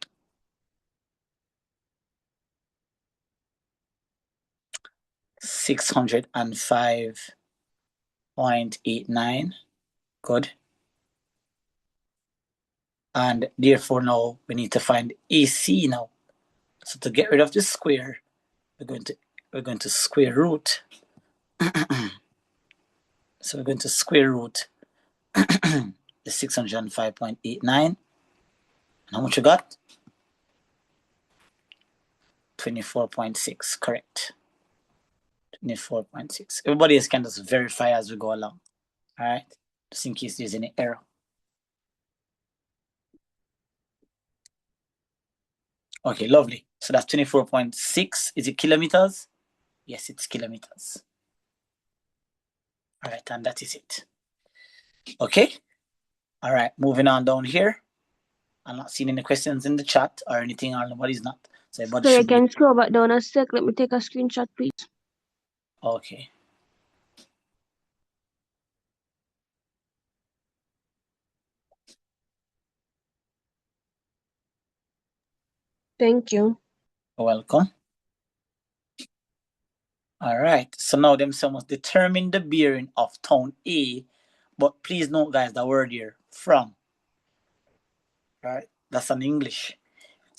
605.89. Good. And therefore now we need to find AC now. So to get rid of the square, we're going to square root. So we're going to square root the 605.89. And how much you got? 24.6, correct. 24.6. Everybody else can just verify as we go along. All right, just in case there's any error. Okay, lovely. So that's 24.6. Is it kilometers? Yes, it's kilometers. All right, and that is it. Okay. All right, moving on down here. I'm not seeing any questions in the chat or anything, or nobody's not. So everybody Sorry, should be. can you scroll back down a sec? Let me take a screenshot, please. Okay. Thank you. You're welcome. All right. So now them must determine the bearing of town A, but please note, guys, the word here, from. All right. That's an English.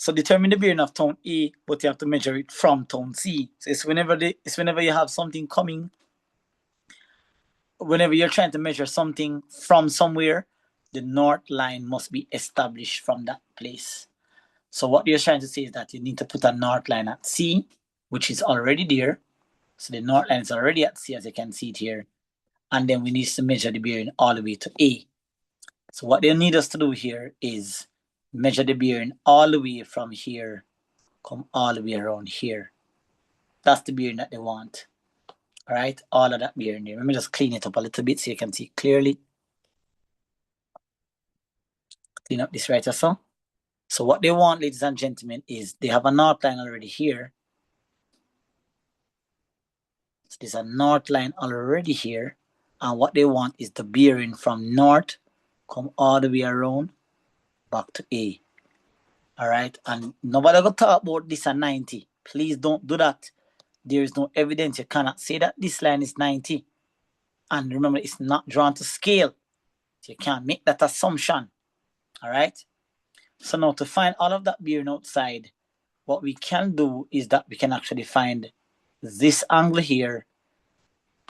So determine the bearing of tone A, but you have to measure it from tone C. So it's whenever you have something coming, whenever you're trying to measure something from somewhere, the north line must be established from that place. So what you're trying to say is that you need to put a north line at C, which is already there. So the north line is already at C, as you can see it here. And then we need to measure the bearing all the way to A. So what they need us to do here is measure the bearing all the way from here, come all the way around here. That's the bearing that they want. All right, all of that bearing there. Let me just clean it up a little bit so you can see clearly. Clean up this right so. So what they want, ladies and gentlemen, is they have a north line already here. So there's a north line already here. And what they want is the bearing from north, come all the way around, back to A. All right, and nobody gonna talk about this at 90. Please don't do that. There is no evidence. You cannot say that this line is 90. And remember, it's not drawn to scale. So you can't make that assumption. All right. So now to find all of that bearing outside, what we can do is that we can actually find this angle here.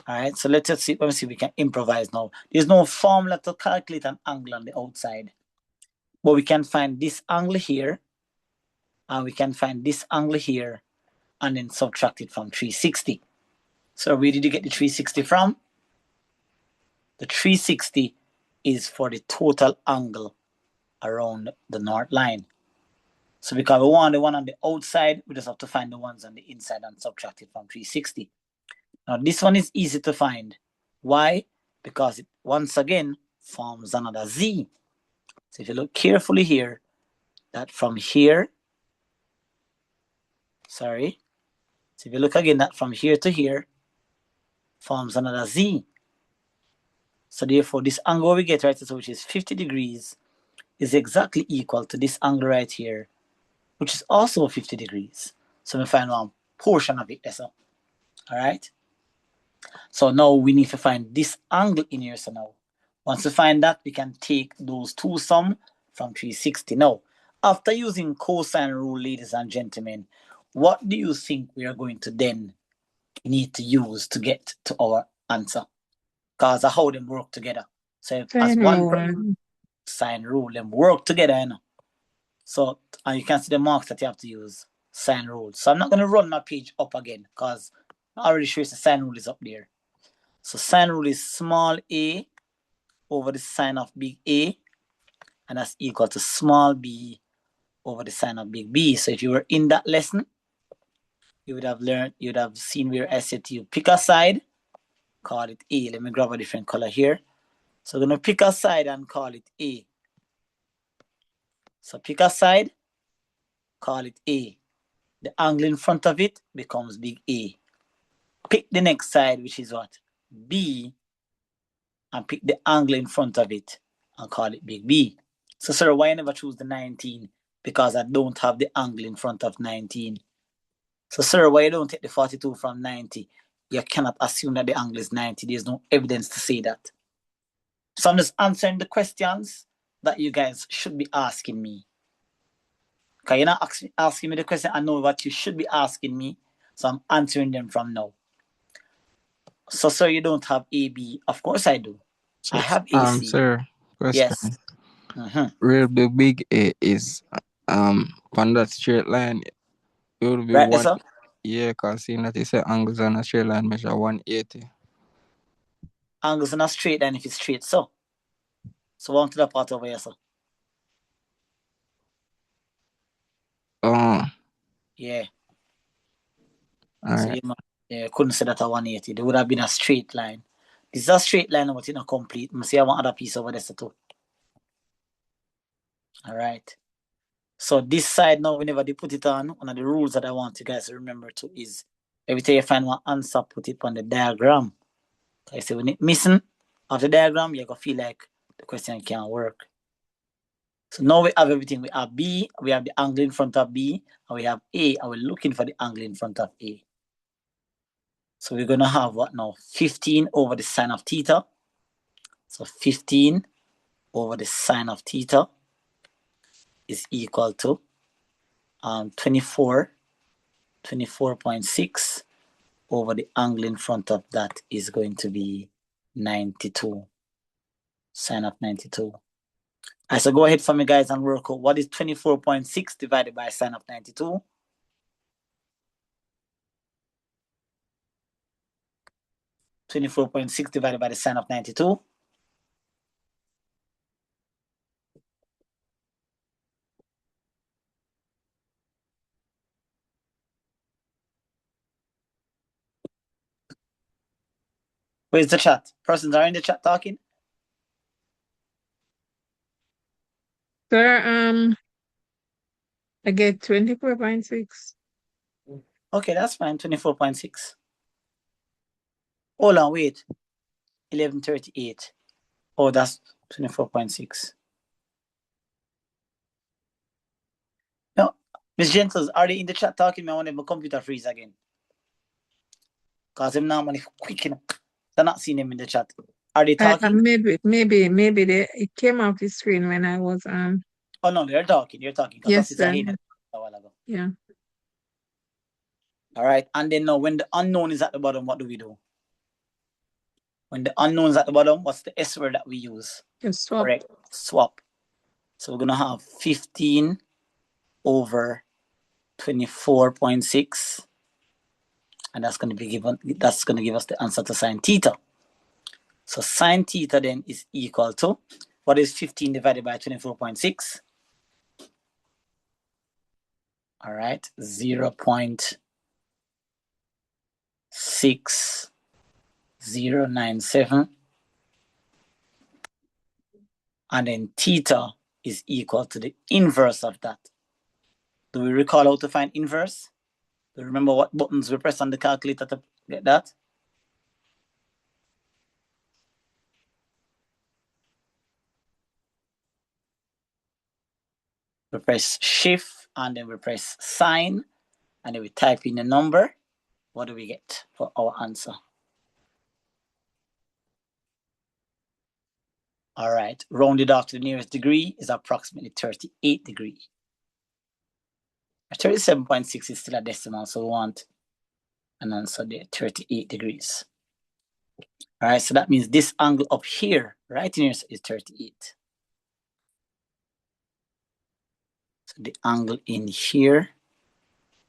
All right. So let me see if we can improvise now. There's no formula to calculate an angle on the outside. But we can find this angle here. And we can find this angle here. And then subtract it from 360. So where did you get the 360 from? The 360 is for the total angle around the north line. So because we want the one on the outside, we just have to find the ones on the inside and subtract it from 360. Now this one is easy to find. Why? Because it once again forms another Z. So if you look carefully here, that from here, so if you look again, that from here to here forms another Z. So therefore, this angle we get right, so which is 50 degrees, is exactly equal to this angle right here, which is also 50 degrees. So we find one portion of it. So, all right. So now we need to find this angle in here. So now, once we find that, we can take those two sum from 360. Now, after using cosine rule, ladies and gentlemen, what do you think we are going to then need to use to get to our answer? Because of how them work together. So as one sine rule, them work together, you know. So, and you can see the marks that you have to use, sine rule. So I'm not going to run my page up again because I already showed you the sine rule is up there. So sine rule is small a over the sine of big A, and that's equal to small b over the sine of big B. So if you were in that lesson, you would have learned, you would have seen where I said to you, pick a side, call it A. Let me grab a different color here. So I'm going to pick a side and call it A. So pick a side, call it A. The angle in front of it becomes big A. Pick the next side, which is what? B, and pick the angle in front of it and call it big B. So, sir, why I never choose the 19? Because I don't have the angle in front of 19. So, sir, why you don't take the 42 from 90? You cannot assume that the angle is 90. There's no evidence to say that. So I'm just answering the questions that you guys should be asking me. Okay, you're not asking me the question. I know what you should be asking me. So I'm answering them from now. So, sir, you don't have AB. Of course I do. So, I have AC. sir, question. Yes. Where the big A is on that straight line, it will be Right, one. sir? Yeah, because seeing that it's angles on a straight line measure 180. Angles in a straight line if it's straight, so. So on to the part over here, sir. Yeah. All So right. you couldn't say that at 180. There would have been a straight line. This is a straight line, but it's not complete. I see I want other piece over there too. All right. So this side now, whenever they put it on, one of the rules that I want you guys to remember too is every time you find one answer, put it on the diagram. I say when it's missing of the diagram, you're gonna feel like the question can't work. So now we have everything. We have B, we have the angle in front of B, and we have A, and we're looking for the angle in front of A. So we're gonna have what now? 15 over the sine of theta. So 15 over the sine of theta is equal to 24.6 over the angle in front of that is going to be 92. Sine of 92. So go ahead for me, guys, and work out what is 24.6 divided by sine of 92. (24.6 divided by the sine of 92). Where's the chat? Persons are in the chat talking? Sir, I get 24.6. Okay, that's fine. 24.6. Hold on, wait. 1138. Oh, that's 24.6. No, Miss Gentles, are they in the chat talking? I want my computer freeze again. Because I'm not quick enough. They're not seeing them in the chat. Are they talking? Maybe it came off the screen when I was Oh no, they're talking. You're talking. Yes, sir. A while ago. Yeah. All right. And then now when the unknown is at the bottom, what do we do? When the unknown is at the bottom, what's the S word that we use? Just swap. Correct. Swap. So we're gonna have 15 over 24.6. And that's gonna give us the answer to sine theta. So sine theta then is equal to what is 15 divided by 24.6? All right, 0.6097. And then theta is equal to the inverse of that. Do we recall how to find inverse? Do you remember what buttons we press on the calculator to get that? We press shift and then we press sign and then we type in the number. What do we get for our answer? All right, rounded off to the nearest degree is approximately 38 degrees. 37.6 is still a decimal, so we want an answer there, 38 degrees. All right, so that means this angle up here, right in here, is 38. So the angle in here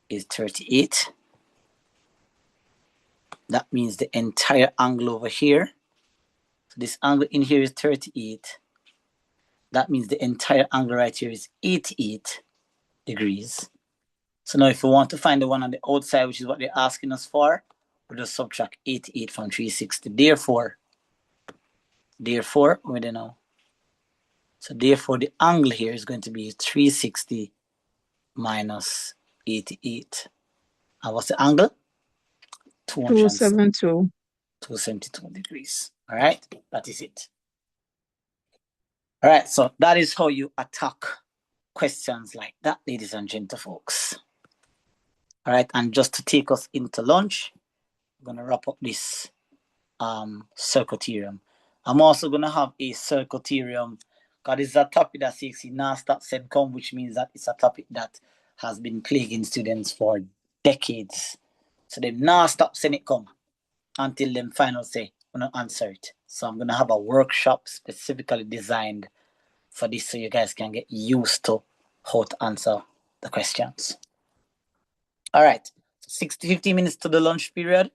is 38. That means the entire angle over here. So this angle in here is 38. That means the entire angle right here is 88 degrees. So now if we want to find the one on the outside, which is what they're asking us for, we'll just subtract 88 from 360. Therefore, we don't know. So therefore, the angle here is going to be 360 minus 88. And what's the angle? 272. 272 degrees. All right, that is it. All right, so that is how you attack questions like that, ladies and gentlefolks. All right, and just to take us into lunch, I'm going to wrap up this circle theorem. I'm also going to have a circle theorem because it's a topic that CSEC now stop send come, which means that it's a topic that has been plaguing students for decades. So they now stop send it come until them final say, I'm going to answer it. So I'm going to have a workshop specifically designed for this so you guys can get used to how to answer the questions. All right, 50 minutes to the lunch period.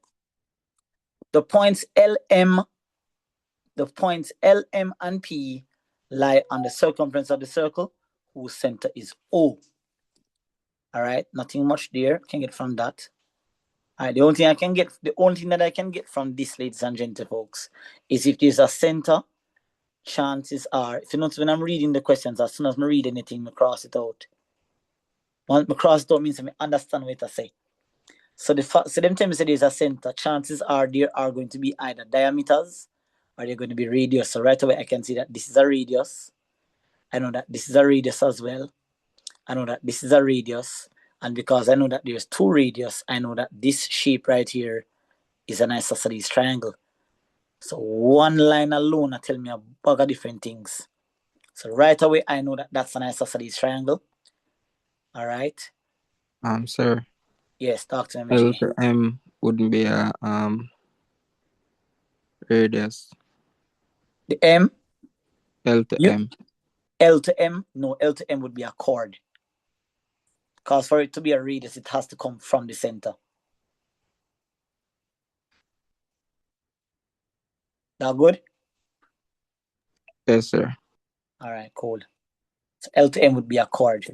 The points LM and P lie on the circumference of the circle whose center is O. All right, nothing much there. Can get from that. All right, the only thing that I can get from this, ladies and gentlefolks, is if there's a center, chances are, if you notice when I'm reading the questions, as soon as I read anything, I cross it out. Once I cross it out means I understand what I say. So them time say there's a center, chances are there are going to be either diameters or they're going to be radius. So right away I can see that this is a radius. I know that this is a radius as well. I know that this is a radius. And because I know that there's two radius, I know that this shape right here is an isosceles triangle. So one line alone will tell me a bug of different things. So right away I know that that's an isosceles triangle. All right. Sir, Yes, talk to me, L G. to M wouldn't be a radius. The M, L to you M. L to M, no, L to M would be a chord. Because for it to be a radius, it has to come from the center. That good? Yes, sir. All right, cool. So L to M would be a chord.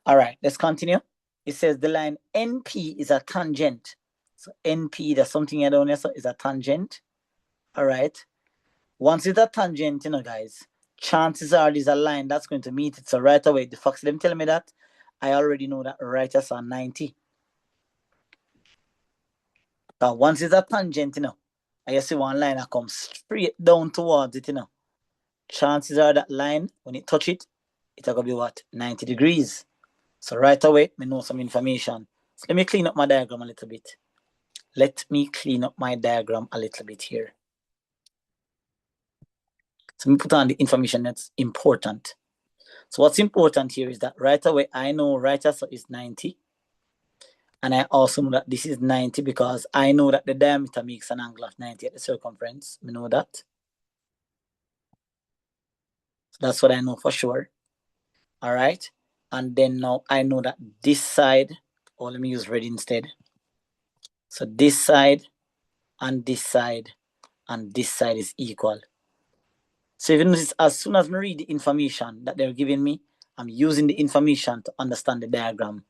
All right, let's continue. It says the line NP is a tangent. So NP, that's something I don't know, so is a tangent. All right. Once it's a tangent, guys, chances are there's a line that's going to meet it. So right away, the facts them tell me that, I already know that right as a 90. But once it's a tangent, I see one line that comes straight down towards it, chances are that line, when it touch it, it's going to be what? 90 degrees. So right away, we know some information. So let me clean up my diagram a little bit. Let me clean up my diagram a little bit here. So let me put on the information that's important. So what's important here is that right away, I know right answer is 90. And I also know that this is 90 because I know that the diameter makes an angle of 90 at the circumference. We know that. So that's what I know for sure. All right. And then now I know that this side, or let me use red instead. So this side and this side and this side is equal. So if you notice, as soon as I read the information that they're giving me, I'm using the information to understand the diagram.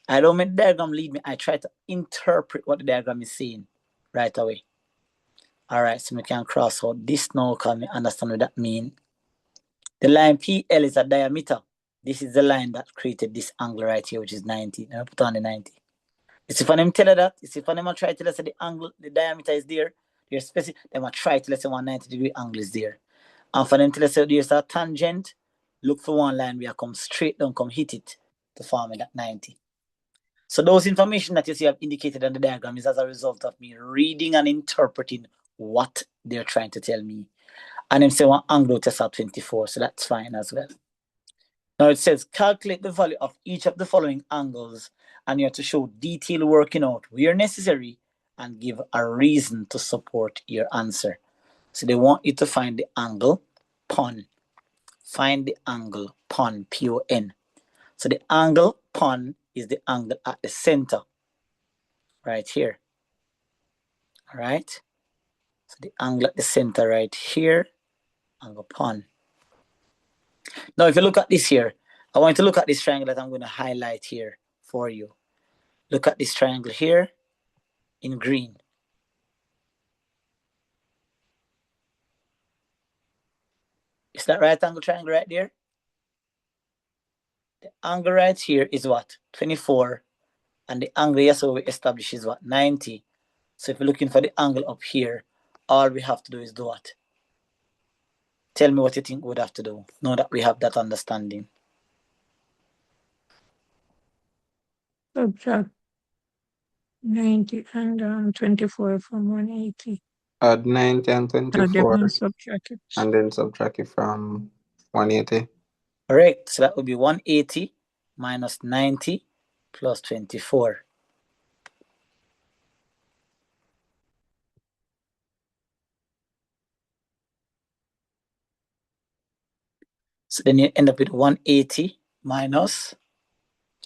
I don't make the diagram lead me. I try to interpret what the diagram is saying right away. All right, so we can cross out this now because we understand what that means. The line PL is a diameter. This is the line that created this angle right here, which is 90. Now put on the 90. It's if I'm tell you that, it's if I'm try to let's say the angle, the diameter is there, they're specific, they might try to let's say 190-degree angle is there. And for them to let's say there's a tangent, look for one line where I come straight down, come hit it to form that 90. So those information that you see I've indicated on the diagram is as a result of me reading and interpreting what they're trying to tell me. And them say one angle test at 24, so that's fine as well. Now it says calculate the value of each of the following angles, and you have to show detailed working out where necessary and give a reason to support your answer. So they want you to find the angle PON. Find the angle PON, P-O-N. So the angle PON is the angle at the center, right here. All right. So the angle at the center right here, angle PON. Now, if you look at this here, I want you to look at this triangle that I'm going to highlight here for you. Look at this triangle here in green. Is that right angle triangle right there? The angle right here is what? 24. And the angle here, so we establish is what? 90. So if you're looking for the angle up here, all we have to do is do what? Tell me what you think we would have to do. Know that we have that understanding. Subtract 90 and 24 from 180. Add 90 and Add them 24 and subtract it. and then subtract it from 180. Correct. So that would be 180 minus 90 plus 24. So then you end up with 180 minus.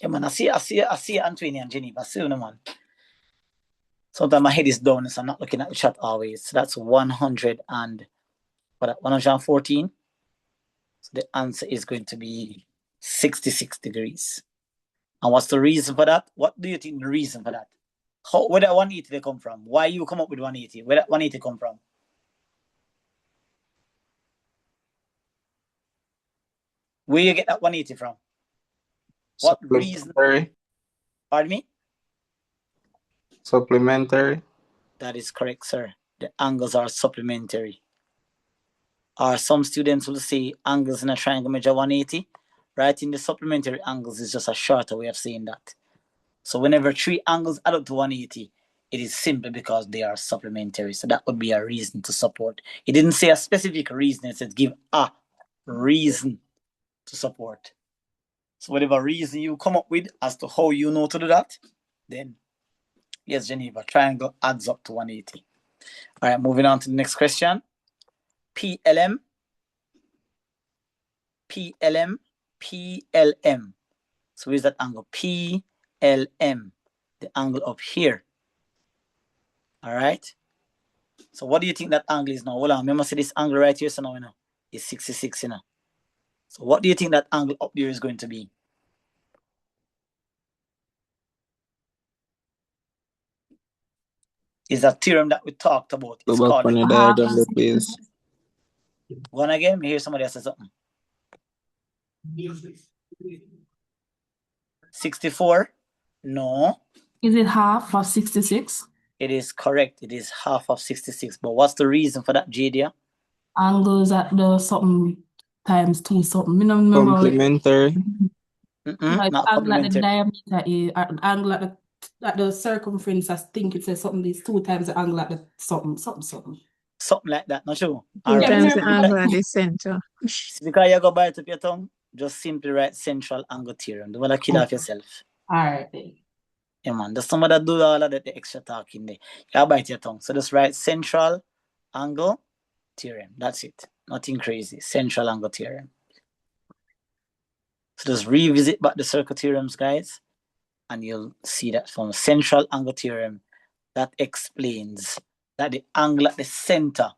Yeah, man, I see Anthony and Jenny, I see you, man. Sometimes my head is down, so I'm not looking at the chat always. So that's 114. So the answer is going to be 66 degrees. And what's the reason for that? What do you think the reason for that? Where that 180 they come from? Why you come up with 180? Where that 180 come from? Where you get that 180 from? What reason? Pardon me? Supplementary. That is correct, sir. The angles are supplementary. Or some students will say angles in a triangle measure 180. Right? In the supplementary angles is just a shorter way of saying that. So whenever three angles add up to 180, it is simply because they are supplementary. So that would be a reason to support. It didn't say a specific reason. It said give a reason to support. So whatever reason you come up with as to how you know to do that, then yes, Geneva, triangle adds up to 180. All right, moving on to the next question. PLM, PLM, PLM. So where's that angle? PLM, the angle up here. All right. So what do you think that angle is now? Hold on, remember see this angle right here, so now, it's 66, So what do you think that angle up there is going to be? Is a theorem that we talked about. It's Go back called on the diagram, there, please. Go on again. Me hear somebody else say something. 64? No. Is it half of 66? It is correct. It is half of 66. But what's the reason for that, Jadia? Angles at the something times 2 something. I don't remember how it- Complementary. No, it's Not angle at the complementary. diameter is angle at the circumference. I think it says something is 2 times the angle at the something. Something like that. Not sure. Two All right. times the angle at the center. Because you go by it up your tongue, just simply write central angle theorem. Don't want to kill off yourself. All right. Yeah, man. There's somebody that do all of that, the extra talking there. You bite your tongue. So just write central angle theorem. That's it. Nothing crazy. Central angle theorem. So just revisit back the circle theorems, guys, and you'll see that from central angle theorem, that explains that the angle at the center,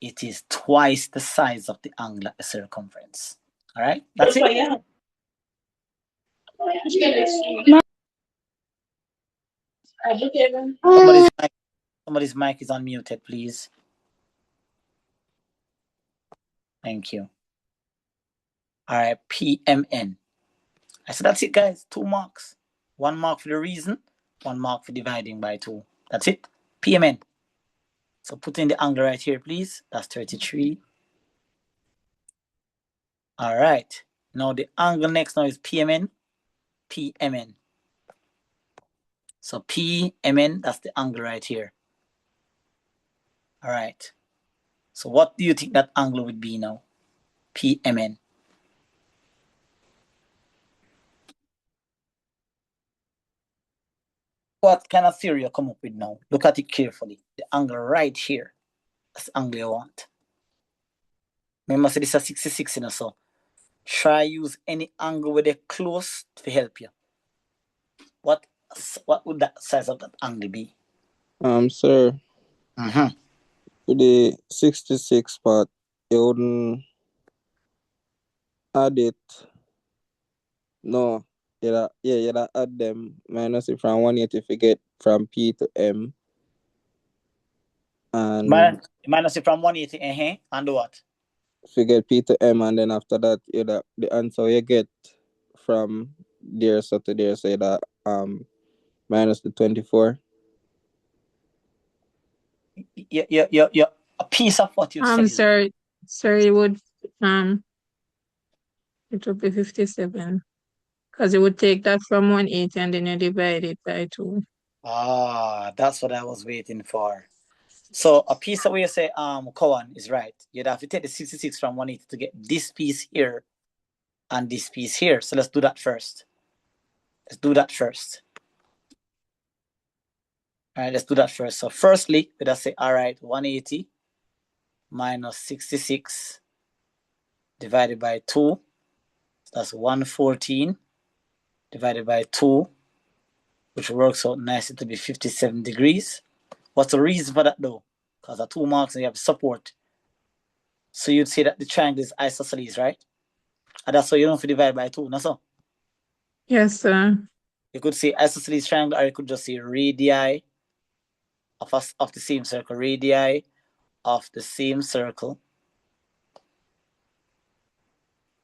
it is twice the size of the angle at the circumference. All right? That's it. Somebody's mic is unmuted, please. Thank you. All right, PMN. So that's it, guys. 2 marks. 1 mark for the reason, 1 mark for dividing by 2. That's it. PMN. So put in the angle right here, please. That's 33. All right. Now the angle next now is PMN. PMN. So PMN, that's the angle right here. All right. So what do you think that angle would be now? PMN. What kind of theory you come up with now? Look at it carefully. The angle right here. That's the angle you want. Remember, so this is 66, so try use any angle where they're close to help you. What would that size of that angle be? Sir. Mm-hmm. For the 66 part, you wouldn't add it. No. You'd add them minus it from 180 if you get from P to M. And minus it from 180, and what? If you get P to M, and then after that, the answer you get from there so to there, say that minus the 24. Yeah. A piece of what you say. Sir, it would be 57. Because it would take that from 180 and then you divide it by 2. That's what I was waiting for. So a piece of where you say Cohen is right. You'd have to take the 66 from 180 to get this piece here and this piece here. So let's do that first. All right, let's do that first. So firstly, let's say, all right, 180 minus 66 divided by 2. So that's 114 divided by 2, which works out nicely to be 57 degrees. What's the reason for that though? Because the 2 marks and you have support. So you'd say that the triangle is isosceles, right? And that's why you don't have to divide by 2, not so? Yes, sir. You could say isosceles triangle, or you could just say radii of the same circle. Radii of the same circle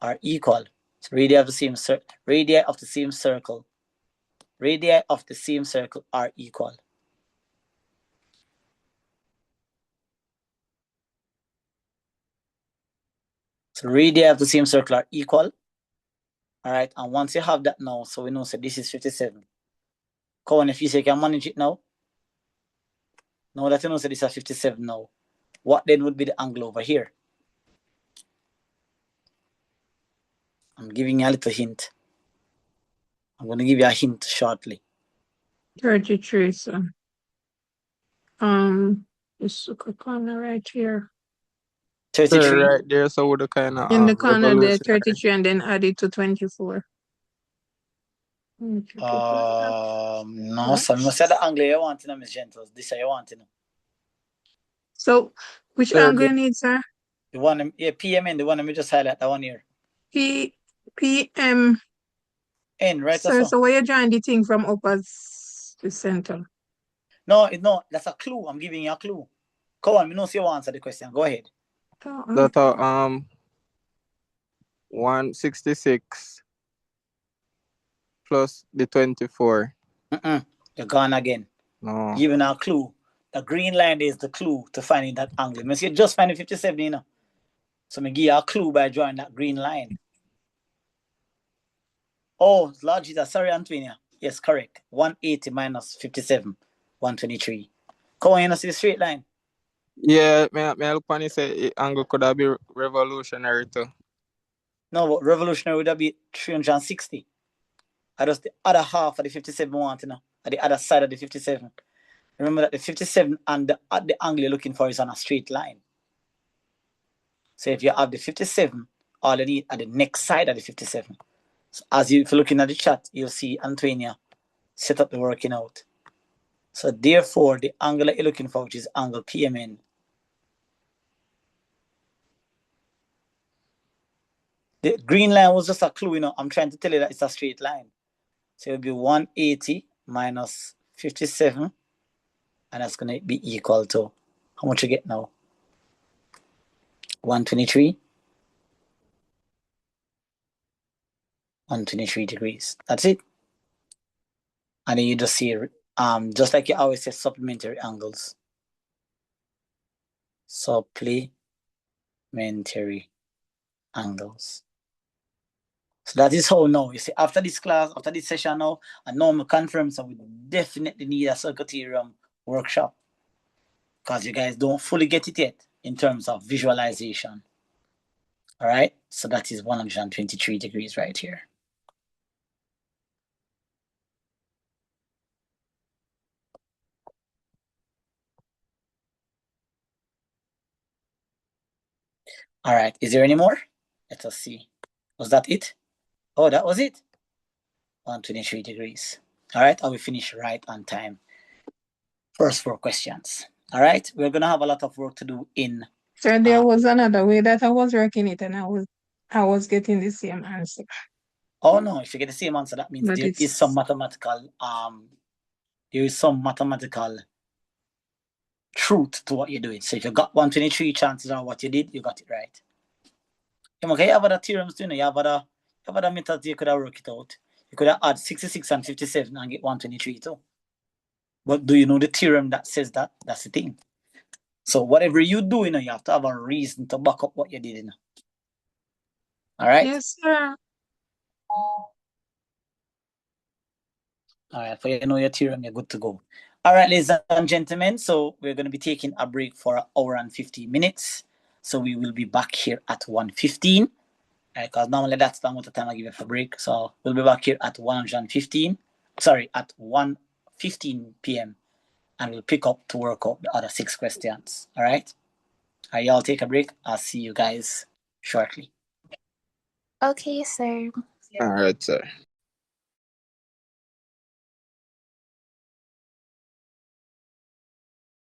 are equal. So radii of the same circle. Radii of the same circle. Radii of the same circle are equal. So radii of the same circle are equal. All right, and once you have that now, so we know so this is 57. Come on, if you say you can manage it now. Now that you know so this is 57 now, what then would be the angle over here? I'm giving you a little hint. I'm going to give you a hint shortly. 33, so. Just look a corner right here. 33. So right there, so with the kind of In the corner there, revolutionary. 33, and then add it to 24. No, so I must say the angle you want to know, Miss Gentles. This is you want to know. So, which Sir, angle you need, sir? The one, yeah, PMN, the one we just highlight, that one here. PM. N, right? Sir, So so where you drawing the thing from up as the center? no, that's a clue. I'm giving you a clue. Come on, we know see you answer the question. Go ahead. That 166 plus the 24. You're gone again. No. Giving a clue. The green line is the clue to finding that angle. You just find the 57, you know. So me give you a clue by drawing that green line. Oh, Lord Jesus, sorry, Antonia. Yes, correct. 180 minus 57, 123. Come on, you see the straight line. Yeah, me look on it say angle could have be revolutionary too. No, but revolutionary would have be 360. I just the other half of the 57 want, you know, at the other side of the 57. Remember that the 57 and the angle you're looking for is on a straight line. So if you have the 57, all you need at the next side of the 57. So if you're looking at the chat, you'll see Antonia set up the working out. So therefore, the angle that you're looking for, which is angle PMN, the green line was just a clue, you know. I'm trying to tell you that it's a straight line. So it'll be 180 minus 57, and that's going to be equal to, how much you get now? 123. 123 degrees. That's it. And then you just see, just like you always say, supplementary angles. Supplementary angles. So that is how now, you see, after this class, after this session now, and now I'm confirmed, so we definitely need a circuit theorem workshop. Because you guys don't fully get it yet in terms of visualization. All right, so that is 123 degrees right here. All right, is there any more? Let us see. Was that it? Oh, that was it. 123 degrees. All right, I will finish right on time. First 4 questions. All right, we're gonna have a lot of work to do in. Sir, there was another way that I was working it, and I was getting the same answer. Oh no, if you get the same answer, that means But there is some mathematical truth to what you're doing. So if you got 123, chances are what you did, you got it right. Okay, you have other theorems too, you have other methods you could have worked it out. You could have add 66 and 57 and get 123 too. But do you know the theorem that says that? That's the thing. So whatever you do, you have to have a reason to back up what you did, All right? Yes, sir. All right, for your theorem, you're good to go. All right, ladies and gentlemen, so we're going to be taking a break for 1 hour and 15 minutes. So we will be back here at 1:15. Because normally that's the amount of time I give you for break. So we'll be back here at 1:15 p.m. and we'll pick up to work out the other 6 questions. All right? All right, y'all take a break. I'll see you guys shortly. Okay, sir. All right, sir.